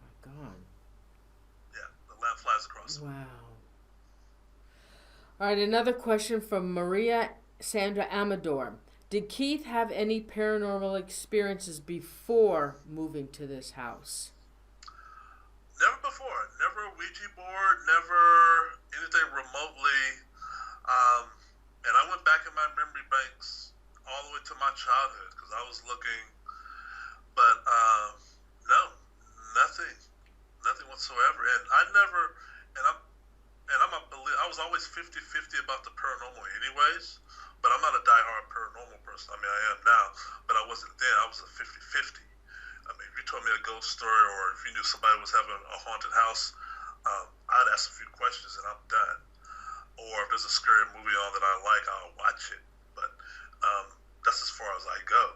my God. Yeah, the lamp flies across the room. Wow. All right, another question from Maria Sandra Amador. Did Keith have any paranormal experiences before moving to this house? Never before. Never a Ouija board, never anything remotely. And I went back in my memory banks all the way to my childhood because I was looking. But no, nothing whatsoever. And I never, I was always 50-50 about the paranormal anyways. But I'm not a diehard paranormal person. I mean, I am now, but I wasn't then. I was a 50-50. I mean, if you told me a ghost story or if you knew somebody was having a haunted house, I'd ask a few questions and I'm done. Or if there's a scary movie on that I like, I'll watch it. But that's as far as I go.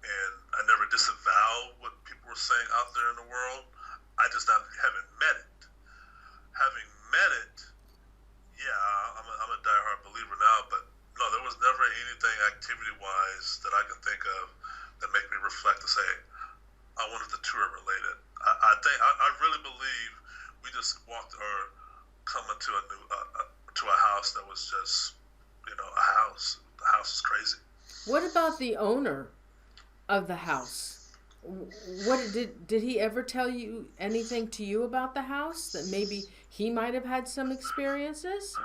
And I never disavow what people were saying out there in the world. I just haven't met it. Having met it, yeah, I'm a diehard believer now, but no, there was never anything activity-wise that I could think of that make me reflect and say, I wonder if the two are related. I really believe we just walked or come into to a house that was just, a house. The house is crazy. What about the owner of the house? What did he ever tell you anything to you about the house that maybe he might have had some experiences?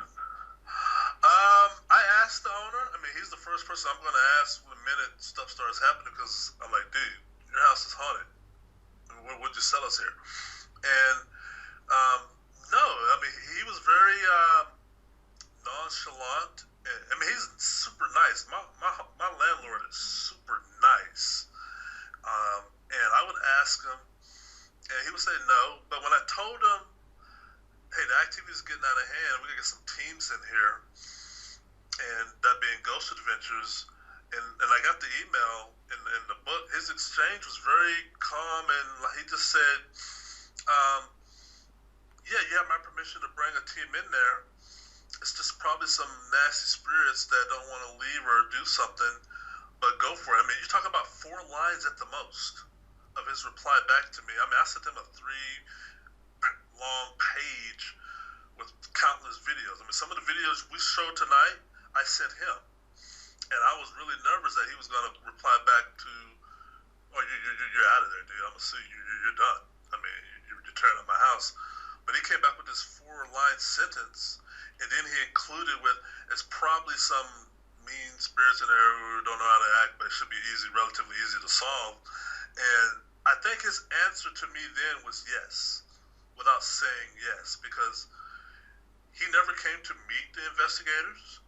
I asked the owner. I mean, he's the first person I'm going to ask the minute stuff starts happening because I'm like, dude, your house is haunted. Would you sell us here? And no, I mean, he was very nonchalant. I mean, he's super nice. My landlord is super nice. And I would ask him, and he would say no. But when I told him, hey, the activity is getting out of hand, we gotta get some teams in here, and that being Ghost Adventures, and I got the email in the book. His exchange was very calm, and he just said, yeah, you have my permission to bring a team in there. It's just probably some nasty spirits that don't want to leave or do something, but go for it. I mean, you're talking about 4 lines at the most of his reply back to me. I mean, I sent him a 3-long page with countless videos. I mean, some of the videos we showed tonight, I sent him. And I was really nervous that he was going to reply back to, oh, you're out of there, dude. I'm going to sue you. You're done. I mean, you're tearing up my house. But he came back with this 4-line sentence, and then he included with, it's probably some mean spirits in there who don't know how to act, but it should be relatively easy to solve. And I think his answer to me then was yes, without saying yes, because he never came to meet the investigators.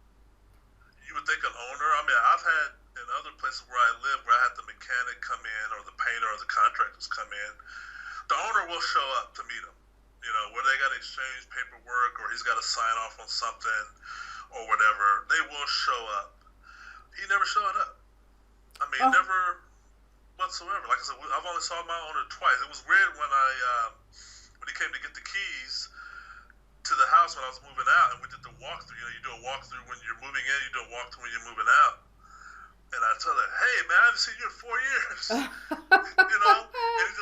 You would think an owner, I mean, I've had in other places where I live where I had the mechanic come in or the painter or the contractors come in, the owner will show up to meet him, where they got to exchange paperwork or he's got to sign off on something or whatever. They will show up. He never showed up. I mean, never whatsoever. Like I said, I've only saw my owner twice. It was weird when when he came to get the keys to the house when I was moving out, and we did the walkthrough. You do a walkthrough when you're moving in, you do a walkthrough when you're moving out. And I told her, hey man, I haven't seen you in 4 years. And it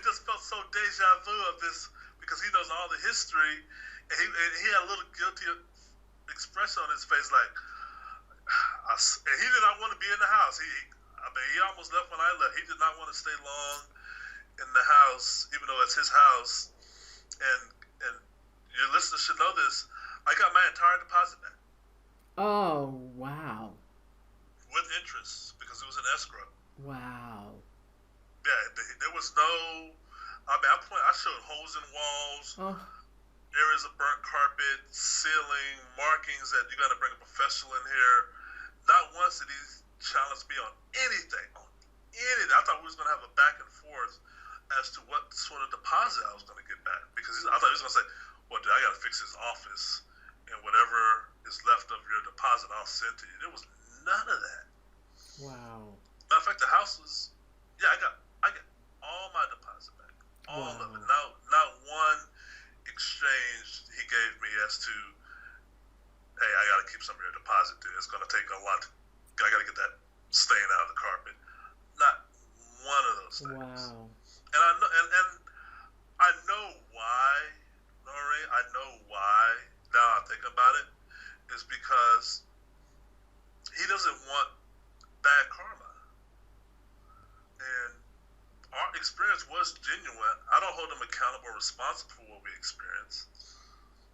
just felt so deja vu of this because he knows all the history, and he had a little guilty expression on his face, like, and he did not want to be in the house. He almost left when I left. He did not want to stay long in the house, even though it's his house. And your listeners should know this. I got my entire deposit back. Oh, wow. With interest, because it was an escrow. Wow. Yeah, there was no, I showed holes in walls, areas of burnt carpet, ceiling, markings that you got to bring a professional in here. Not once did he challenge me on anything. I thought we was going to have a back and forth as to what sort of deposit I was going to get back. Because I thought he was going to say, well, dude, I got to fix his office, and whatever is left of your deposit, I'll send to you. There was none of that. Wow. Matter of fact, the house was, I got all my deposit back. all of it. Not one exchange he gave me as to, hey, I got to keep some of your deposit, dude. It's going to take a lot. I got to get that stain out of the carpet. Not one of those things. Wow. And I know why, Norene. I know why. Now I think about it, is because he doesn't want bad karma. And our experience was genuine. I don't hold him accountable or responsible for what we experienced.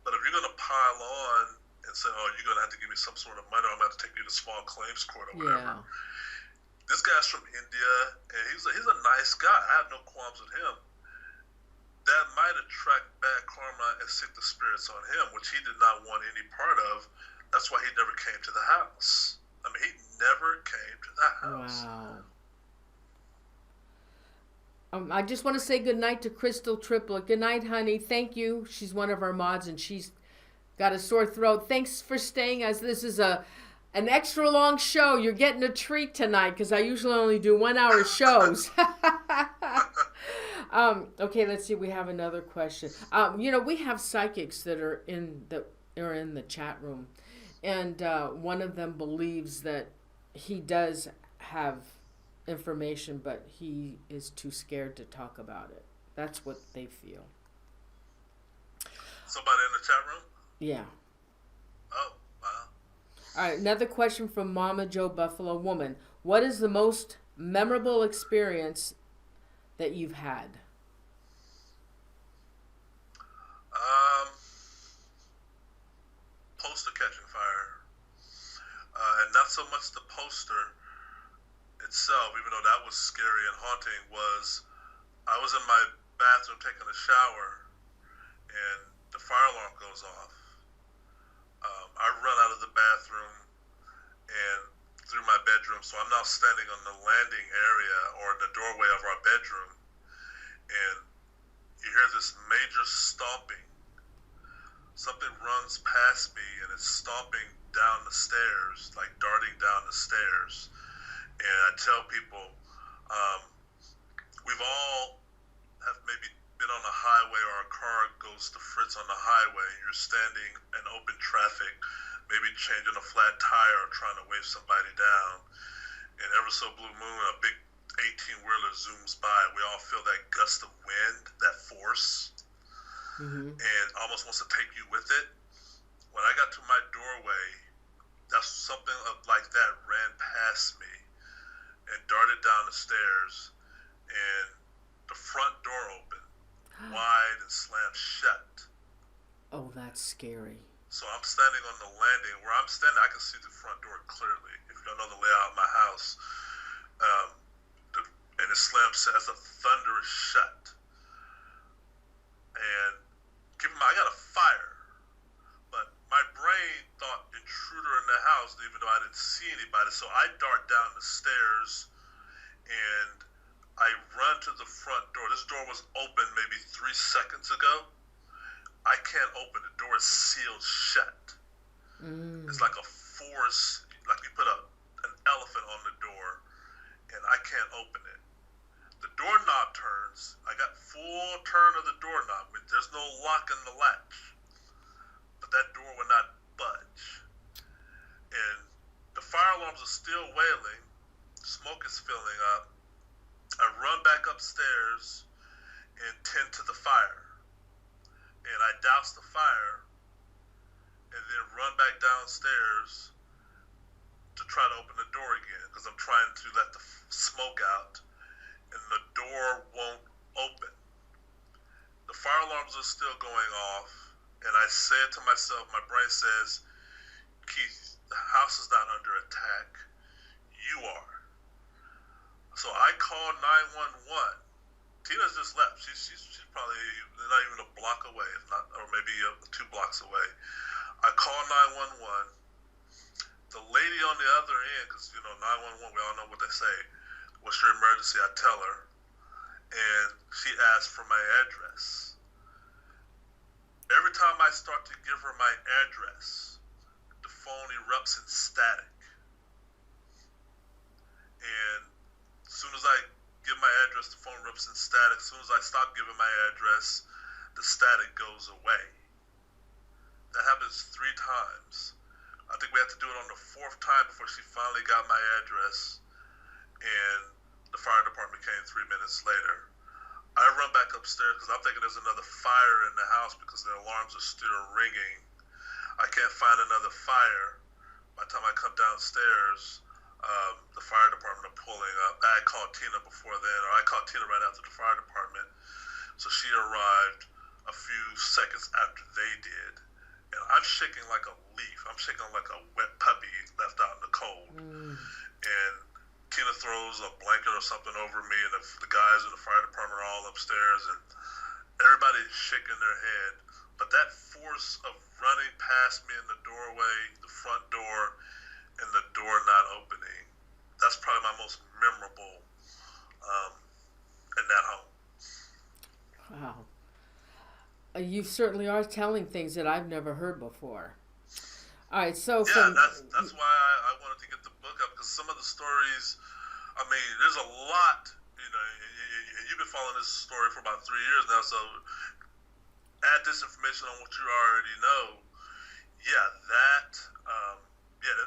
But if you're going to pile on and say, oh, you're going to have to give me some sort of money, or I'm going to have to take you to small claims court or whatever. Yeah. This guy's from India, and he's a nice guy. I have no qualms with him. That might attract bad karma and sick the spirits on him, which he did not want any part of. That's why he never came to the house. I mean, he never came to the house. Wow. I just want to say good night to Crystal Triplet. Good night, honey. Thank you. She's one of our mods, and she's got a sore throat. Thanks for staying, as this is an extra long show. You're getting a treat tonight, because I usually only do 1 hour shows. Okay, let's see. We have another question. We have psychics that are in the chat room, and one of them believes that he does have information, but he is too scared to talk about it. That's what they feel. Somebody in the chat room? Yeah. Oh, wow. All right, another question from Mama Joe Buffalo Woman. What is the most memorable experience that you've had? Poster catching fire. And not so much the poster itself, even though that was scary and haunting, was I was in my bathroom taking a shower, and the fire alarm goes off. I run out of the bathroom and through my bedroom, so I'm now standing on the landing area or the doorway of our bedroom, and you hear this major stomping. Something runs past me and it's stomping down the stairs, like darting down the stairs. And I tell people, we've all have maybe been on a highway or a car goes to fritz on the highway. You're standing in open traffic, maybe changing a flat tire or trying to wave somebody down. And ever so blue moon, a big 18-wheeler zooms by. We all feel that gust of wind, that force, and almost wants to take you with it. When I got to my doorway, that's something like that ran past me and darted down the stairs, and the front door opened wide and slammed shut. Oh, that's scary. So I'm standing on the landing. Where I'm standing, I can see the front door clearly. If you don't know the layout of my house, and it slams as a thunderous shut. And keep in mind, I got a fire, but my brain thought intruder in the house, even though I didn't see anybody. So I dart down the stairs, and I run to the front door. This door was open maybe 3 seconds ago. I can't open it. The door is sealed shut. It's like a force, like you put an elephant on the door, and I can't open it. The doorknob turns. I got full turn of the doorknob. There's no lock in the latch, but that door will not budge. And the fire alarms are still wailing. Smoke is filling up. I run back upstairs and tend to the fire. And I douse the fire and then run back downstairs to try to open the door again, because I'm trying to let the smoke out, and the door won't open. The fire alarms are still going off, and I said to myself, my brain says, Keith, the house is not under attack. You are. So I called 911. Tina's just left. She's probably not even a block away, if not, or maybe 2 blocks away. I called 911. The lady on the other end, because 911, we all know what they say. What's your emergency? I tell her, and she asked for my address. Every time I start to give her my address, the phone erupts in static. And as soon as I give my address, the phone rips in static. As soon as I stop giving my address, the static goes away. That happens 3 times. I think we had to do it on the 4th time before she finally got my address, and the fire department came 3 minutes later. I run back upstairs because I'm thinking there's another fire in the house because the alarms are still ringing. I can't find another fire. By the time I come downstairs, the fire department are pulling up. I had called Tina before then, or I called Tina right after the fire department. So she arrived a few seconds after they did. And I'm shaking like a leaf. I'm shaking like a wet puppy left out in the cold. And Tina throws a blanket or something over me, and the guys in the fire department are all upstairs, and everybody's shaking their head. But that force of running past me in the doorway, the front door, and the door not opening, that's probably my most memorable in that home. Wow. You certainly are telling things that I've never heard before. All right, so yeah, that's why I wanted to get the book up, because some of the stories, I mean, there's a lot, you know, and you've been following this story for about 3 years now, so add this information on what you already know. Yeah,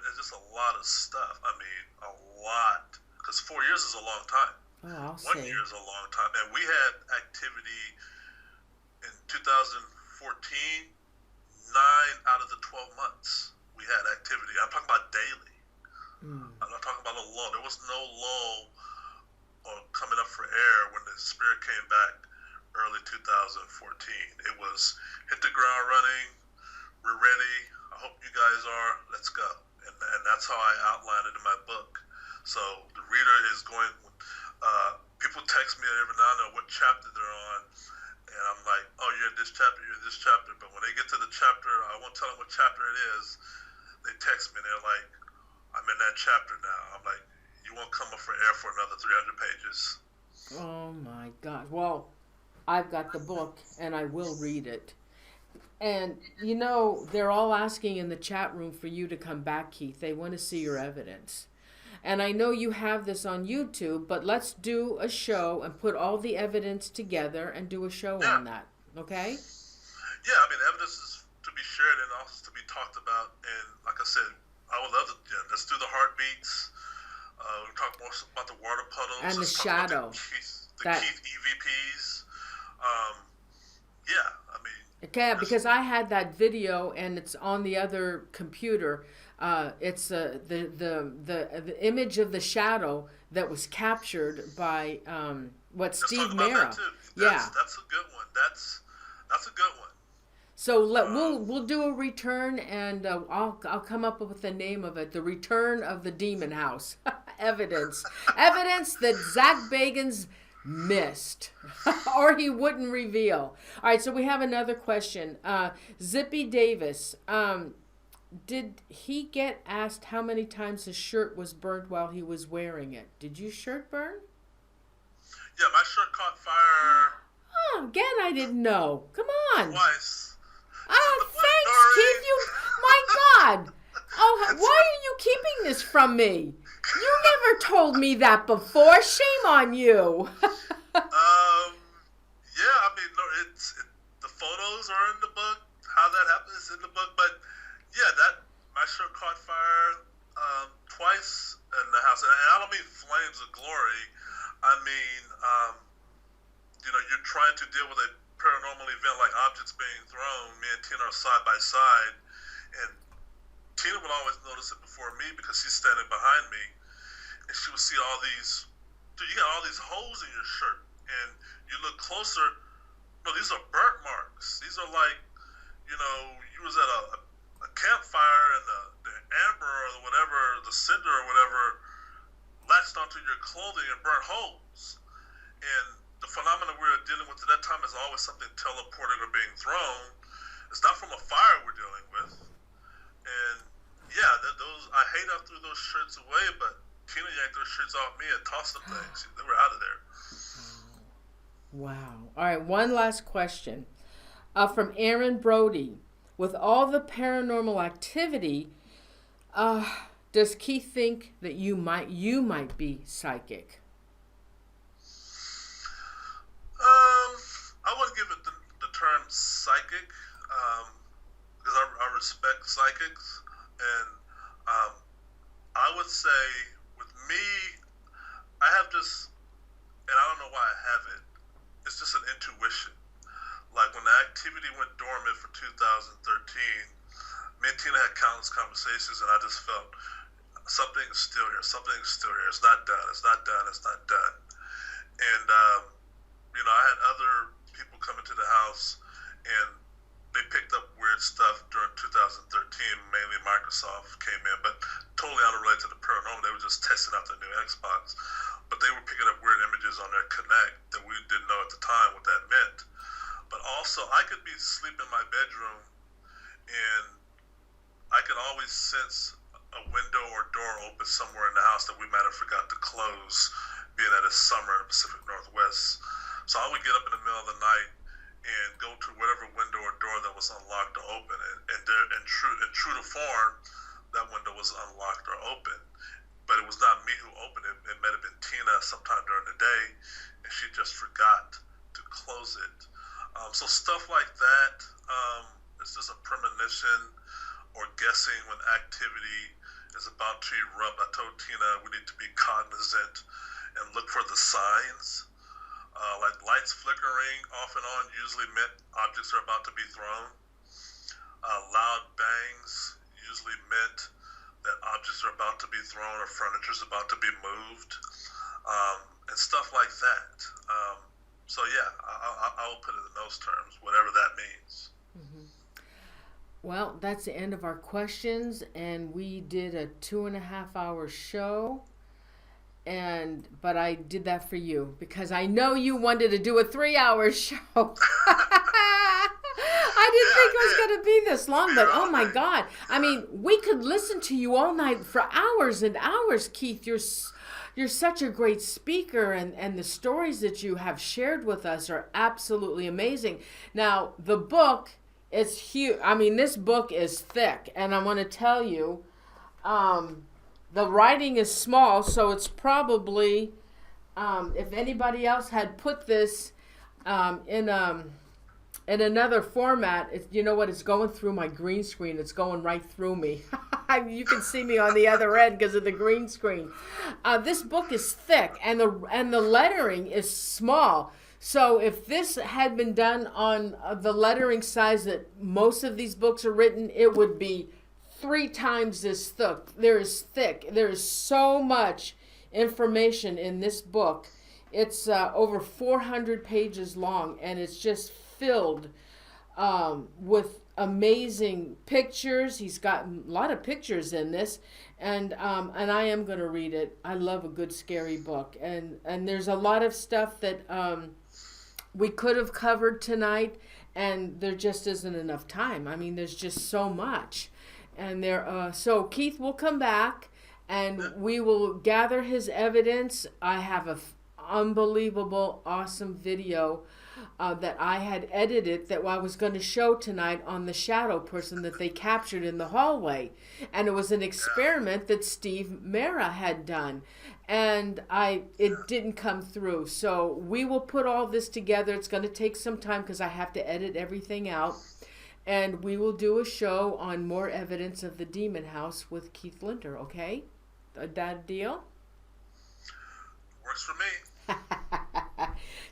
there's just a lot of stuff. I mean, a lot, because 4 years is a long time. Oh, I'll 1 year is a long time, and we had activity in 2014, 9 out of the 12 months we had activity. I'm talking about daily. I'm not talking about a lull. There was no lull or coming up for air when the spirit came back early 2014. It was hit the ground running. We're ready. I hope you guys are. Let's go. And that's how I outlined it in my book. So the reader is going, people text me every now and then what chapter they're on. And I'm like, oh, you're in this chapter, you're in this chapter. But when they get to the chapter, I won't tell them what chapter it is. They text me, and they're like, I'm in that chapter now. I'm like, you won't come up for air for another 300 pages. Oh, my God. Well, I've got the book, and I will read it. And, you know, they're all asking in the chat room for you to come back, Keith. They want to see your evidence. And I know you have this on YouTube, but let's do a show and put all the evidence together and do a show on that, okay? Yeah, I mean, evidence is to be shared and also to be talked about. And like I said, I would love to, let's do the heartbeats. We talk more about the water puddles. And let's the shadow. The Keith EVPs. Yeah, I mean. Okay, because I had that video and it's on the other computer. It's the image of the shadow that was captured by Steve Mera. Yeah, that's a good one. That's a good one. So we'll do a return, and I'll come up with the name of it: the Return of the Demon House. Evidence that Zak Bagans missed or he wouldn't reveal. All right, so we have another question. Zippy Davis. Did he get asked how many times his shirt was burned while he was wearing it? Did your shirt burn? Yeah, my shirt caught fire. Oh, again, I didn't know. Come on. Twice. Thanks, Keith. My God. Oh, why are you keeping this from me? You never told me that before. Shame on you. Yeah, I mean, no, the photos are in the book. How that happened is in the book, but yeah, my shirt caught fire twice in the house, and I don't mean flames of glory. I mean, you're trying to deal with a paranormal event like objects being thrown. Me and Tina are side by side, and Tina would always notice it before me because she's standing behind me, and she would see all these. Dude, you got all these holes in your shirt, and you look closer. No, these are burnt marks. These are like, you was at a campfire and the amber or whatever, the cinder or whatever, latched onto your clothing and burnt holes. And the phenomena we were dealing with at that time is always something teleporting or being thrown. It's not from a fire we're dealing with. And yeah, I hate I threw those shirts away, but Tina yanked those shirts off me and tossed them things. They were out of there. Wow. All right, one last question. From Aaron Brody. With all the paranormal activity, does Keith think that you might be psychic? I wouldn't give it the term psychic, because I respect psychics, and I would say with me, I have this, and I don't know why I have it. It's just an intuition. Like when the activity went dormant for 2013, me and Tina had countless conversations, and I just felt something is still here. Something is still here. It's not done. It's not done. It's not done. And I had other people come into the house, and they picked up weird stuff during 2013. Mainly Microsoft came in, but totally unrelated to the paranormal. They were just testing out the new Xbox, but they were picking up weird images on their Kinect that we didn't know at the time what that meant. But also, I could be asleep in my bedroom, and I could always sense a window or door open somewhere in the house that we might have forgot to close, being that it's summer in the Pacific Northwest. So I would get up in the middle of the night and go to whatever window or door that was unlocked or open, and true to form, that window was unlocked or open. But it was not me who opened it. It might have been Tina sometime during the day, and she just forgot to close it. So stuff like that, it's just a premonition or guessing when activity is about to erupt. I told Tina we need to be cognizant and look for the signs. Like lights flickering off and on usually meant objects are about to be thrown. Loud bangs usually meant that objects are about to be thrown or furniture is about to be moved, and stuff like that. So yeah, I will put it in those terms, whatever that means. Mm-hmm. Well, that's the end of our questions, and we did a 2.5-hour show. But I did that for you because I know you wanted to do a 3-hour show. I didn't think it was going to be this long, but oh my God. I mean, we could listen to you all night for hours and hours, Keith. You're such a great speaker, and the stories that you have shared with us are absolutely amazing. Now, the book is huge. I mean, this book is thick, and I want to tell you, the writing is small, so it's probably, if anybody else had put this in another format, you know what? It's going through my green screen. It's going right through me. You can see me on the other end because of the green screen. This book is thick, and the lettering is small. So if this had been done on the lettering size that most of these books are written, it would be 3 times this thick. There is so much information in this book. It's over 400 pages long, and it's just filled with amazing pictures. He's got a lot of pictures in this, and I am going to read it. I love a good scary book, and there's a lot of stuff that we could have covered tonight, and there just isn't enough time. I mean, there's just so much. And so Keith will come back, and we will gather his evidence. I have a unbelievable, awesome video that I had edited that I was going to show tonight on the shadow person that they captured in the hallway. And it was an experiment that Steve Mera had done. And it didn't come through. So we will put all this together. It's going to take some time because I have to edit everything out. And we will do a show on more evidence of the demon house with Keith Linder, okay? That deal? Works for me.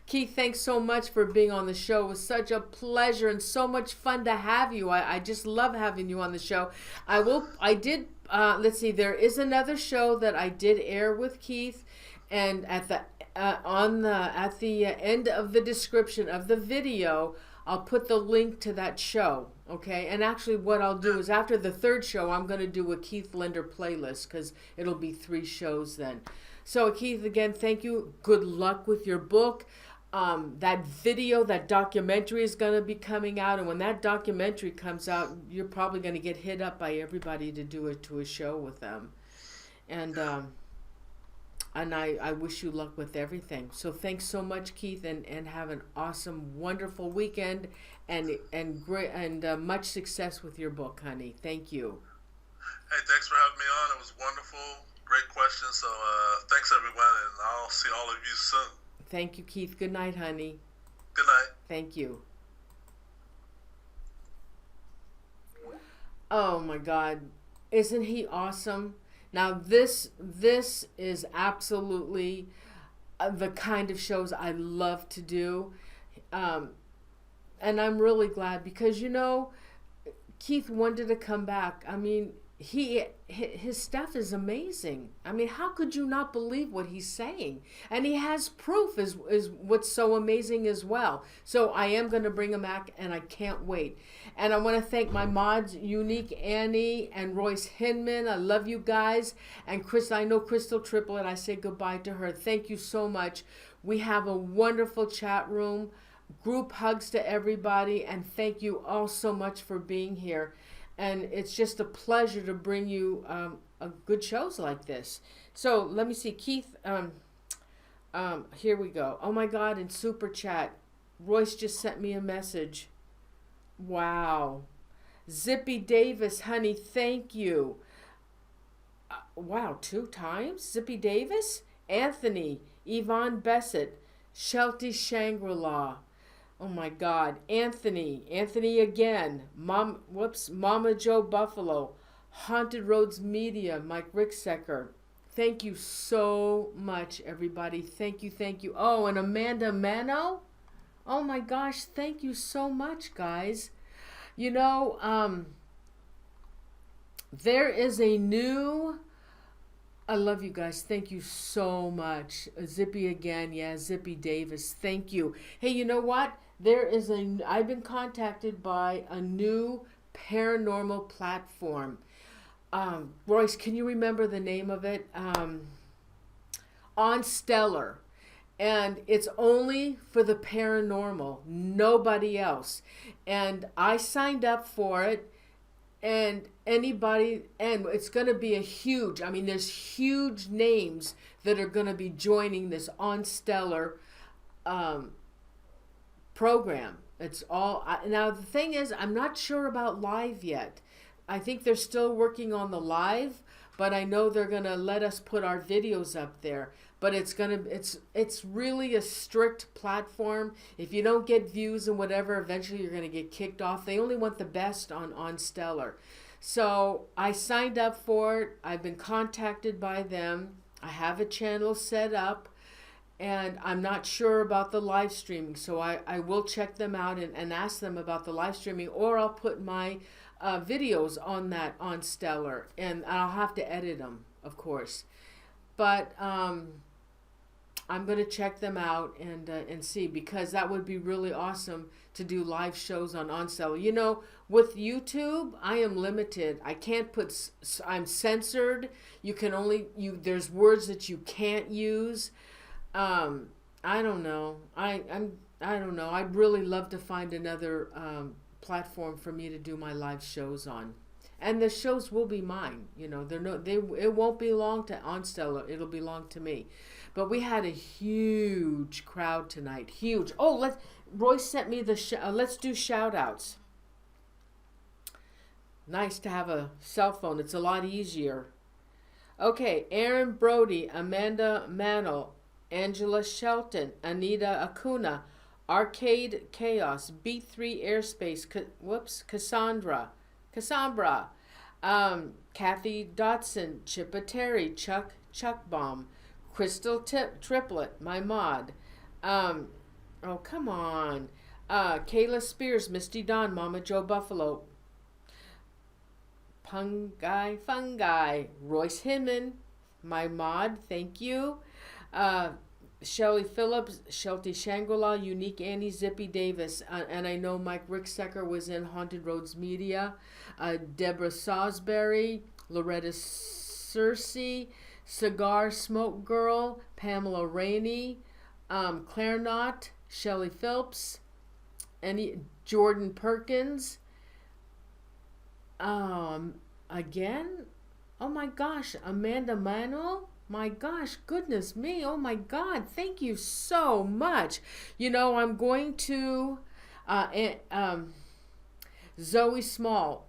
Keith, thanks so much for being on the show. It was such a pleasure and so much fun to have you. I just love having you on the show. Let's see, there is another show that I did air with Keith, and at the end of the description of the video, I'll put the link to that show, okay? And actually what I'll do is after the 3rd show, I'm going to do a Keith Linder playlist because it'll be 3 shows then. So Keith, again, thank you. Good luck with your book. That video, that documentary is going to be coming out. And when that documentary comes out, you're probably going to get hit up by everybody to do it to a show with them. And I wish you luck with everything. So thanks so much, Keith, and have an awesome, wonderful weekend, and great and much success with your book, honey. Thank you. Hey, thanks for having me on. It was wonderful. Great questions. So thanks, everyone, and I'll see all of you soon. Thank you, Keith. Good night, honey. Good night. Thank you. Oh my God, isn't he awesome? Now this is absolutely the kind of shows I love to do, and I'm really glad because Keith wanted to come back. I mean, his stuff is amazing. I mean, how could you not believe what he's saying? And he has proof is what's so amazing as well. So I am going to bring him back, and I can't wait. And I want to thank my mods, Unique Annie and Royce Hinman. I love you guys. And I know Crystal Triplet, I say goodbye to her. Thank you so much. We have a wonderful chat room. Group hugs to everybody, and thank you all so much for being here. And it's just a pleasure to bring you good shows like this. So let me see, Keith. Here we go. Oh my God! In Super Chat, Royce just sent me a message. Wow, Zippy Davis, honey, thank you. Wow, 2 times, Zippy Davis, Anthony, Yvonne Bessett, Shelty Shangri-La. Oh my God, Anthony again, Mama Joe Buffalo, Haunted Roads Media, Mike Ricksecker. Thank you so much, everybody. Thank you. Oh, and Amanda Mano. Oh my gosh, thank you so much, guys. There is a new. I love you guys. Thank you so much. Zippy again. Yeah, Zippy Davis. Thank you. Hey, you know what? I've been contacted by a new paranormal platform. Royce, can you remember the name of it? On Stellar. And it's only for the paranormal, nobody else. And I signed up for it. And it's going to be there's huge names that are going to be joining this On Stellar program. It's all, now the thing is, I'm not sure about live yet. I think they're still working on the live, but I know they're going to let us put our videos up there. But it's really a strict platform. If you don't get views and whatever, eventually you're going to get kicked off. They only want the best on Stellar. So I signed up for it. I've been contacted by them. I have a channel set up, and I'm not sure about the live streaming. So I will check them out and ask them about the live streaming, or I'll put my videos on Stellar, and I'll have to edit them, of course. But I'm going to check them out and see, because that would be really awesome to do live shows on Stellar. With YouTube, I am limited. I can't I'm censored. There's words that you can't use. I don't know. I don't know. I'd really love to find another platform for me to do my live shows on. And the shows will be mine. It won't belong to On Stellar. It'll belong to me. But we had a huge crowd tonight. Huge. Oh, Royce sent me let's do shout outs. Nice to have a cell phone. It's a lot easier. Okay, Aaron Brody, Amanda Mantle, Angela Shelton, Anita Acuna, Arcade Chaos, B3 Airspace, Cassandra, Kathy Dotson, Chippa Terry, Chuck Bomb, Crystal Triplet, my mod. Oh, come on. Kayla Spears, Misty Dawn, Mama Joe Buffalo, Fungi, Royce Hinman, my mod, thank you. Shelly Phillips, Shelty Shangri-La, Unique Annie, Zippy Davis, and I know Mike Ricksecker was in Haunted Roads Media. Deborah Salisbury, Loretta Cersei, Cigar Smoke Girl, Pamela Rainey, Claire Knott, Shelly Phelps, Jordan Perkins. Again? Oh my gosh, Amanda Manuel? My gosh, goodness me. Oh my God, thank you so much. I'm going to Zoe Small,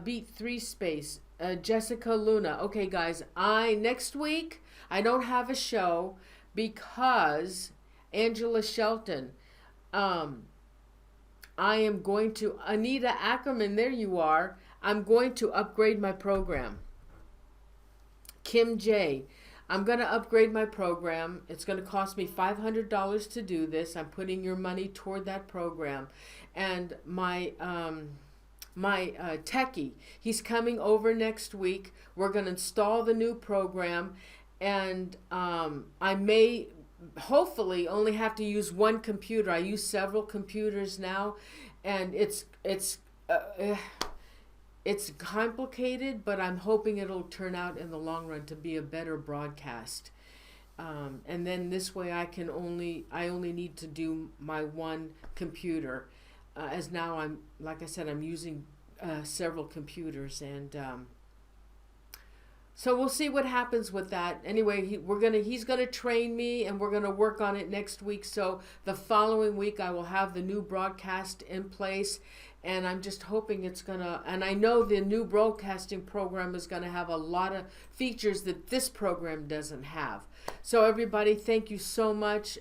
Beat 3 Space, Jessica Luna. Okay, guys, next week I don't have a show because Angela Shelton, I am going to, Anita Ackerman, there you are. I'm going to upgrade my program. Kim J, I'm going to upgrade my program. It's going to cost me $500 to do this. I'm putting your money toward that program. And my techie, he's coming over next week. We're going to install the new program. And I may hopefully only have to use one computer. I use several computers now, and it's complicated, but I'm hoping it'll turn out in the long run to be a better broadcast. And then this way I only need to do my one computer, as now I'm, like I said, I'm using several computers, and so we'll see what happens with that. Anyway, he's gonna train me, and we're gonna work on it next week. So the following week I will have the new broadcast in place, and I'm just hoping it's gonna. And I know the new broadcasting program is gonna have a lot of features that this program doesn't have. So everybody, thank you so much.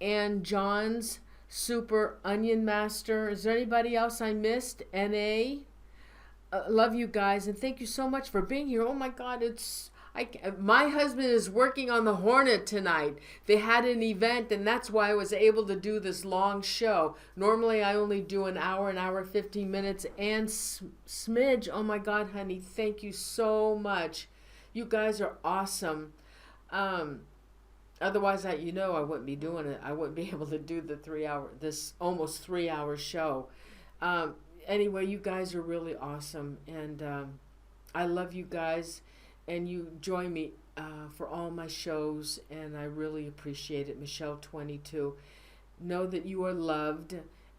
Ann Johns, Super Onion Master. Is there anybody else I missed? NA. Love you guys, and thank you so much for being here. Oh my God, my husband is working on the Hornet tonight. They had an event, and that's why I was able to do this long show. Normally I only do an hour 15 minutes. And Smidge, oh my God, honey, thank you so much. You guys are awesome. Otherwise, I wouldn't be doing it. I wouldn't be able to do this almost 3 hour show. Anyway, you guys are really awesome, and I love you guys, and you join me for all my shows, and I really appreciate it. Michelle22, know that you are loved,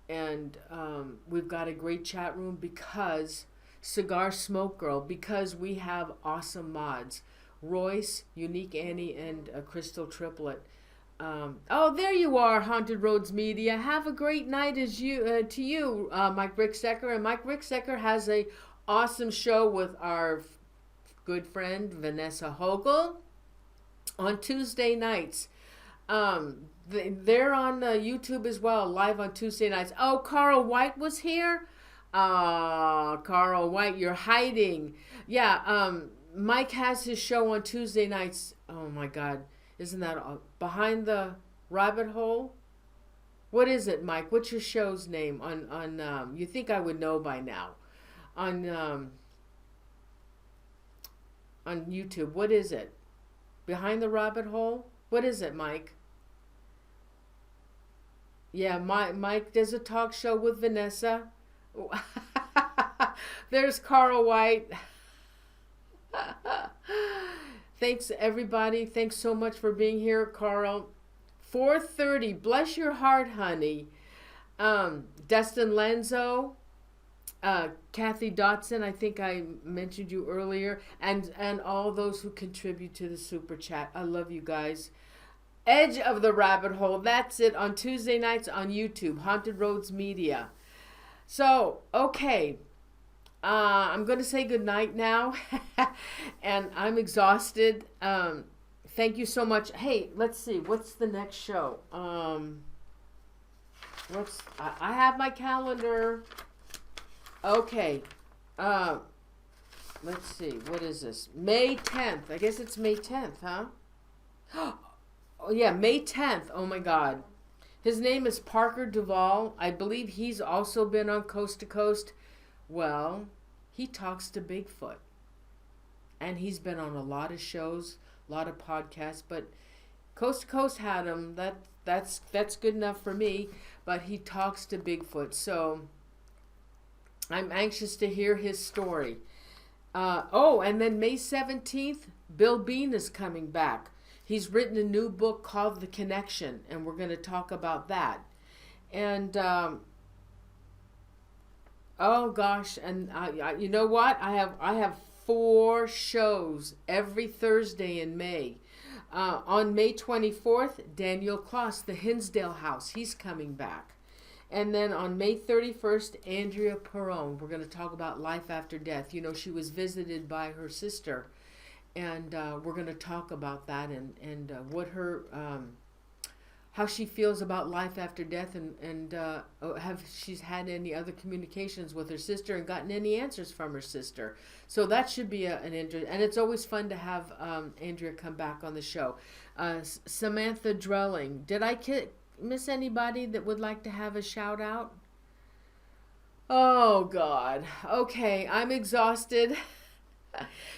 and we've got a great chat room because Cigar Smoke Girl, because we have awesome mods, Royce, Unique Annie, and Crystal Triplet. Oh, there you are, Haunted Roads Media. Have a great night to you, Mike Ricksecker. And Mike Ricksecker has a awesome show with our good friend Vanessa Hogel on Tuesday nights. They're on YouTube as well, live on Tuesday nights. Oh, Carl White was here. Carl White, you're hiding. Yeah, Mike has his show on Tuesday nights. Oh my God. Isn't that Behind the Rabbit Hole? What is it, Mike? What's your show's name on you think I would know by now. On YouTube. What is it? Behind the Rabbit Hole? What is it, Mike? Yeah, Mike does a talk show with Vanessa. There's Carl White. Thanks, everybody. Thanks so much for being here, Carl. 4:30. Bless your heart, honey. Dustin Lenzo, Kathy Dotson, I think I mentioned you earlier, and all those who contribute to the super chat. I love you guys. Edge of the Rabbit Hole. That's it, on Tuesday nights on YouTube, Haunted Roads Media. So, okay. I'm going to say goodnight now, and I'm exhausted. Thank you so much. Hey, let's see. What's the next show? I have my calendar. Okay. Let's see. What is this? May 10th. I guess it's May 10th, huh? Oh, yeah, May 10th. Oh, my God. His name is Parker Duvall. I believe he's also been on Coast to Coast. Well, he talks to Bigfoot, and he's been on a lot of shows, a lot of podcasts, but Coast to Coast had him. That's good enough for me, but he talks to Bigfoot, so I'm anxious to hear his story. And then May 17th, Bill Bean is coming back. He's written a new book called The Connection, and we're going to talk about that. And oh gosh, and you know what? I have 4 shows every Thursday in May. On May 24th, Daniel Kloss, the Hinsdale House, he's coming back. And then on May 31st, Andrea Perron. We're going to talk about life after death. You know, she was visited by her sister, and we're going to talk about that and what her how she feels about life after death, and have she's had any other communications with her sister and gotten any answers from her sister. So that should be an interest, and it's always fun to have Andrea come back on the show. Samantha Drelling, did I miss anybody that would like to have a shout out? Oh God, okay, I'm exhausted.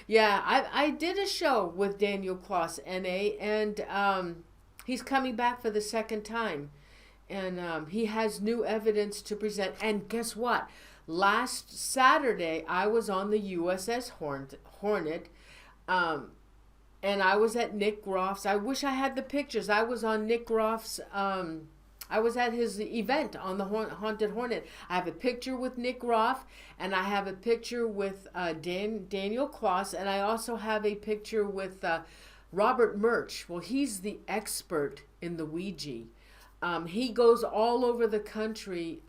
Yeah, I did a show with Daniel Kloss, NA, and he's coming back for the second time, and he has new evidence to present. And guess what? Last Saturday, I was on the USS Hornet, and I was at Nick Groff's. I wish I had the pictures. I was on Nick Groff's. I was at his event on the Haunted Hornet. I have a picture with Nick Groff, and I have a picture with Daniel Kloss, and I also have a picture with Robert Murch. Well, he's the expert in the Ouija. He goes all over the country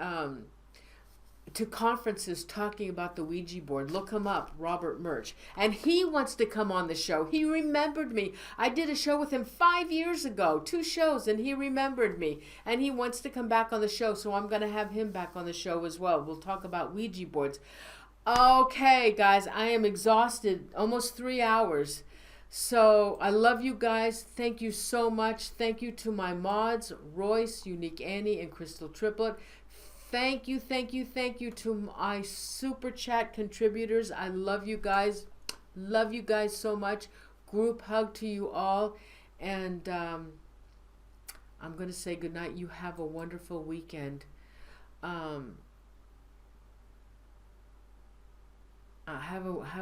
to conferences talking about the Ouija board. Look him up, Robert Murch. And he wants to come on the show. He remembered me. I did a show with him 5 years ago, 2 shows, and he remembered me. And he wants to come back on the show, so I'm going to have him back on the show as well. We'll talk about Ouija boards. Okay, guys, I am exhausted. Almost 3 hours. So I love you guys. Thank you so much. Thank you to my mods, Royce, Unique Annie, and Crystal Triplet. Thank you to my super chat contributors. I love you guys. Love you guys so much. Group hug to you all. And I'm going to say goodnight. You have a wonderful weekend. Have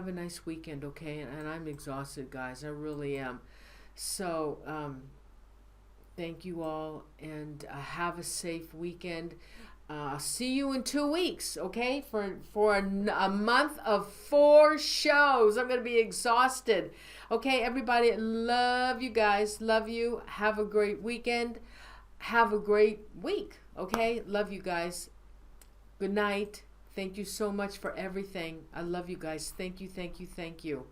a nice weekend, okay? And I'm exhausted, guys. I really am. So thank you all, and have a safe weekend. I'll see you in 2 weeks, okay? For a month of 4 shows. I'm going to be exhausted. Okay, everybody, love you guys. Love you. Have a great weekend. Have a great week, okay? Love you guys. Good night. Thank you so much for everything. I love you guys. Thank you.